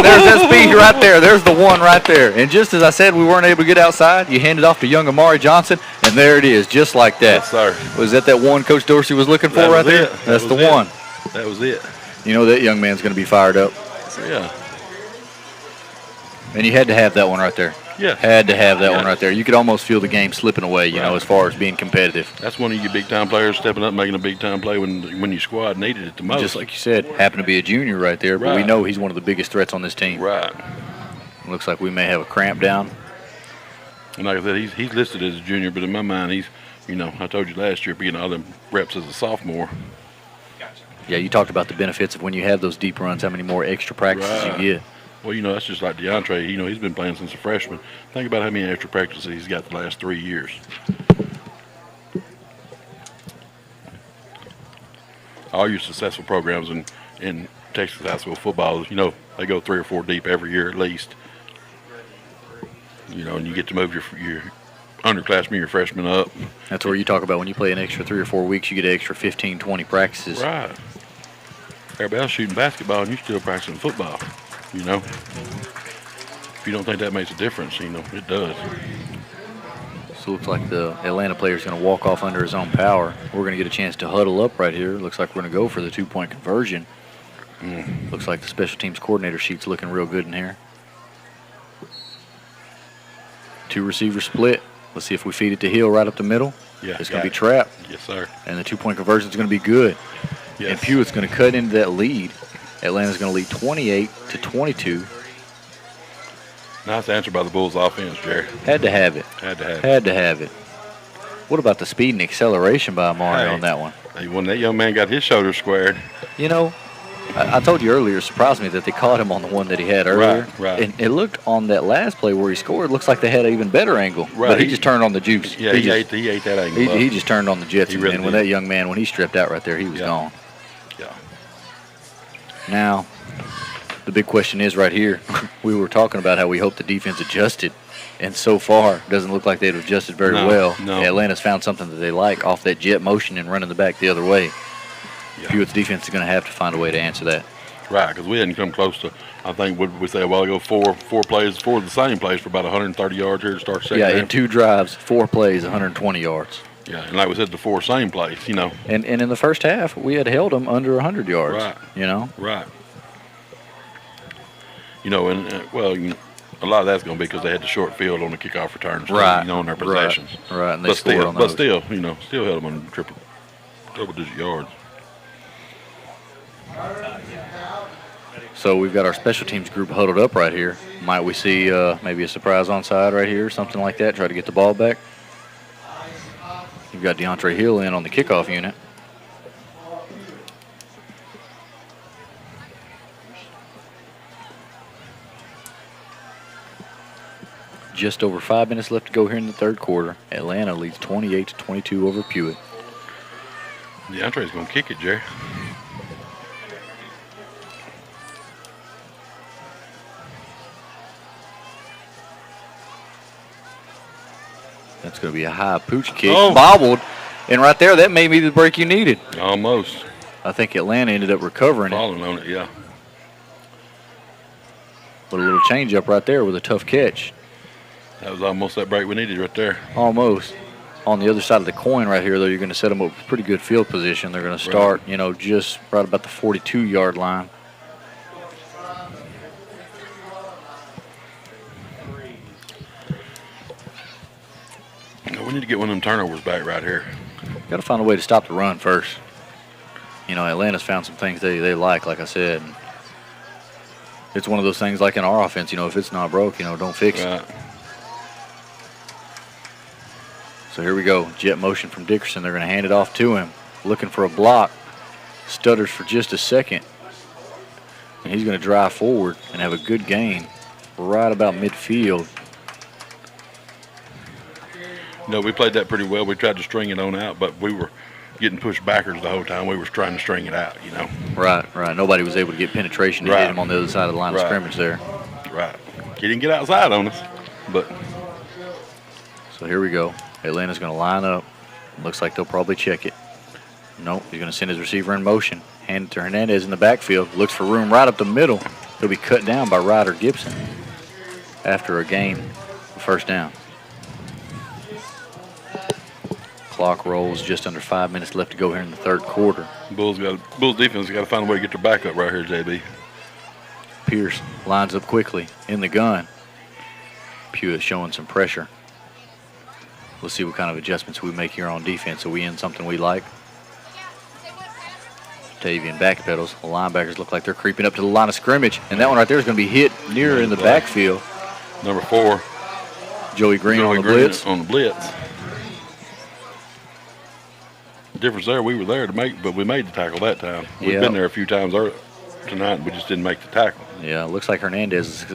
there's that speed right there. There's the one right there. And just as I said, we weren't able to get outside. You hand it off to young Amari Johnson, and there it is, just like that. Yes, sir. Was that one Coach Dorsey was looking for right there? That's the one. That was it. That young man's going to be fired up. Yeah. And you had to have that one right there. Yeah. Had to have that one right there. You could almost feel the game slipping away, as far as being competitive. That's one of your big-time players stepping up, making a big-time play when your squad needed it the most. Just like you said, happened to be a junior right there, but we know he's one of the biggest threats on this team. Right. Looks like we may have a cramp down. And like I said, he's listed as a junior, but in my mind, he's, I told you last year, being all them reps as a sophomore. Yeah, you talked about the benefits of when you have those deep runs, how many more extra practices you get. Well, that's just like DeAndre. He's been playing since a freshman. Think about how many extra practices he's got the last 3 years. All your successful programs in Texas high school football, they go 3 or 4 deep every year at least. And you get to move your underclassmen, your freshmen up. That's where you talk about when you play an extra 3 or 4 weeks, you get an extra 15, 20 practices. Right. Everybody else shooting basketball and you're still practicing football. If you don't think that makes a difference, it does. So it looks like the Atlanta player is going to walk off under his own power. We're going to get a chance to huddle up right here. Looks like we're going to go for the 2-point conversion. Looks like the special teams coordinator sheet's looking real good in here. 2 receiver split. Let's see if we feed it to Hill right up the middle. Yeah, it's going to be trapped. Yes, sir. And the 2-point conversion is going to be good. Yes. And Pewitt's going to cut into that lead. Atlanta's going to lead 28-22. Nice answer by the Bulls offense, Jerry. Had to have it. Had to have it. Had to have it. What about the speed and acceleration by Amari on that one? When that young man got his shoulders squared. I told you earlier, it surprised me that they caught him on the one that he had earlier. Right. And it looked on that last play where he scored, looks like they had an even better angle. Right. But he just turned on the juice. Yeah, he ate that angle. He just turned on the jets. Really and when that young man, when he stripped out right there, he was gone. Yeah. Now, the big question is right here. We were talking about how we hope the defense adjusted. And so far, it doesn't look like they've adjusted very well. No. Atlanta's found something that they like off that jet motion and running the back the other way. Yeah. Pewitt's defense is going to have to find a way to answer that. Right, because we hadn't come close to, I think, what we say a while ago, four plays, four of the same plays for about 130 yards here to start second Yeah, half. in 2 drives, 4 plays, 120 yards. Yeah, and like we said, the 4 same plays, you know. And in the first half, we had held them under 100 yards. Right. You know? Right. You know, and, a lot of that's going to be because they had the short field on the kickoff returns, Right. you know, on their possessions. Right, and they But scored still, on those. still held them on double-digit yards. So we've got our special teams group huddled up right here. Might we see maybe a surprise onside right here, something like that, try to get the ball back? You've got DeAndre Hill in on the kickoff unit. Just over 5 minutes left to go here in the third quarter. Atlanta leads 28-22 over Pewitt. DeAndre's going to kick it, Jerry. That's going to be a high pooch kick. Bobbled. And right there, that may be the break you needed. Almost. I think Atlanta ended up recovering it. Falling on it, yeah. But a little change up right there with a tough catch. That was almost that break we needed right there. Almost. On the other side of the coin right here, though, you're going to set them up with pretty good field position. They're going to start, just right about the 42-yard line. We need to get one of them turnovers back right here. Got to find a way to stop the run first. Atlanta's found some things they like I said. And it's one of those things like in our offense, if it's not broke, don't fix it. So here we go. Jet motion from Dickerson. They're going to hand it off to him. Looking for a block. Stutters for just a second. And he's going to drive forward and have a good gain right about midfield. No, we played that pretty well. We tried to string it on out, but we were getting pushed backwards the whole time. We were trying to string it out, Right. Nobody was able to get penetration to hit him on the other side of the line of scrimmage there. Right. He didn't get outside on us, but. So here we go. Atlanta's going to line up. Looks like they'll probably check it. Nope, he's going to send his receiver in motion. Hand it to Hernandez in the backfield. Looks for room right up the middle. He'll be cut down by Ryder Gibson after a gain of first down. Clock rolls, just under 5 minutes left to go here in the third quarter. Bulls defense got to find a way to get their back up right here, JB. Pierce lines up quickly in the gun. Pewitt showing some pressure. We'll see what kind of adjustments we make here on defense. Are we in something we like? Tavian backpedals. The linebackers look like they're creeping up to the line of scrimmage. And that one right there is going to be hit near in the backfield. Number 4. Joey Green on the blitz. On the blitz. The difference there, we were there to make, but we made the tackle that time. We've been there a few times tonight, and we just didn't make the tackle. Yeah, it looks like Hernandez,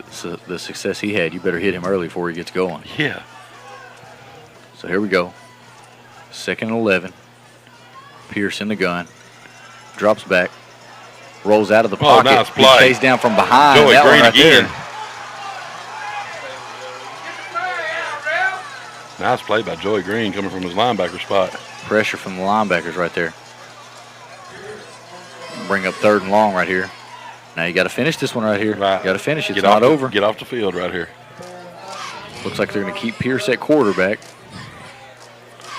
the success he had, you better hit him early before he gets going. Yeah. So here we go. 2nd and 11. Pierce in the gun. Drops back. Rolls out of the pocket. Nice play. He stays down from behind. Joey that Green one right again. There. Nice play by Joey Green coming from his linebacker spot. Pressure from the linebackers right there. Bring up 3rd and long right here. Now you got to finish this one right here. Right. Got to finish. It's not over. Get off the field right here. Looks like they're going to keep Pierce at quarterback.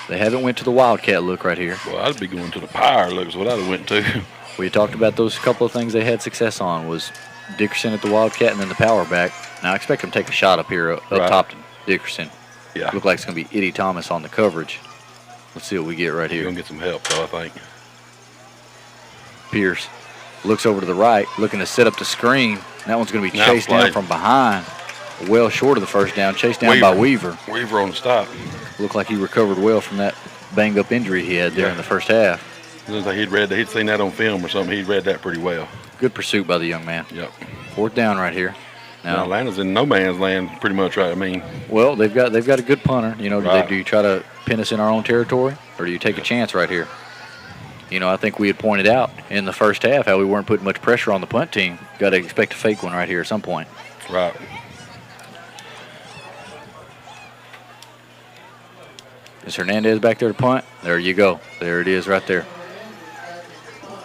They haven't went to the Wildcat look right here. Well, I'd be going to the power look is what I'd have went to. We talked about those couple of things they had success on was Dickerson at the Wildcat and then the power back. Now I expect them to take a shot up here up top to Dickerson. Yeah. Look like it's going to be Eddie Thomas on the coverage. Let's see what we get right We're here. going to get some help, though, I think. Pierce looks over to the right, looking to set up the screen. That one's going to be chased down from behind. Well short of the first down, chased down by Weaver. Weaver on the stop. Looked like he recovered well from that banged-up injury he had there in the first half. Looks like he'd seen that on film or something. He'd read that pretty well. Good pursuit by the young man. Yep. 4th down right here. Now Atlanta's in no man's land pretty much, right? I mean. Well, they've got a good punter. Do you try to pin us in our own territory, or do you take a chance right here? I think we had pointed out in the first half how we weren't putting much pressure on the punt team. Got to expect a fake one right here at some point. Right. Is Hernandez back there to punt? There you go. There it is right there.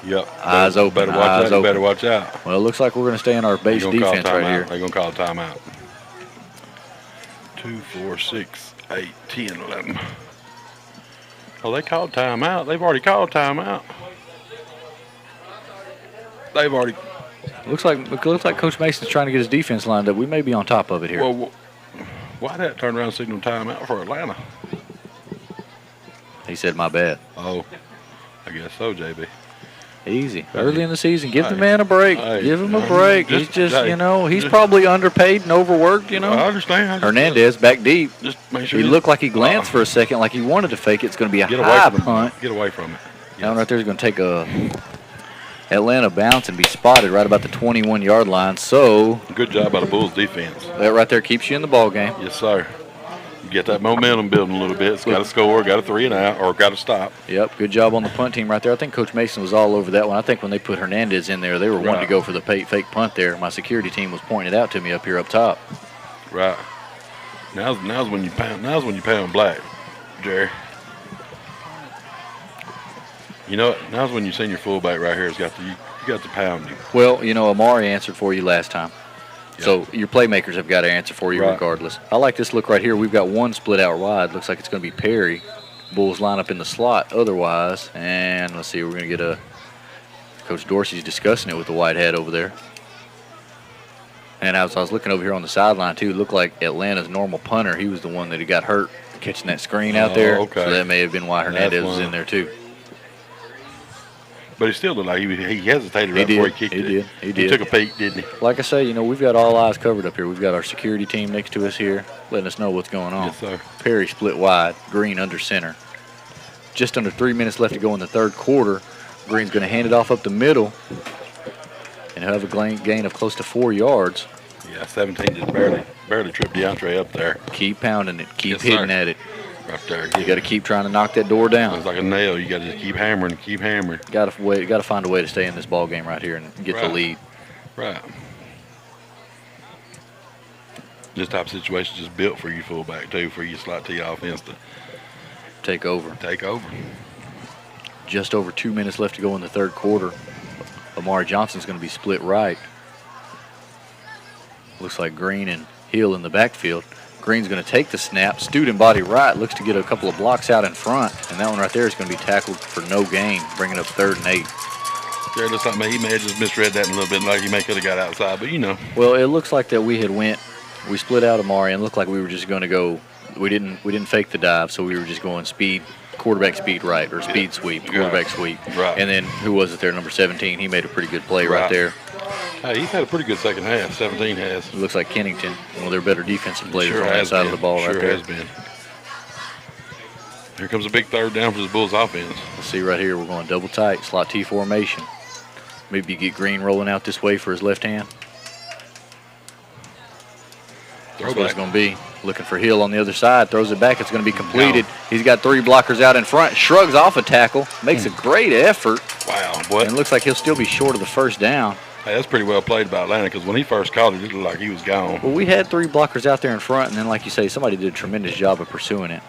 Yep. Eyes open. Better watch eyes out. open. Better watch out. Well, it looks like we're going to stay in our base They're gonna call defense right timeout. here. They're going to call a timeout. 2, 4, 6, 8, 10, 11. Oh, they called timeout. They've already called timeout. They've already. Looks like Coach Mason's trying to get his defense lined up. We may be on top of it here. Well, why'd that turn around and signal timeout for Atlanta? He said, "My bad." Oh, I guess so, JB. Easy. Early in the season, give the Hey. man a break. Hey. Give him a break. Just- He's just, hey. he's probably underpaid and overworked, I understand. Hernandez back deep. Just make sure He looked like he glanced for a second, like he wanted to fake it. It's going to be a Get away high from punt. it. Get away from it. That one right there is going to take a Atlanta bounce and be spotted right about the 21-yard line. So Good job by the Bulls defense. that right there keeps you in the ball game. Yes, sir. You get that momentum building a little bit. It's got to score, got a 3 and out, or got to stop. Yep, good job on the punt team right there. I think Coach Mason was all over that one. I think when they put Hernandez in there, they were wanting to Right. go for the fake punt there. My security team was pointing it out to me up here up top. Right. Now's when you pound. Now's when you pound black, Jerry. You know, now's when you send your fullback right here. Has got you got the pounding. Well, Amari answered for you last time. So your playmakers have got to answer for you Right. regardless. I like this look right here. We've got one split out wide. Looks like it's going to be Perry. Bulls line up in the slot otherwise. And let's see, we're going to get a Coach Dorsey's discussing it with the white hat over there. And as I was looking over here on the sideline too, it looked like Atlanta's normal punter. He was the one that got hurt catching that screen out there. Okay. So that may have been why Hernandez was why. in there too. But he still looked like he hesitated right before he kicked it. He did. He took a peek, didn't he? Like I say, we've got all eyes covered up here. We've got our security team next to us here, letting us know what's going on. Yes, sir. Perry split wide, Green under center. Just under 3 minutes left to go in the third quarter. Green's going to hand it off up the middle, and he'll have a gain of close to 4 yards. Yeah, 17 just barely tripped DeAndre up there. Keep pounding it. Keep Yes, hitting sir. at it. Right there. You got to keep trying to knock that door down. It's like a nail. You got to just keep hammering, keep hammering. Got to find a way to stay in this ball game right here and get the Right. lead. Right. This type of situation is just built for you fullback too, for your slot T offense to Take over. take over. Just over 2 minutes left to go in the third quarter. Amari Johnson's going to be split right. Looks like Green and Hill in the backfield. Green's going to take the snap. Student body right. Looks to get a couple of blocks out in front. And that one right there is going to be tackled for no gain, bringing up 3rd and 8. Jared looks like he may have just misread that a little bit, like he may could have got outside, but Well, it looks like that we split out Amari and looked like we were just going to go. We didn't fake the dive, so we were just going quarterback speed right, or speed sweep, quarterback sweep. Right. And then who was it there? Number 17. He made a pretty good play right there. Hey, he's had a pretty good second half. 17 has. It looks like Kennington, one of their better defensive players Sure on that has side been. of the ball Sure right there. has been. Here comes a big 3rd down for the Bulls offense. Let's see right here. We're going double tight, slot T formation. Maybe you get Green rolling out this way for his left hand. That's what it's going to be. Looking for Hill on the other side. Throws it back. It's going to be completed. He's got 3 blockers out in front. Shrugs off a tackle. Makes a great effort. Wow, boy. And it looks like he'll still be short of the first down. Hey, that's pretty well played by Atlanta, because when he first caught it, it looked like he was gone. Well, we had 3 blockers out there in front, and then, like you say, somebody did a tremendous job of pursuing it.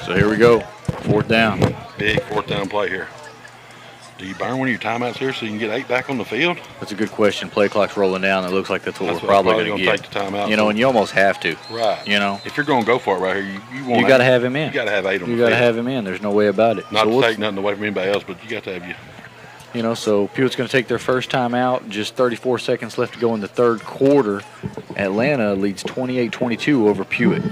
So here we go. 4th down. Big 4th down play here. Do you burn one of your timeouts here so you can get 8 back on the field? That's a good question. Play clock's rolling down. It looks like that's what That's we're what probably I'm going to get. take the timeout. And you almost have to. Right. If you're going to go for it right here, you got to have him in. You got to have 8 on the field. You got to have him in. There's no way about it. Not so to take nothing away from anybody else, but you got to have So Pewitt's going to take their first time out. Just 34 seconds left to go in the third quarter. Atlanta leads 28-22 over Pewitt.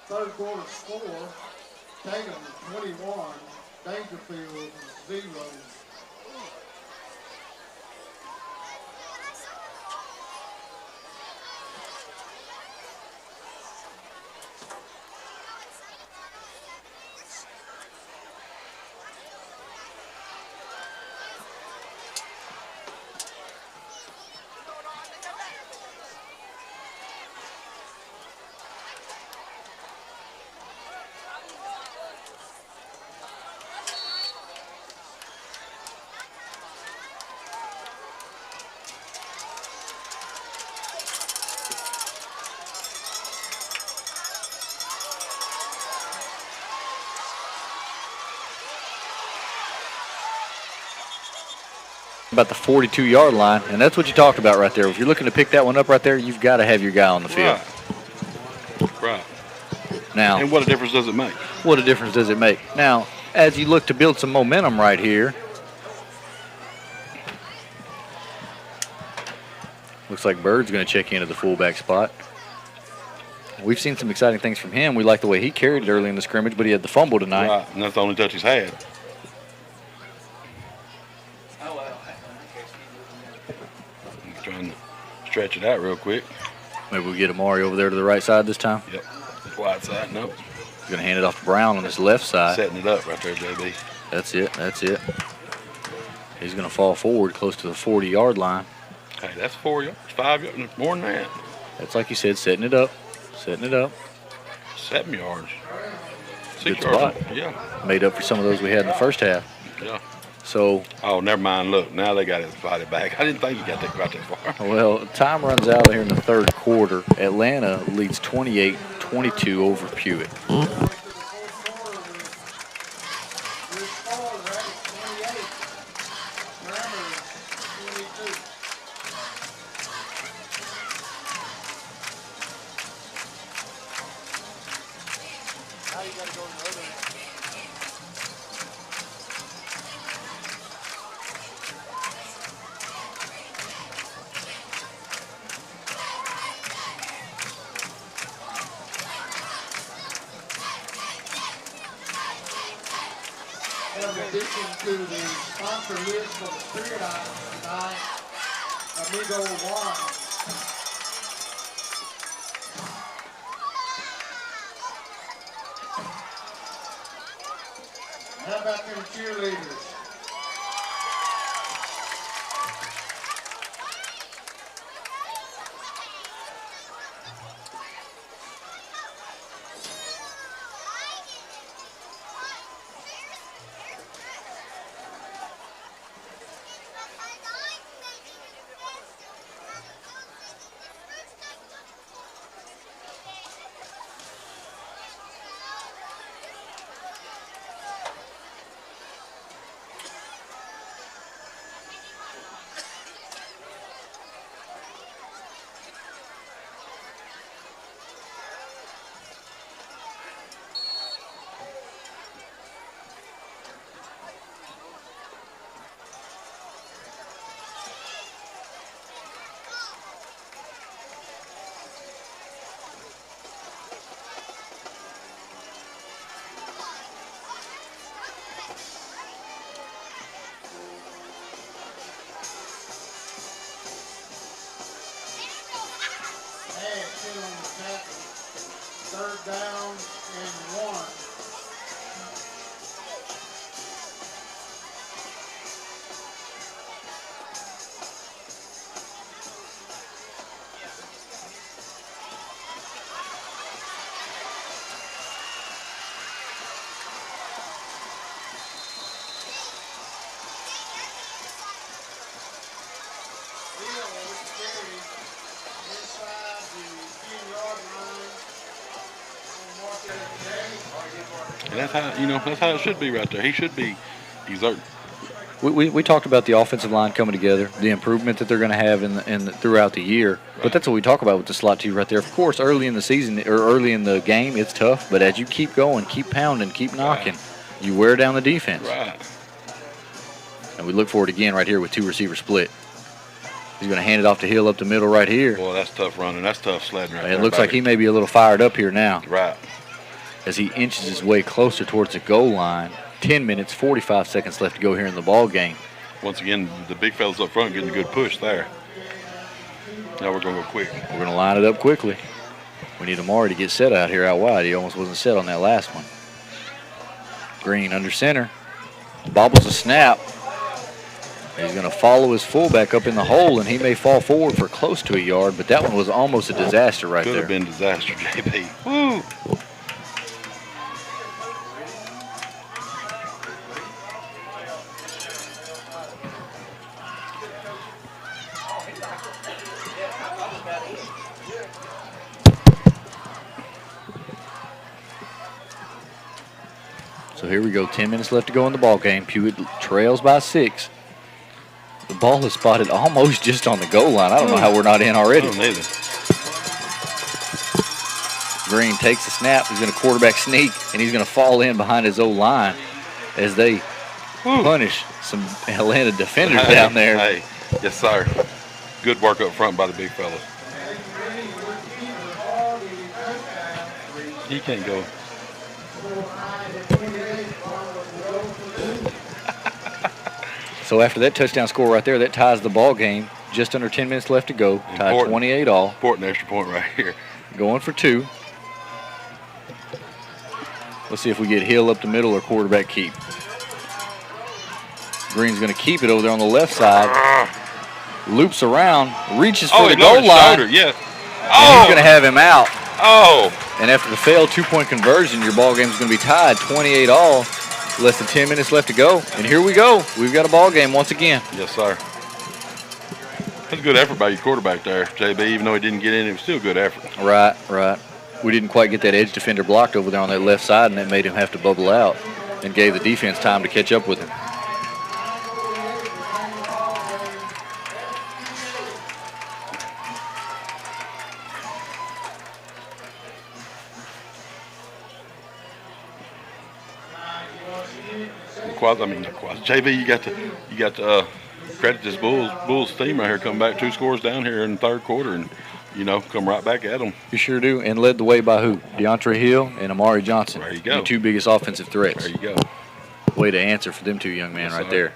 Third quarter score, Tatum 21, Dangerfield 0. about the 42-yard line, and that's what you talked about right there. If you're looking to pick that one up right there, you've got to have your guy on the field. Right. Now, And what a difference does it make? what a difference does it make? Now, as you look to build some momentum right here, looks like Bird's going to check into the fullback spot. We've seen some exciting things from him. We like the way he carried it early in the scrimmage, but he had the fumble tonight. Right, and that's the only touch he's had. I'm trying to stretch it out real quick. Maybe we get Amari over there to the right side this time. Yep, it's wide side. Nope. He's going to hand it off to Brown on his left side. Setting it up right there, JB. That's it. That's it. He's going to fall forward close to the 40-yard line. Hey, that's 4 yards, 5 yards, more than that. That's like you said, setting it up. Setting it up. 7 yards. Good 6 yards. spot. Yeah. Made up for some of those we had in the first half. Yeah. So, Oh, never mind. Look, now they got it divided back. I didn't think you got that right that far. well, time runs out here in the third quarter. Atlanta leads 28-22 over Pewitt. In addition to the sponsor list for the spirit items tonight, Amigo Wine. How about them cheerleaders? Third down and 1. And that's how, that's how it should be right there. He should be exerting. We talked about the offensive line coming together, the improvement that they're going to have throughout the year. Right. But that's what we talk about with the slot two right there. Of course, early in the season or early in the game, it's tough. But as you keep going, keep pounding, keep knocking, you wear down the defense. Right. And we look for it again right here with two receiver split. He's going to hand it off to Hill up the middle right here. Boy, that's tough running. That's tough sledding right there. It looks like he may be a little fired up here now. Right. As he inches his way closer towards the goal line. 10 minutes, 45 seconds left to go here in the ball game. Once again, the big fellas up front getting a good push there. Now we're going to go quick. We're going to line it up quickly. We need Amari to get set out here out wide. He almost wasn't set on that last one. Green under center. Bobbles a snap. He's going to follow his fullback up in the hole, and he may fall forward for close to a yard, but that one was almost a disaster right there. Could have been disaster, JB. Woo! So here we go, 10 minutes left to go in the ball game. Pewitt trails by 6. The ball is spotted almost just on the goal line. I don't know how we're not in already. I don't either. Green takes the snap. He's going to quarterback sneak, and he's going to fall in behind his old line as they punish some Atlanta defenders down there. Hey, yes, sir. Good work up front by the big fellas. He can't go. So after that touchdown score right there, that ties the ball game. Just under 10 minutes left to go. Tied 28 all. Important extra point right here. Going for 2. Let's see if we get Hill up the middle or quarterback keep. Green's going to keep it over there on the left side. Loops around, reaches for the goal line. Yeah. And he's going to have him out. Oh. And after the failed 2-point conversion, your ball game is going to be tied 28 all. Less than 10 minutes left to go. And here we go. We've got a ball game once again. Yes, sir. That's a good effort by your quarterback there, JB. Even though he didn't get in, it was still a good effort. Right, right. We didn't quite get that edge defender blocked over there on that left side, and that made him have to bubble out and gave the defense time to catch up with him. JB, you got to credit this Bulls team right here. Come back 2 scores down here in the third quarter, and come right back at them. You sure do, and led the way by who? DeAndre Hill and Amari Johnson. There you go. The 2 biggest offensive threats. There you go. Way to answer for them 2 young men right there.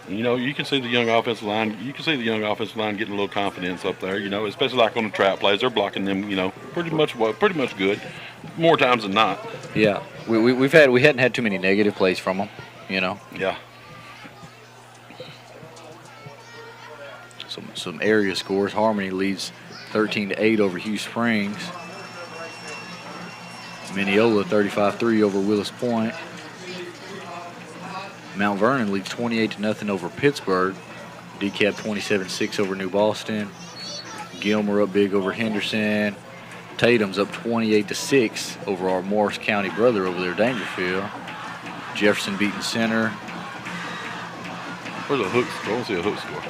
You can see the young offensive line. You can see the young offensive line getting a little confidence up there. Especially like on the trap plays, they're blocking them. Pretty much good, more times than not. Yeah, we hadn't had too many negative plays from them. Yeah. Some area scores. Harmony leads 13-8 over Hugh Springs. Mineola 35-3 over Willis Point. Mount Vernon leads 28-0 over Pittsburgh. DeKalb 27-6 over New Boston. Gilmer up big over Henderson. Tatum's up 28-6 over our Morris County brother over there, Dangerfield. Jefferson beating Center. Where's a hook score? I don't see a hook score.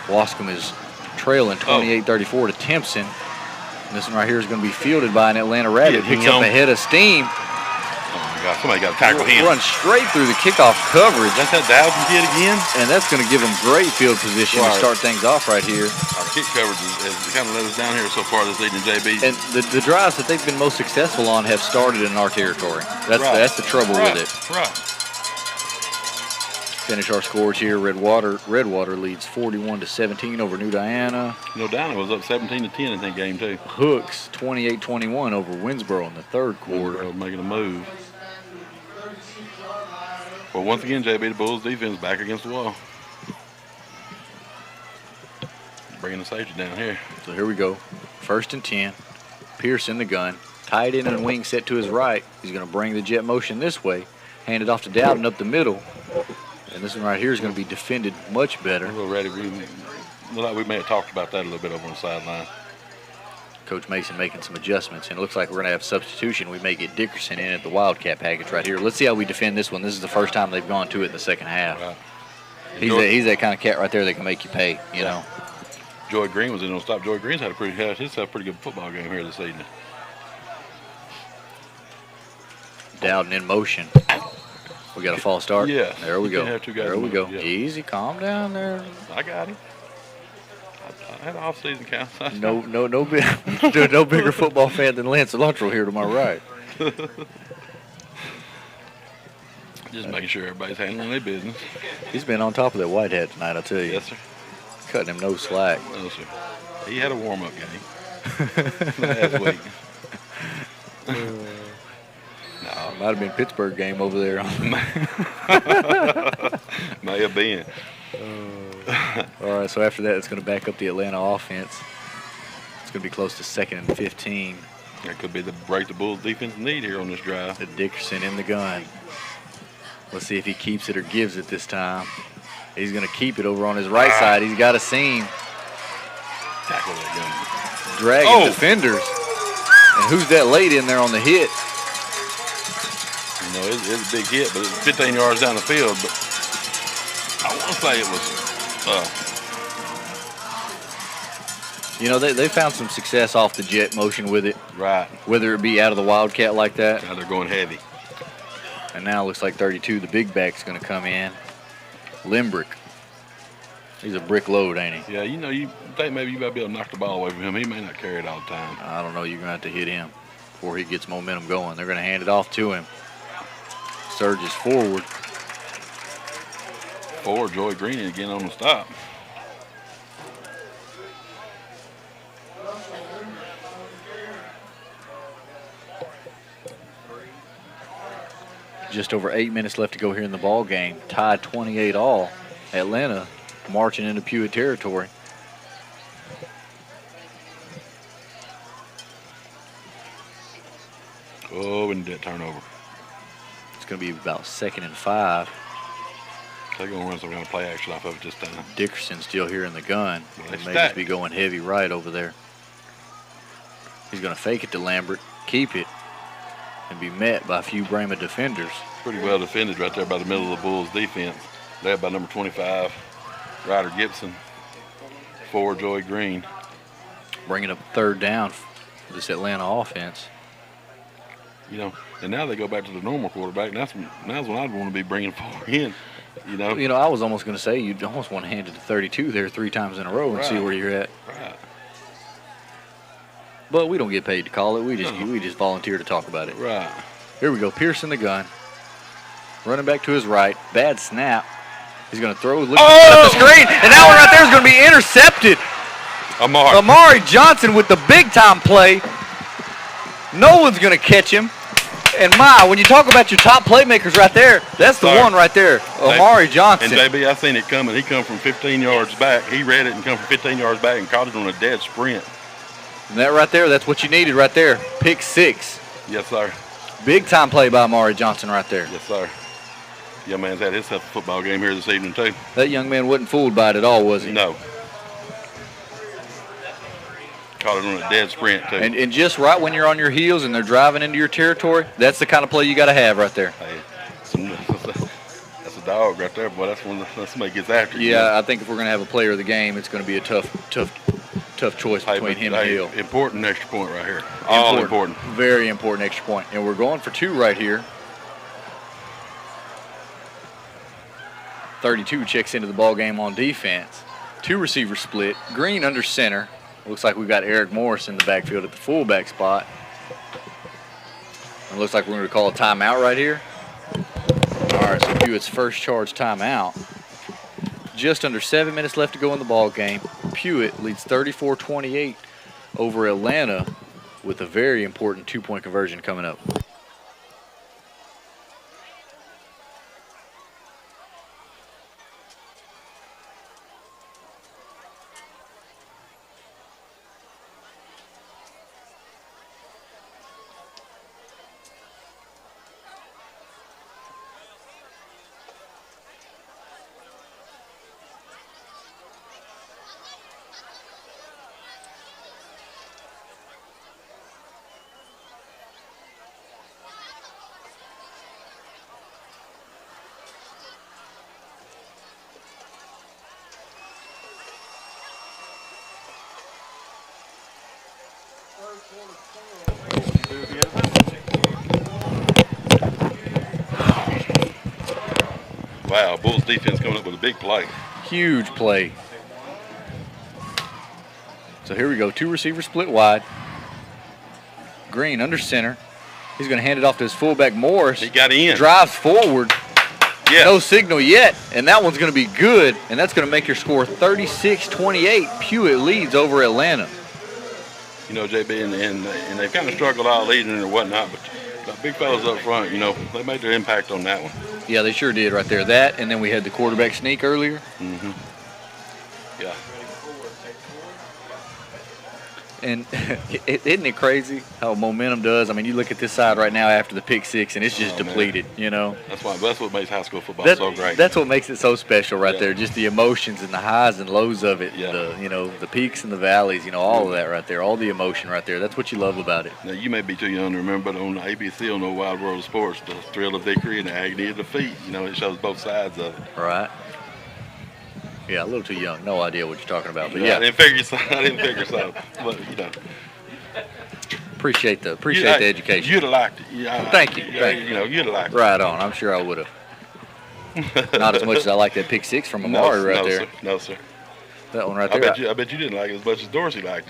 Wascom is trailing 28-34 to Timpson. And this one right here is going to be fielded by an Atlanta Rabbit. Picks up a head of steam. Oh my God! Somebody got to tackle him. Run straight through the kickoff coverage. That's that Dowden kid again. And that's going to give him great field position to start things off right here. Our kick coverage has kind of let us down here so far this evening, JB. And the drives that they've been most successful on have started in our territory. That's the trouble with it. Right. Finish our scores here. Redwater leads 41-17 over New Diana. Diana was up 17-10 in that game too. Hooks 28-21 over Winsboro in the third quarter. Winsboro making a move. Well, once again, JB, the Bulls defense back against the wall. Bringing the safety down here. So here we go. 1st and 10. Pierce in the gun. Tight end and wing set to his right. He's going to bring the jet motion this way. Hand it off to Dowden up the middle. And this one right here is going to be defended much better. A little ready. We may have talked about that a little bit over on the sideline. Coach Mason making some adjustments, and it looks like we're going to have substitution. We may get Dickerson in at the Wildcat package right here. Let's see how we defend this one. This is the first time they've gone to it in the second half. Right. He's that kind of cat right there that can make you pay, you know. Joy Green was in on stop. Joy Green's had a pretty good football game here this evening. Dowden in motion. We got a false start. Yeah. There we go. There we go. Yeah. Easy, calm down there. I got him. I had off-season counts. No bigger football fan than Lance Luttrell here to my right. Just making sure everybody's handling their business. He's been on top of that Whitehead tonight, I tell you. Yes, sir. Cutting him no slack. No, sir. He had a warm-up game last week. No, it might have been Pittsburgh game over there. May have been. All right, so after that, it's going to back up the Atlanta offense. It's going to be close to 2nd and 15. That could be the break the Bulls' defense need here on this drive. The Dickerson in the gun. Let's see if he keeps it or gives it this time. He's going to keep it over on his right side. He's got a seam. Tackle that gun. Dragging defenders. And who's that late in there on the hit? You know, it's a big hit, but it's 15 yards down the field. But I want to say it was You know, they found some success off the jet motion with it. Right. Whether it be out of the Wildcat like that. Now they're going heavy. And now it looks like 32, the big back's going to come in. Limbrick. He's a brick load, ain't he? Yeah, you know, you think maybe you might be able to knock the ball away from him. He may not carry it all the time. I don't know. You're going to have to hit him before he gets momentum going. They're going to hand it off to him. Surges forward. Joy Green again on the stop. Just over 8 minutes left to go here in the ball game. Tied 28-all. Atlanta marching into Pewitt territory. Oh, and that turnover. It's going to be about 2nd and 5. They're going to run some kind of play action off of it this time. Dickerson still here in the gun. Well, They they may stack. just be going heavy right over there. He's going to fake it to Lambert, keep it, and be met by a few Brahma defenders. Pretty well defended right there by the middle of the Bulls defense. Led by number 25, Ryder Gibson. 4, Joy Green. Bringing up 3rd down for this Atlanta offense. You know, and now they go back to the normal quarterback. And now's when I'd want to be bringing 4 in. You know. You know, I was almost going to say you'd almost want to hand it to 32 there 3 times in a row and see where you're at. Right. But we don't get paid to call it. We just volunteer to talk about it. Right. Here we go. Pearson the gun. Running back to his right. Bad snap. He's going to throw. Look at the screen. And that one right there is going to be intercepted. Amari Johnson with the big-time play. No one's going to catch him. And, when you talk about your top playmakers right there, that's the one right there, Amari Johnson. And, JB, I seen it coming. He come from 15 yards back. He read it and come from 15 yards back and caught it on a dead sprint. And that right there, that's what you needed right there. Pick 6. Yes, sir. Big-time play by Amari Johnson right there. Yes, sir. Young man's had himself a football game here this evening, too. That young man wasn't fooled by it at all, was he? No. Caught it on a dead sprint, too. And just right when you're on your heels and they're driving into your territory, that's the kind of play you got to have right there. Hey, that's a dog right there, boy. That's when somebody gets after you. Yeah, I think if we're going to have a player of the game, it's going to be a tough choice between him and Hill. Important extra point right here. All important. Very important extra point. And we're going for 2 right here. 32 checks into the ball game on defense. 2 receivers split. Green under center. Looks like we've got Eric Morris in the backfield at the fullback spot. It looks like we're going to call a timeout right here. All right, so Pewitt's first charge timeout. Just under 7 minutes left to go in the ball game. Pewitt leads 34-28 over Atlanta with a very important 2-point conversion coming up. Wow, Bulls defense coming up with a big play. Huge play. So here we go. 2 receivers split wide. Green under center. He's going to hand it off to his fullback Morris. He got in. Drives forward. Yes. No signal yet, and that one's going to be good, and that's going to make your score 36-28. Pewitt leads over Atlanta. You know, JB, and they've kind of struggled out leading or whatnot, but the big fellas up front, you know, they made their impact on that one. Yeah, they sure did right there. That, and then we had the quarterback sneak earlier. Mm-hmm. Yeah. And isn't it crazy how momentum does? I mean, you look at this side right now after the pick 6, and it's just depleted, you know. That's what makes high school football so great. That's what makes it so special right there, just the emotions and the highs and lows of it, Yeah. the peaks and the valleys, all of that right there, all the emotion right there. That's what you love about it. Now, you may be too young to remember, but on ABC on the Wide World of Sports, the thrill of victory and the agony of defeat, it shows both sides of it. Right. Yeah, a little too young. No idea what you're talking about, but I yeah, didn't figure so. I didn't figure so. But you know, appreciate the hey, education. You'd have liked it. Yeah, Thank you. Yeah, Thank you. you know, you'd have liked Right on. I'm sure I would have. it. Not as much as I like that pick six from Amari right no, there. Sir. No, sir. That one right I there. bet you didn't like it as much as Dorsey liked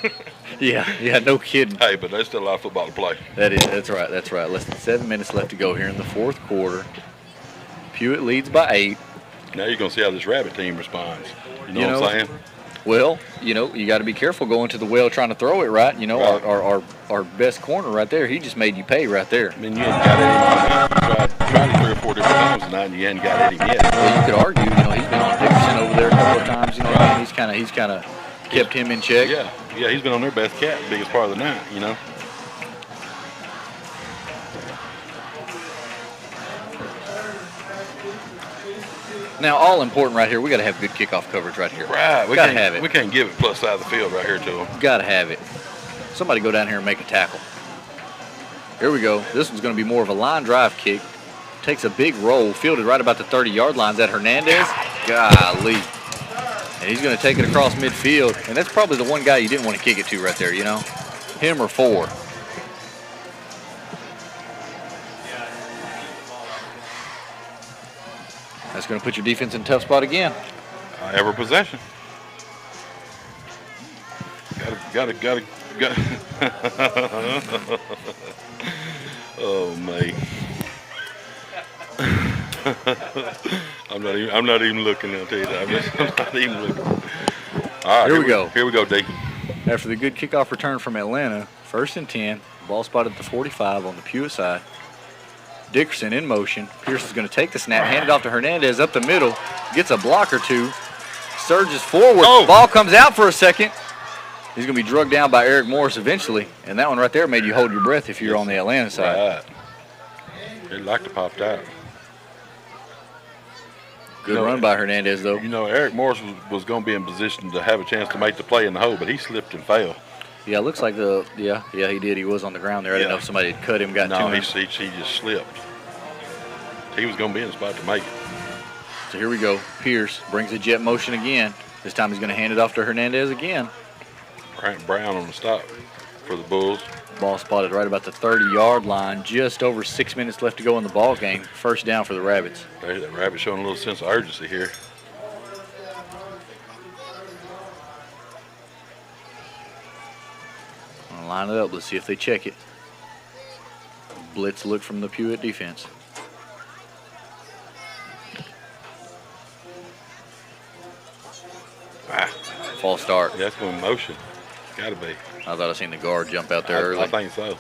it. Yeah, no kidding. Hey, but there's still a lot of football to play. That's right. Less than 7 minutes left to go here in the fourth quarter. Pewitt leads by 8. Now you're gonna see how this Rabbit team responds. You know what I'm saying? Well, you got to be careful going to the well trying to throw it right. Right. Our best corner right there. He just made you pay right there. I mean, you ain't got it. Tried it 3 or 4 different times tonight, and you hadn't got it yet. Well, you could argue. He's been on Dickerson over there a couple of times. And he's kind of kept him in check. Yeah, he's been on their best cat, biggest part of the night. You know. Now, all important right here. We got to have good kickoff coverage right here. Right, we gotta can't have it. We can't give it plus side of the field right here to them. Got to have it. Somebody go down here and make a tackle. Here we go. This one's going to be more of a line drive kick. Takes a big roll, fielded right about the 30-yard line. Is that Hernandez? Golly. And he's going to take it across midfield. And that's probably the one guy you didn't want to kick it to right there, Him or 4. That's going to put your defense in a tough spot again. Every possession. Got to. Oh, mate. I'm not even looking. I'll tell you that. I'm not even looking. All right, Here we go. Here we go, D. After the good kickoff return from Atlanta, 1st and 10, ball spotted at the 45 on the Pewitt side. Dickerson in motion. Pierce is going to take the snap, hand it off to Hernandez up the middle, gets a block or two, surges forward. Oh. Ball comes out for a second. He's going to be drugged down by Eric Morris eventually, and that one right there made you hold your breath if you're on the Atlanta side. Right. It like to popped out. Good run by Hernandez, though. Eric Morris was going to be in position to have a chance to make the play in the hole, but he slipped and fell. Yeah, it looks like he did. He was on the ground there. I didn't know if somebody had cut him, got to him. No, he just slipped. He was going to be in the spot to make it. So here we go. Pierce brings a jet motion again. This time he's going to hand it off to Hernandez again. Brown on the stop for the Bulls. Ball spotted right about the 30-yard line. Just over 6 minutes left to go in the ball game. First down for the Rabbits. That Rabbit showing a little sense of urgency here. I'll line it up. Let's see if they check it. Blitz look from the Pewitt defense. False start. Yeah, that's going in motion. Got to be. I thought I seen the guard jump out there early. I think so.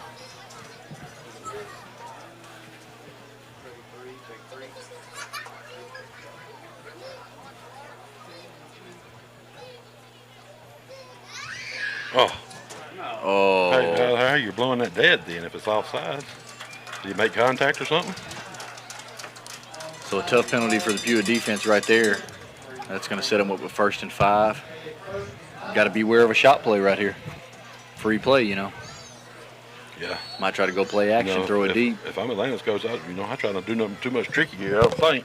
Oh. Hey, how you're blowing that dead then if it's offside? Did you make contact or something? So a tough penalty for the Pewitt defense right there. That's going to set them up with 1st and 5. Got to beware of a shot play right here. Free play, Yeah. Might try to go play action, throw it deep. If I'm Atlanta's coach, I try not to do nothing too much tricky here, I don't think.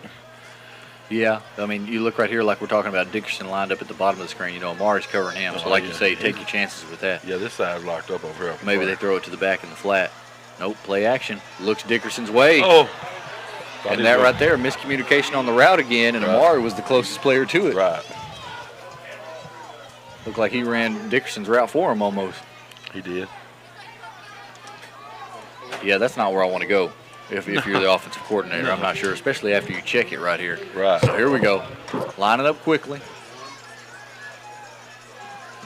Yeah, I mean, you look right here like we're talking about Dickerson lined up at the bottom of the screen. Amari's covering him. So like you say, take your chances with that. Yeah, this side's locked up over here. Maybe they throw it to the back in the flat. Nope, play action. Looks Dickerson's way. Oh. And that right there, miscommunication on the route again, and Amari was the closest player to it. Right. Looked like he ran Dickerson's route for him almost. He did. Yeah, that's not where I want to go if you're the offensive coordinator. I'm not sure, especially after you check it right here. Right. So here we go. Line it up quickly.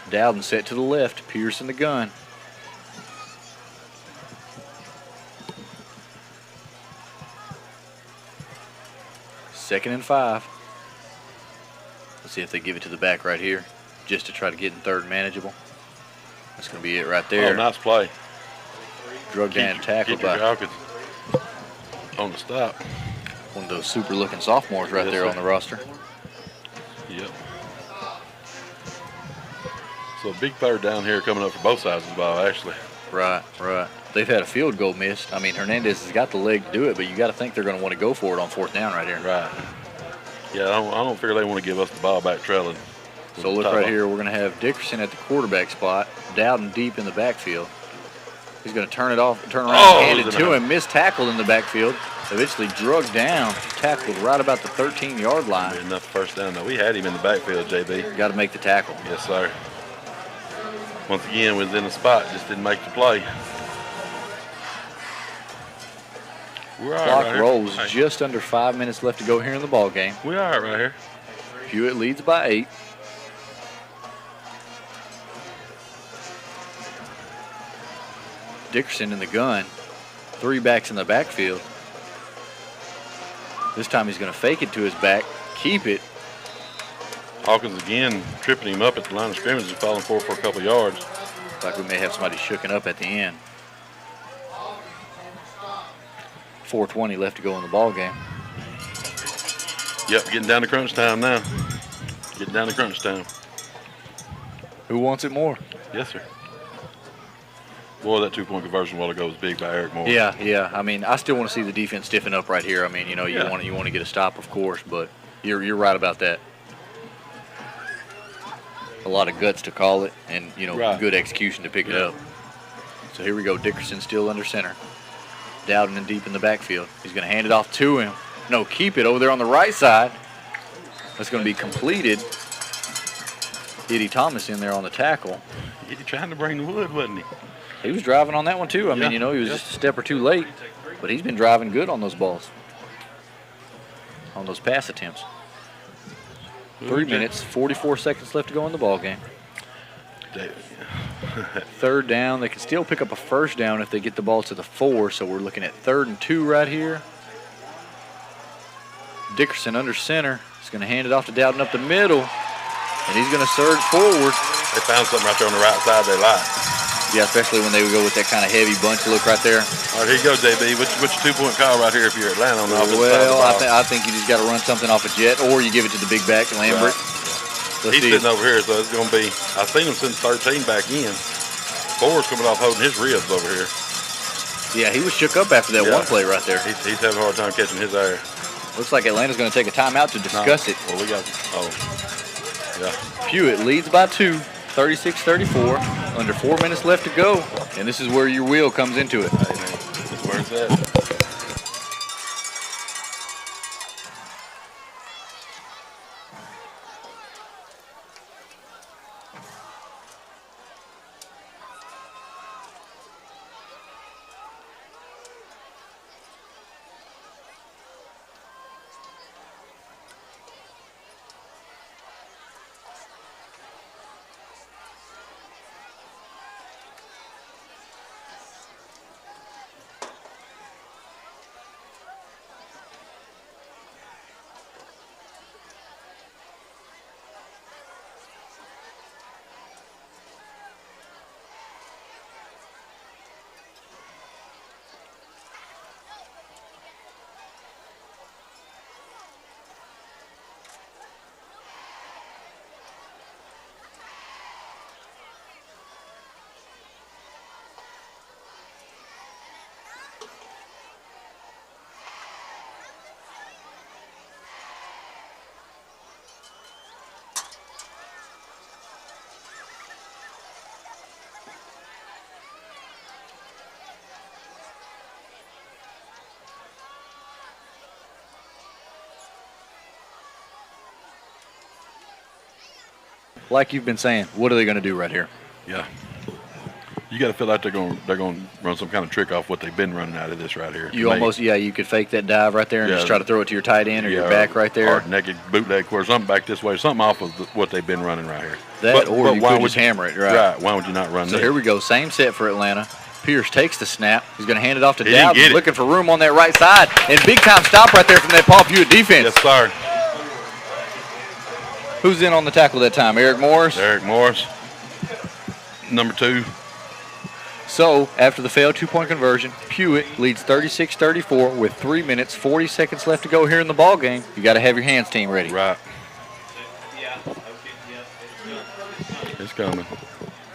Dowden set to the left. Pierce in the gun. Second and 5. Let's see if they give it to the back right here, just to try to get in third manageable. That's going to be it right there. Oh, nice play. Drug down tackle by on the stop. One of those super looking sophomores right there on the roster. Yep. So a big third down here coming up for both sides of the ball, actually. Right. They've had a field goal missed. I mean, Hernandez has got the leg to do it, but you got to think they're going to want to go for it on 4th down right here. Right. Yeah, I don't figure they want to give us the ball back trailing. So look right here, we're going to have Dickerson at the quarterback spot, Dowden deep in the backfield. He's going to turn it off, turn around, hand it to him, missed tackle in the backfield. Eventually drugged down, tackled right about the 13-yard line. Enough first down, though. We had him in the backfield, JB. Got to make the tackle. Yes, sir. Once again, was in the spot, just didn't make the play. We're all Clock right right rolls, here. just under 5 minutes left to go here in the ball game. We are right here. Pewitt leads by 8. Dickerson in the gun. 3 backs in the backfield. This time he's going to fake it to his back, keep it. Hawkins again tripping him up at the line of scrimmage and falling forward for a couple yards. Looks like we may have somebody shooken up at the end. 4:20 left to go in the ball game. Yep, getting down to crunch time now. Getting down to crunch time. Who wants it more? Yes, sir. Boy, that 2-point conversion a while ago was big by Eric Moore. Yeah. I mean, I still want to see the defense stiffen up right here. I mean, you know, you want to get a stop, of course, but you're right about that. A lot of guts to call it, and good execution to pick it up. So here we go. Dickerson still under center. Dowden and deep in the backfield. He's going to hand it off to him. No, keep it over there on the right side. That's going to be completed. Eddie Thomas in there on the tackle. He trying to bring the wood, wasn't he? He was driving on that one too. I mean, he was just a step or two late, but he's been driving good on those balls, on those pass attempts. 3 minutes, 44 seconds left to go in the ball game. 3rd down. They can still pick up a first down if they get the ball to the 4, so we're looking at 3rd and 2 right here. Dickerson under center. He's going to hand it off to Dowden up the middle, and he's going to surge forward. They found something right there on the right side they like. Yeah, especially when they would go with that kind of heavy bunch look right there. All right, here you go, JB. What's your 2-point call right here if you're Atlanta on the offensive side of the I ball? think you just got to run something off a jet, or you give it to the big back, Lambert. Right. He's sitting over here, so it's going to be, I've seen him since 13 back in. 4's coming off holding his ribs over here. Yeah, he was shook up after that one play right there. He's having a hard time catching his air. Looks like Atlanta's going to take a timeout to discuss it. Well, we got, Pewitt leads by 2, 36-34. Under 4 minutes left to go, and this is where your wheel comes into it. Hey, man, this is where it's at. Like you've been saying, what are they going to do right here? Yeah. You got to feel like they're going to run some kind of trick off what they've been running out of this right here. You could fake that dive right there and just try to throw it to your tight end or your back right there. Or naked bootleg or something back this way, something off of what they've been running right here. Or you could just hammer it, right? Right, why would you not run So here we go, same set for Atlanta. Pierce takes the snap. He's going to hand it off to He Dowden, didn't get it. looking for room on that right side. And big time stop right there from that Paul Pewitt defense. Yes, sir. Who's in on the tackle that time? Eric Morris? Eric Morris, number 2. So, after the failed 2-point conversion, Pewitt leads 36-34 with 3 minutes, 40 seconds left to go here in the ball game. You got to have your hands team ready. Right. It's coming.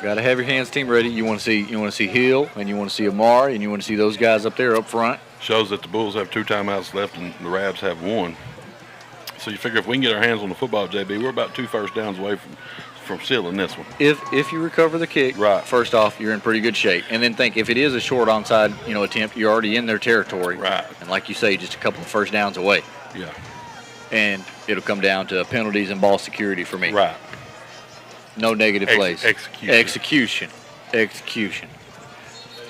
Got to have your hands team ready. You want to see Hill, and you want to see Amari, and you want to see those guys up there up front. Shows that the Bulls have 2 timeouts left and the Rabs have 1. So you figure if we can get our hands on the football, JB, we're about 2 first downs away from sealing this one. If you recover the kick, right, first off, you're in pretty good shape. And then think, if it is a short onside, attempt, you're already in their territory. Right. And like you say, just a couple of first downs away. Yeah. And it'll come down to penalties and ball security for me. Right. No negative plays. Execution.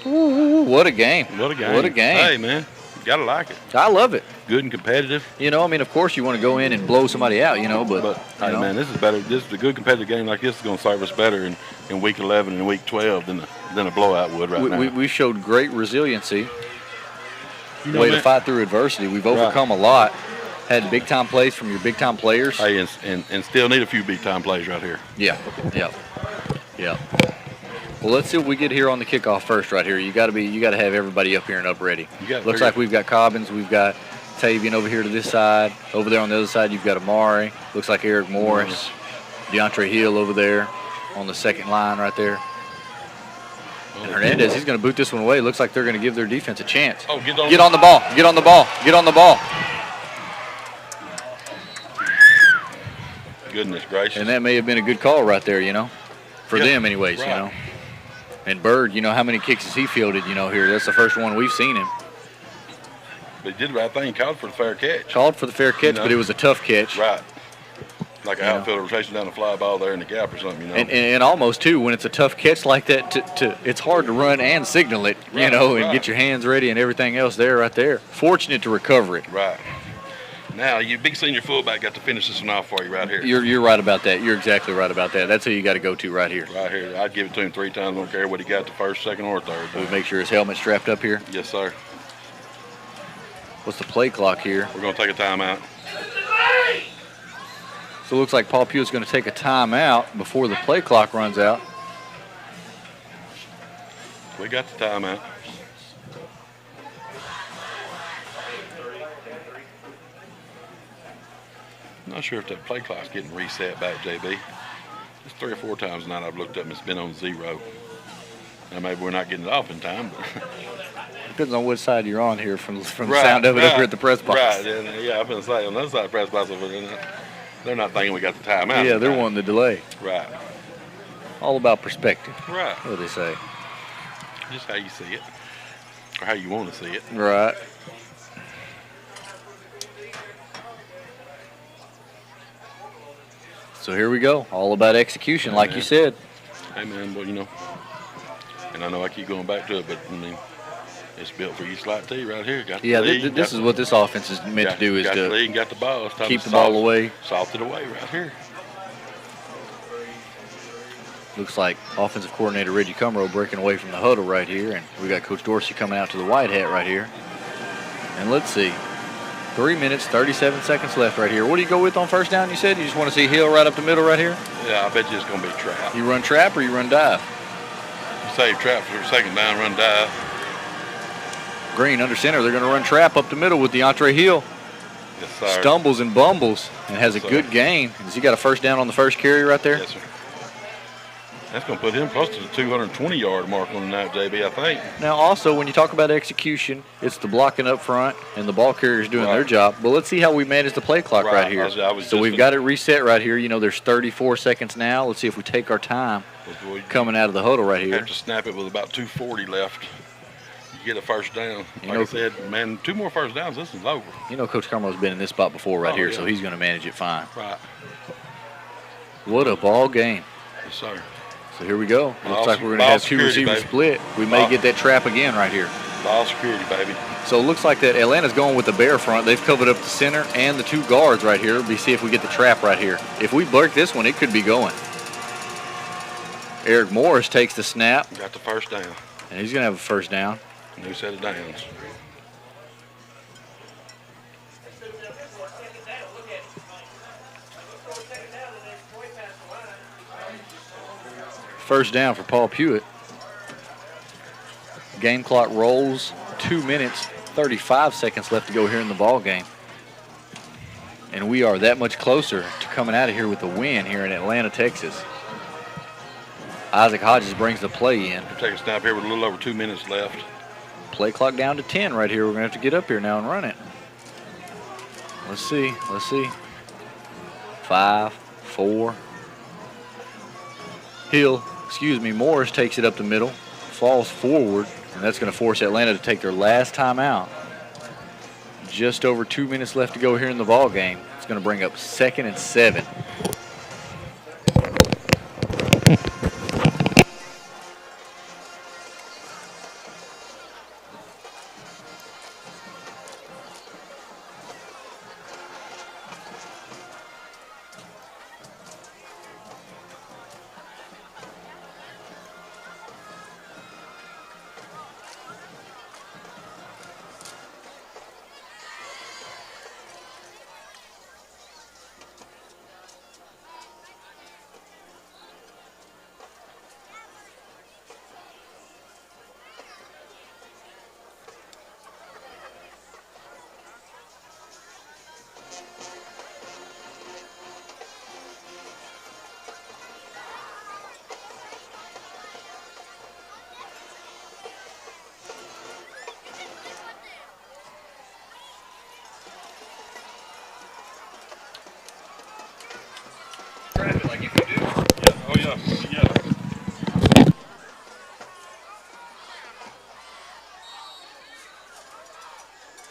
Ooh, what a game. What a game. What a game. Hey, man, you got to like it. I love it. Good and competitive. Of course you want to go in and blow somebody out, but hey, man, this is better. This is a good competitive game like this is going to serve us better in week 11 and week 12 than a blowout would now. We showed great resiliency. Way to fight through adversity. We've overcome a lot. Had big-time plays from your big-time players. Hey, and still need a few big-time plays right here. Yeah. Well, let's see what we get here on the kickoff first right here. You got to have everybody up here and up ready. Looks like we've got Cobbins, we've got Tavian over here to this side. Over there on the other side, you've got Amari. Looks like Eric Morris. DeAndre Hill over there on the second line right there. And Hernandez, he's going to boot this one away. Looks like they're going to give their defense a chance. Oh, get on the ball. Get on the ball. Get on the ball. Goodness gracious. And that may have been a good call right there, for them anyways, right. And Bird, how many kicks has he fielded, here? That's the first one we've seen him. But he did the right thing. He called for the fair catch. Called for the fair catch, but it was a tough catch. Right. Like an outfielder chasing down a fly ball there in the gap or something, And almost, too, when it's a tough catch like that, it's hard to run and signal it, and get your hands ready and everything else right there. Fortunate to recover it. Right. Now, you big senior fullback got to finish this one off for you right here. You're right about that. You're exactly right about that. That's who you got to go to right here. Right here. I'd give it to him 3 times. I don't care what he got, the first, second, or third. We make sure his helmet's strapped up here. Yes, sir. What's the play clock here? We're going to take a timeout. So it looks like Paul Pewitt's going to take a timeout before the play clock runs out. We got the timeout. I'm not sure if that play clock's getting reset back, JB. It's 3 or 4 times tonight I've looked up and it's been on 0. Now maybe we're not getting it off in time, but depends on which side you're on here from the sound of it up here at the press box. Right, yeah, I've been saying on the other side of the press box, they're not thinking we got the timeout. Yeah, they're wanting the delay. Right. All about perspective. Right. What do they say? Just how you see it, or how you want to see it. Right. So here we go. All about execution, like you said. Hey, man, well, and I know I keep going back to it, but, it's built for East Light T right here. Got the lead, this is what this offense is meant to do, is got to the lead and got the ball. keep the ball away. Salt it away right here. Looks like offensive coordinator Reggie Cumrow breaking away from the huddle right here, and we got Coach Dorsey coming out to the white hat right here. And let's see. 3 minutes, 37 seconds left right here. What do you go with on first down, you said? You just want to see Hill right up the middle right here? Yeah, I bet you it's going to be trap. You run trap or you run dive? You save trap for second down, run dive. Green under center. They're going to run trap up the middle with DeAndre Hill. Yes, sir. Stumbles and bumbles and has a good gain. Has he got a first down on the first carry right there? Yes, sir. That's going to put him close to the 220-yard mark on the night, JB, I think. Now, also, when you talk about execution, it's the blocking up front and the ball carriers doing their job. But let's see how we manage the play clock right here. So we've got it reset right here. There's 34 seconds now. Let's see if we take our time coming out of the huddle right here. Have to snap it with about 2:40 left. You get a first down. Like I said, man, 2 more first downs, this is over. Coach Carmo's been in this spot before right here, so he's going to manage it fine. Right. What a ball game. Yes, sir. So here we go. Looks like we're going to have 2 receivers split. We may get that trap again right here. Ball security, baby. So it looks like that Atlanta's going with the bear front. They've covered up the center and the 2 guards right here. We'll see if we get the trap right here. If we break this one, it could be going. Eric Morris takes the snap. Got the first down. And he's going to have a first down. New set of downs. First down for Paul Pewitt. Game clock rolls. 2 minutes, 35 seconds left to go here in the ball game. And we are that much closer to coming out of here with a win here in Atlanta, Texas. Isaac Hodges brings the play in. We'll take a snap here with a little over 2 minutes left. Play clock down to 10 right here. We're going to have to get up here now and run it. Let's see. 5, 4. Morris takes it up the middle, falls forward, and that's going to force Atlanta to take their last timeout. Just over 2 minutes left to go here in the ball game. It's going to bring up 2nd and 7.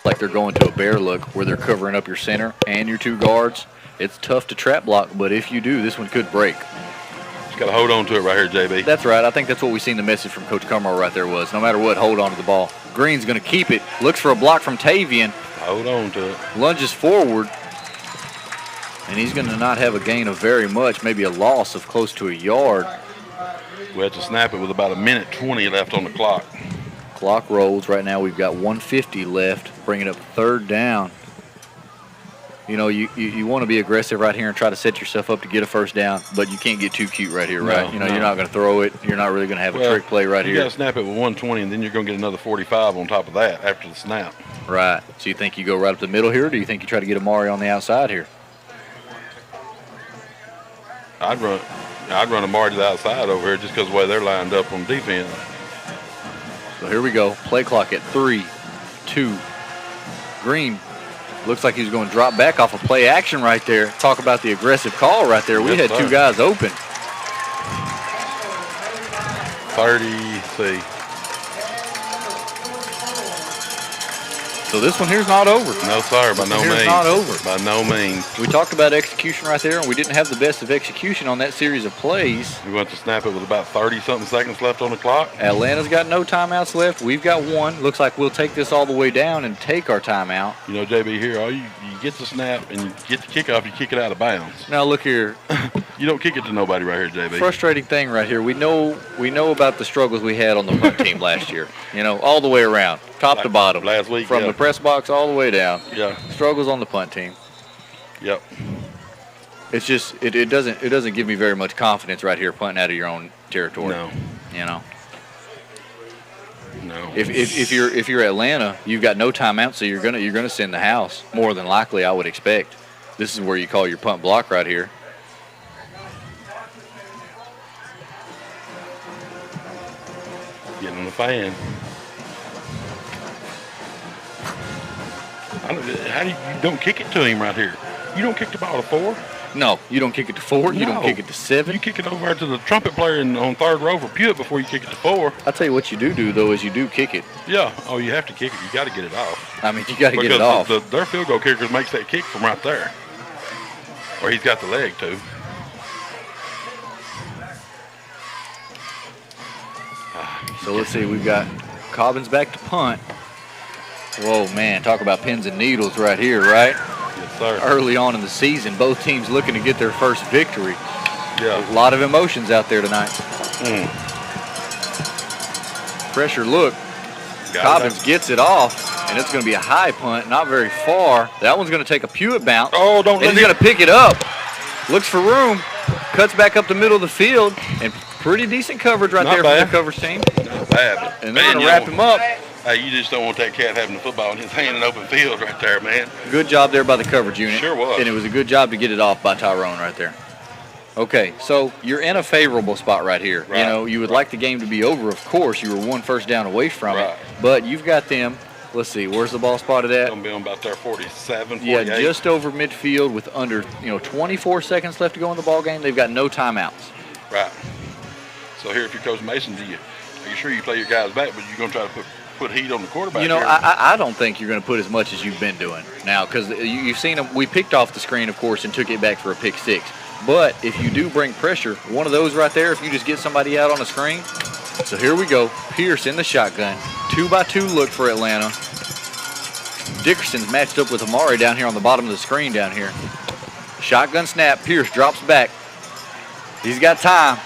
Like they're going to a bear look where they're covering up your center and your 2 guards. It's tough to trap block, but if you do, this one could break. Just got to hold on to it right here, JB. That's right. I think that's what we seen the message from Coach Cummerall right there was. No matter what, hold on to the ball. Green's going to keep it. Looks for a block from Tavian. Hold on to it. Lunges forward. And he's going to not have a gain of very much, maybe a loss of close to a yard. We have to snap it with about 1:20 left on the clock. Clock rolls. Right now we've got 1:50 left, bringing up 3rd down. You know, you want to be aggressive right here and try to set yourself up to get a first down, but you can't get too cute right here, right? No, you know, you're not going to throw it. You're not really going to have a trick play right you here. You got to snap it with 1:20, and then you're going to get another 45 on top of that after the snap. Right. So you think you go right up the middle here, or do you think you try to get Amari on the outside here? I'd run Amari to the outside over here just because of the way they're lined up on defense. So here we go. Play clock at 3, 2. Green looks like he's going to drop back off of play action right there. Talk about the aggressive call right there. We had 2 guys open. 30, So this one here's not over. No, sir, by no means. Not over. By no means. We talked about execution right there, and we didn't have the best of execution on that series of plays. We went to snap it with about 30-something seconds left on the clock. Atlanta's got no timeouts left. We've got 1. Looks like we'll take this all the way down and take our timeout. You know, JB, here, all you get the snap and you get the kickoff, you kick it out of bounds. Now look here. You don't kick it to nobody right here, JB. Frustrating thing right here. We know about the struggles we had on the punt team last year. You know, all the way around, top to bottom. Last week, from the press box all the way down. Yeah. Struggles on the punt team. Yep. It's just it doesn't give me very much confidence right here punting out of your own territory. No. You know. No. If you're Atlanta, you've got no timeout, so you're gonna send the house more than likely. I would expect. This is where you call your punt block right here. Getting on the fan. How do you don't kick it to him right here? You don't kick the ball to 4? No, you don't kick it to 4. You don't kick it to 7. You kick it over to the trumpet player on 3rd row for Pewitt before you kick it to 4. I'll tell you what you do though is you do kick it. Yeah. Oh, you have to kick it. You got to get it off. I mean, you got to get it off. Because their field goal kicker makes that kick from right there, or he's got the leg too. So let's see. We've got Cobbins back to punt. Whoa, man, talk about pins and needles right here, right? Yes, sir. Early on in the season, both teams looking to get their first victory. Yeah. A lot of emotions out there tonight. Pressure look. Cobbins gets it off, and it's going to be a high punt, not very far. That one's going to take a Pewitt bounce. Oh, don't let him. He's going to pick it up. Looks for room. Cuts back up the middle of the field, and pretty decent coverage right there from the coverage team. Not bad. And they're going to wrap him up. Hey, you just don't want that cat having the football in his hand in open field right there, man. Good job there by the coverage unit. Sure was. And it was a good job to get it off by Tyrone right there. Okay, so you're in a favorable spot right here. Right. You know, you would like the game to be over, of course. You were 1 first down away from it. But you've got them Let's see, where's the ball spotted at? Gonna be on about there 47, 48. Yeah, just over midfield with under 24 seconds left to go in the ball game. They've got no timeouts. Right. So here, if you're Coach Mason, are you sure you play your guys back, but you're gonna try to put heat on the quarterback? You know, here? I don't think you're going to put as much as you've been doing now, because you've seen them. We picked off the screen, of course, and took it back for a pick six. But if you do bring pressure, one of those right there, if you just get somebody out on the screen. So here we go. Pierce in the shotgun. 2-by-2 look for Atlanta. Dickerson's matched up with Amari down here on the bottom of the screen down here. Shotgun snap. Pierce drops back. He's got time.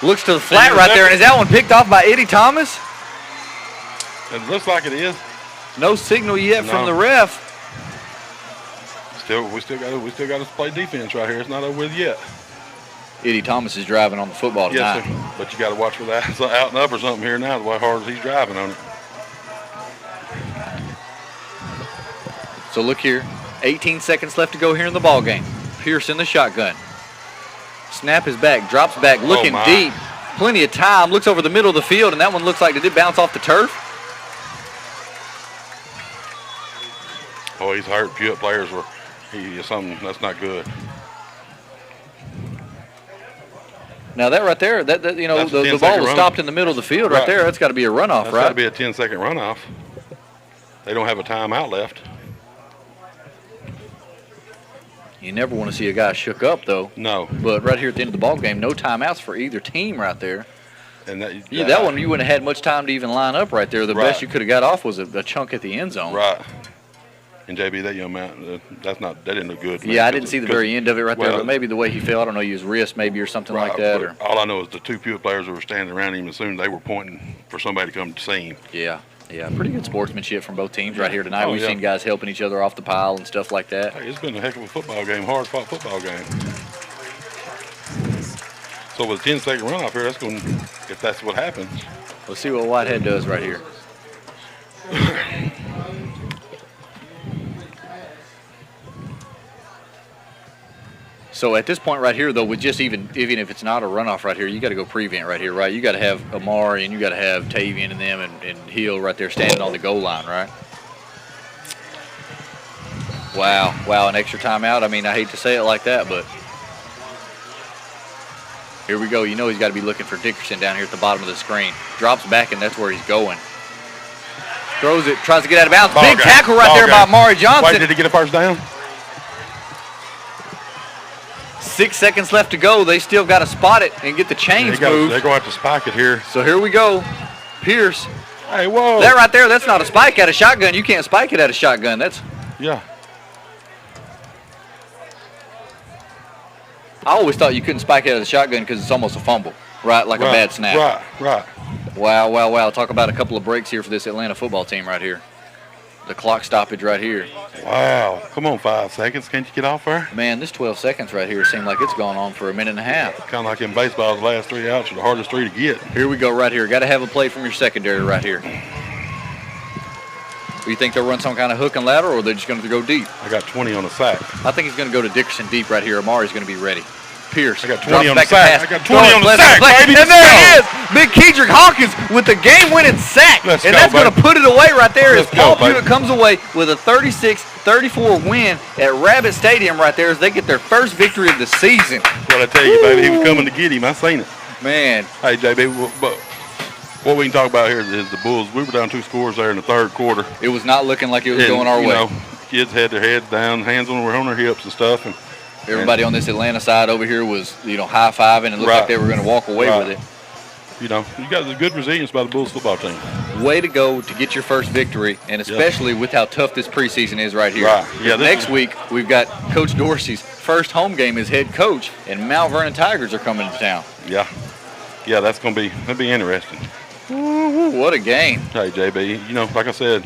Looks to the flat right there, and is that one picked off by Eddie Thomas? It looks like it is. No signal yet from the ref. We still got to play defense right here. It's not over with yet. Eddie Thomas is driving on the football tonight. Yes, sir. But you got to watch for that out and up or something here now. The way hard as he's driving on it. So look here, 18 seconds left to go here in the ball game. Pierce in the shotgun. Snap is back, drops back, looking deep. Plenty of time. Looks over the middle of the field, and that one looks like it did bounce off the turf. Oh, he's hurt. Pewitt players were. Something that's not good. Now that right there, the ball was stopped in the middle of the field right there. That's got to be a runoff, that's right? Got to be a 10-second runoff. They don't have a timeout left. You never want to see a guy shook up, though. No. But right here at the end of the ball game, no timeouts for either team right there. And that one you wouldn't have had much time to even line up right there. The best you could have got off was a chunk at the end zone. Right. And JB, that young man, that didn't look good. Yeah, I didn't see the very end of it right there, but maybe the way he fell, I don't know, his wrist maybe or something like that. Or all I know is the two Pewitt players who were standing around him, as soon as they were pointing for somebody to come to see him. Yeah, pretty good sportsmanship from both teams right here tonight. We've seen guys helping each other off the pile and stuff like that. Hey, it's been a heck of a football game, hard-fought football game. So with a 10-second runoff here, if that's what happens. Let's see what Whitehead does right here. So at this point right here, though, with just even if it's not a runoff right here, you got to go prevent right here, right? You got to have Amari and you got to have Tavian and them and Hill right there standing on the goal line, right? Wow, an extra timeout. I mean, I hate to say it like that, but here we go. You know he's got to be looking for Dickerson down here at the bottom of the screen. Drops back, and that's where he's going. Throws it, tries to get out of bounds. Big tackle right there by Amari Johnson. Wait, did he get a first down? 6 seconds left to go. They still got to spot it and get the chains moved. They're going to have to spike it here. So here we go. Pierce. Hey, whoa. That right there, that's not a spike out of shotgun. You can't spike it out of shotgun. Yeah. I always thought you couldn't spike it out of the shotgun because it's almost a fumble, right? Like a bad snap. Right. Wow. Talk about a couple of breaks here for this Atlanta football team right here. The clock stoppage right here. Wow. Come on, 5 seconds. Can't you get off there? Man, this 12 seconds right here seemed like it's gone on for a minute and a half. Kind of like in baseball, the last 3 outs are the hardest 3 to get. Here we go right here. Got to have a play from your secondary right here. Do you think they'll run some kind of hook and ladder, or are they just going to go deep? I got 20 on the sack. I think he's going to go to Dickerson deep right here. Amari's going to be ready. Pierce. I got 20 on the sack. I got 20 on the sack, baby. And there it is. Big Kedrick Hawkins with the game-winning sack. Let's and go, that's going to put it away right there as Paul Pewitt comes away with a 36-34 win at Rabitts Stadium right there as they get their first victory of the season. What I tell you, baby, he was coming to get him. I seen it. Man. Hey, JB, but what we can talk about here is the Bulls. We were down 2 scores there in the third quarter. It was not looking like it was going our way. You know, kids had their heads down, hands on their hips and stuff. And everybody on this Atlanta side over here was, high-fiving and it looked like they were going to walk away with it. You know, you got the good resilience by the Bulls football team. Way to go to get your first victory, and especially with how tough this preseason is right here. Right. Yeah, next week, we've got Coach Dorsey's first home game as head coach, and Mount Vernon Tigers are coming to town. Yeah, that's going to be interesting. Ooh, what a game. Hey, JB, you know, like I said,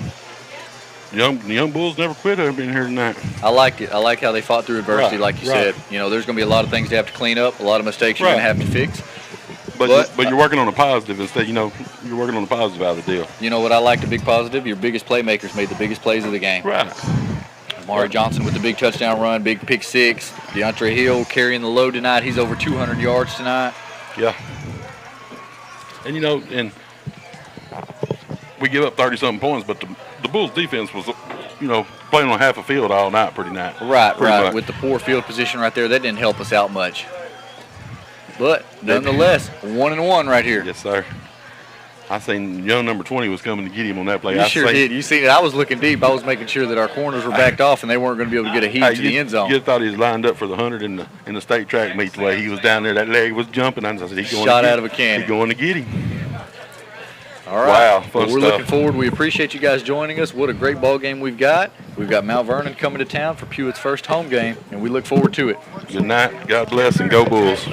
the young Bulls never quit being here tonight. I like it. I like how they fought through adversity, like you said. You know, there's going to be a lot of things they have to clean up, a lot of mistakes you're going to have to fix. But you're working on a positive instead. You know, you're working on the positive out of the deal. You know what I like, the big positive? Your biggest playmakers made the biggest plays of the game. Right. Amari Johnson with the big touchdown run, big pick 6. DeAndre Hill carrying the load tonight. He's over 200 yards tonight. Yeah. And, you know, we give up 30-something points, but the Bulls' defense was, playing on half a field all night pretty nice. Right. Much. With the poor field position right there, that didn't help us out much. But nonetheless, 1-1 right here. Yes, sir. I seen young number 20 was coming to get him on that play. You sure did. You seen it. I was looking deep. I was making sure that our corners were backed off and they weren't going to be able to get a heave to the end zone. You thought he was lined up for the 100 in the state track meet. The way he was down there, that leg was jumping. I said, he's going shot to out of a cannon. He's going to get him. All right. Wow, fun we're stuff. looking forward. We appreciate you guys joining us. What a great ball game we've got. We've got Mount Vernon coming to town for Pewitt's first home game, and we look forward to it. Good night. God bless and go Bulls.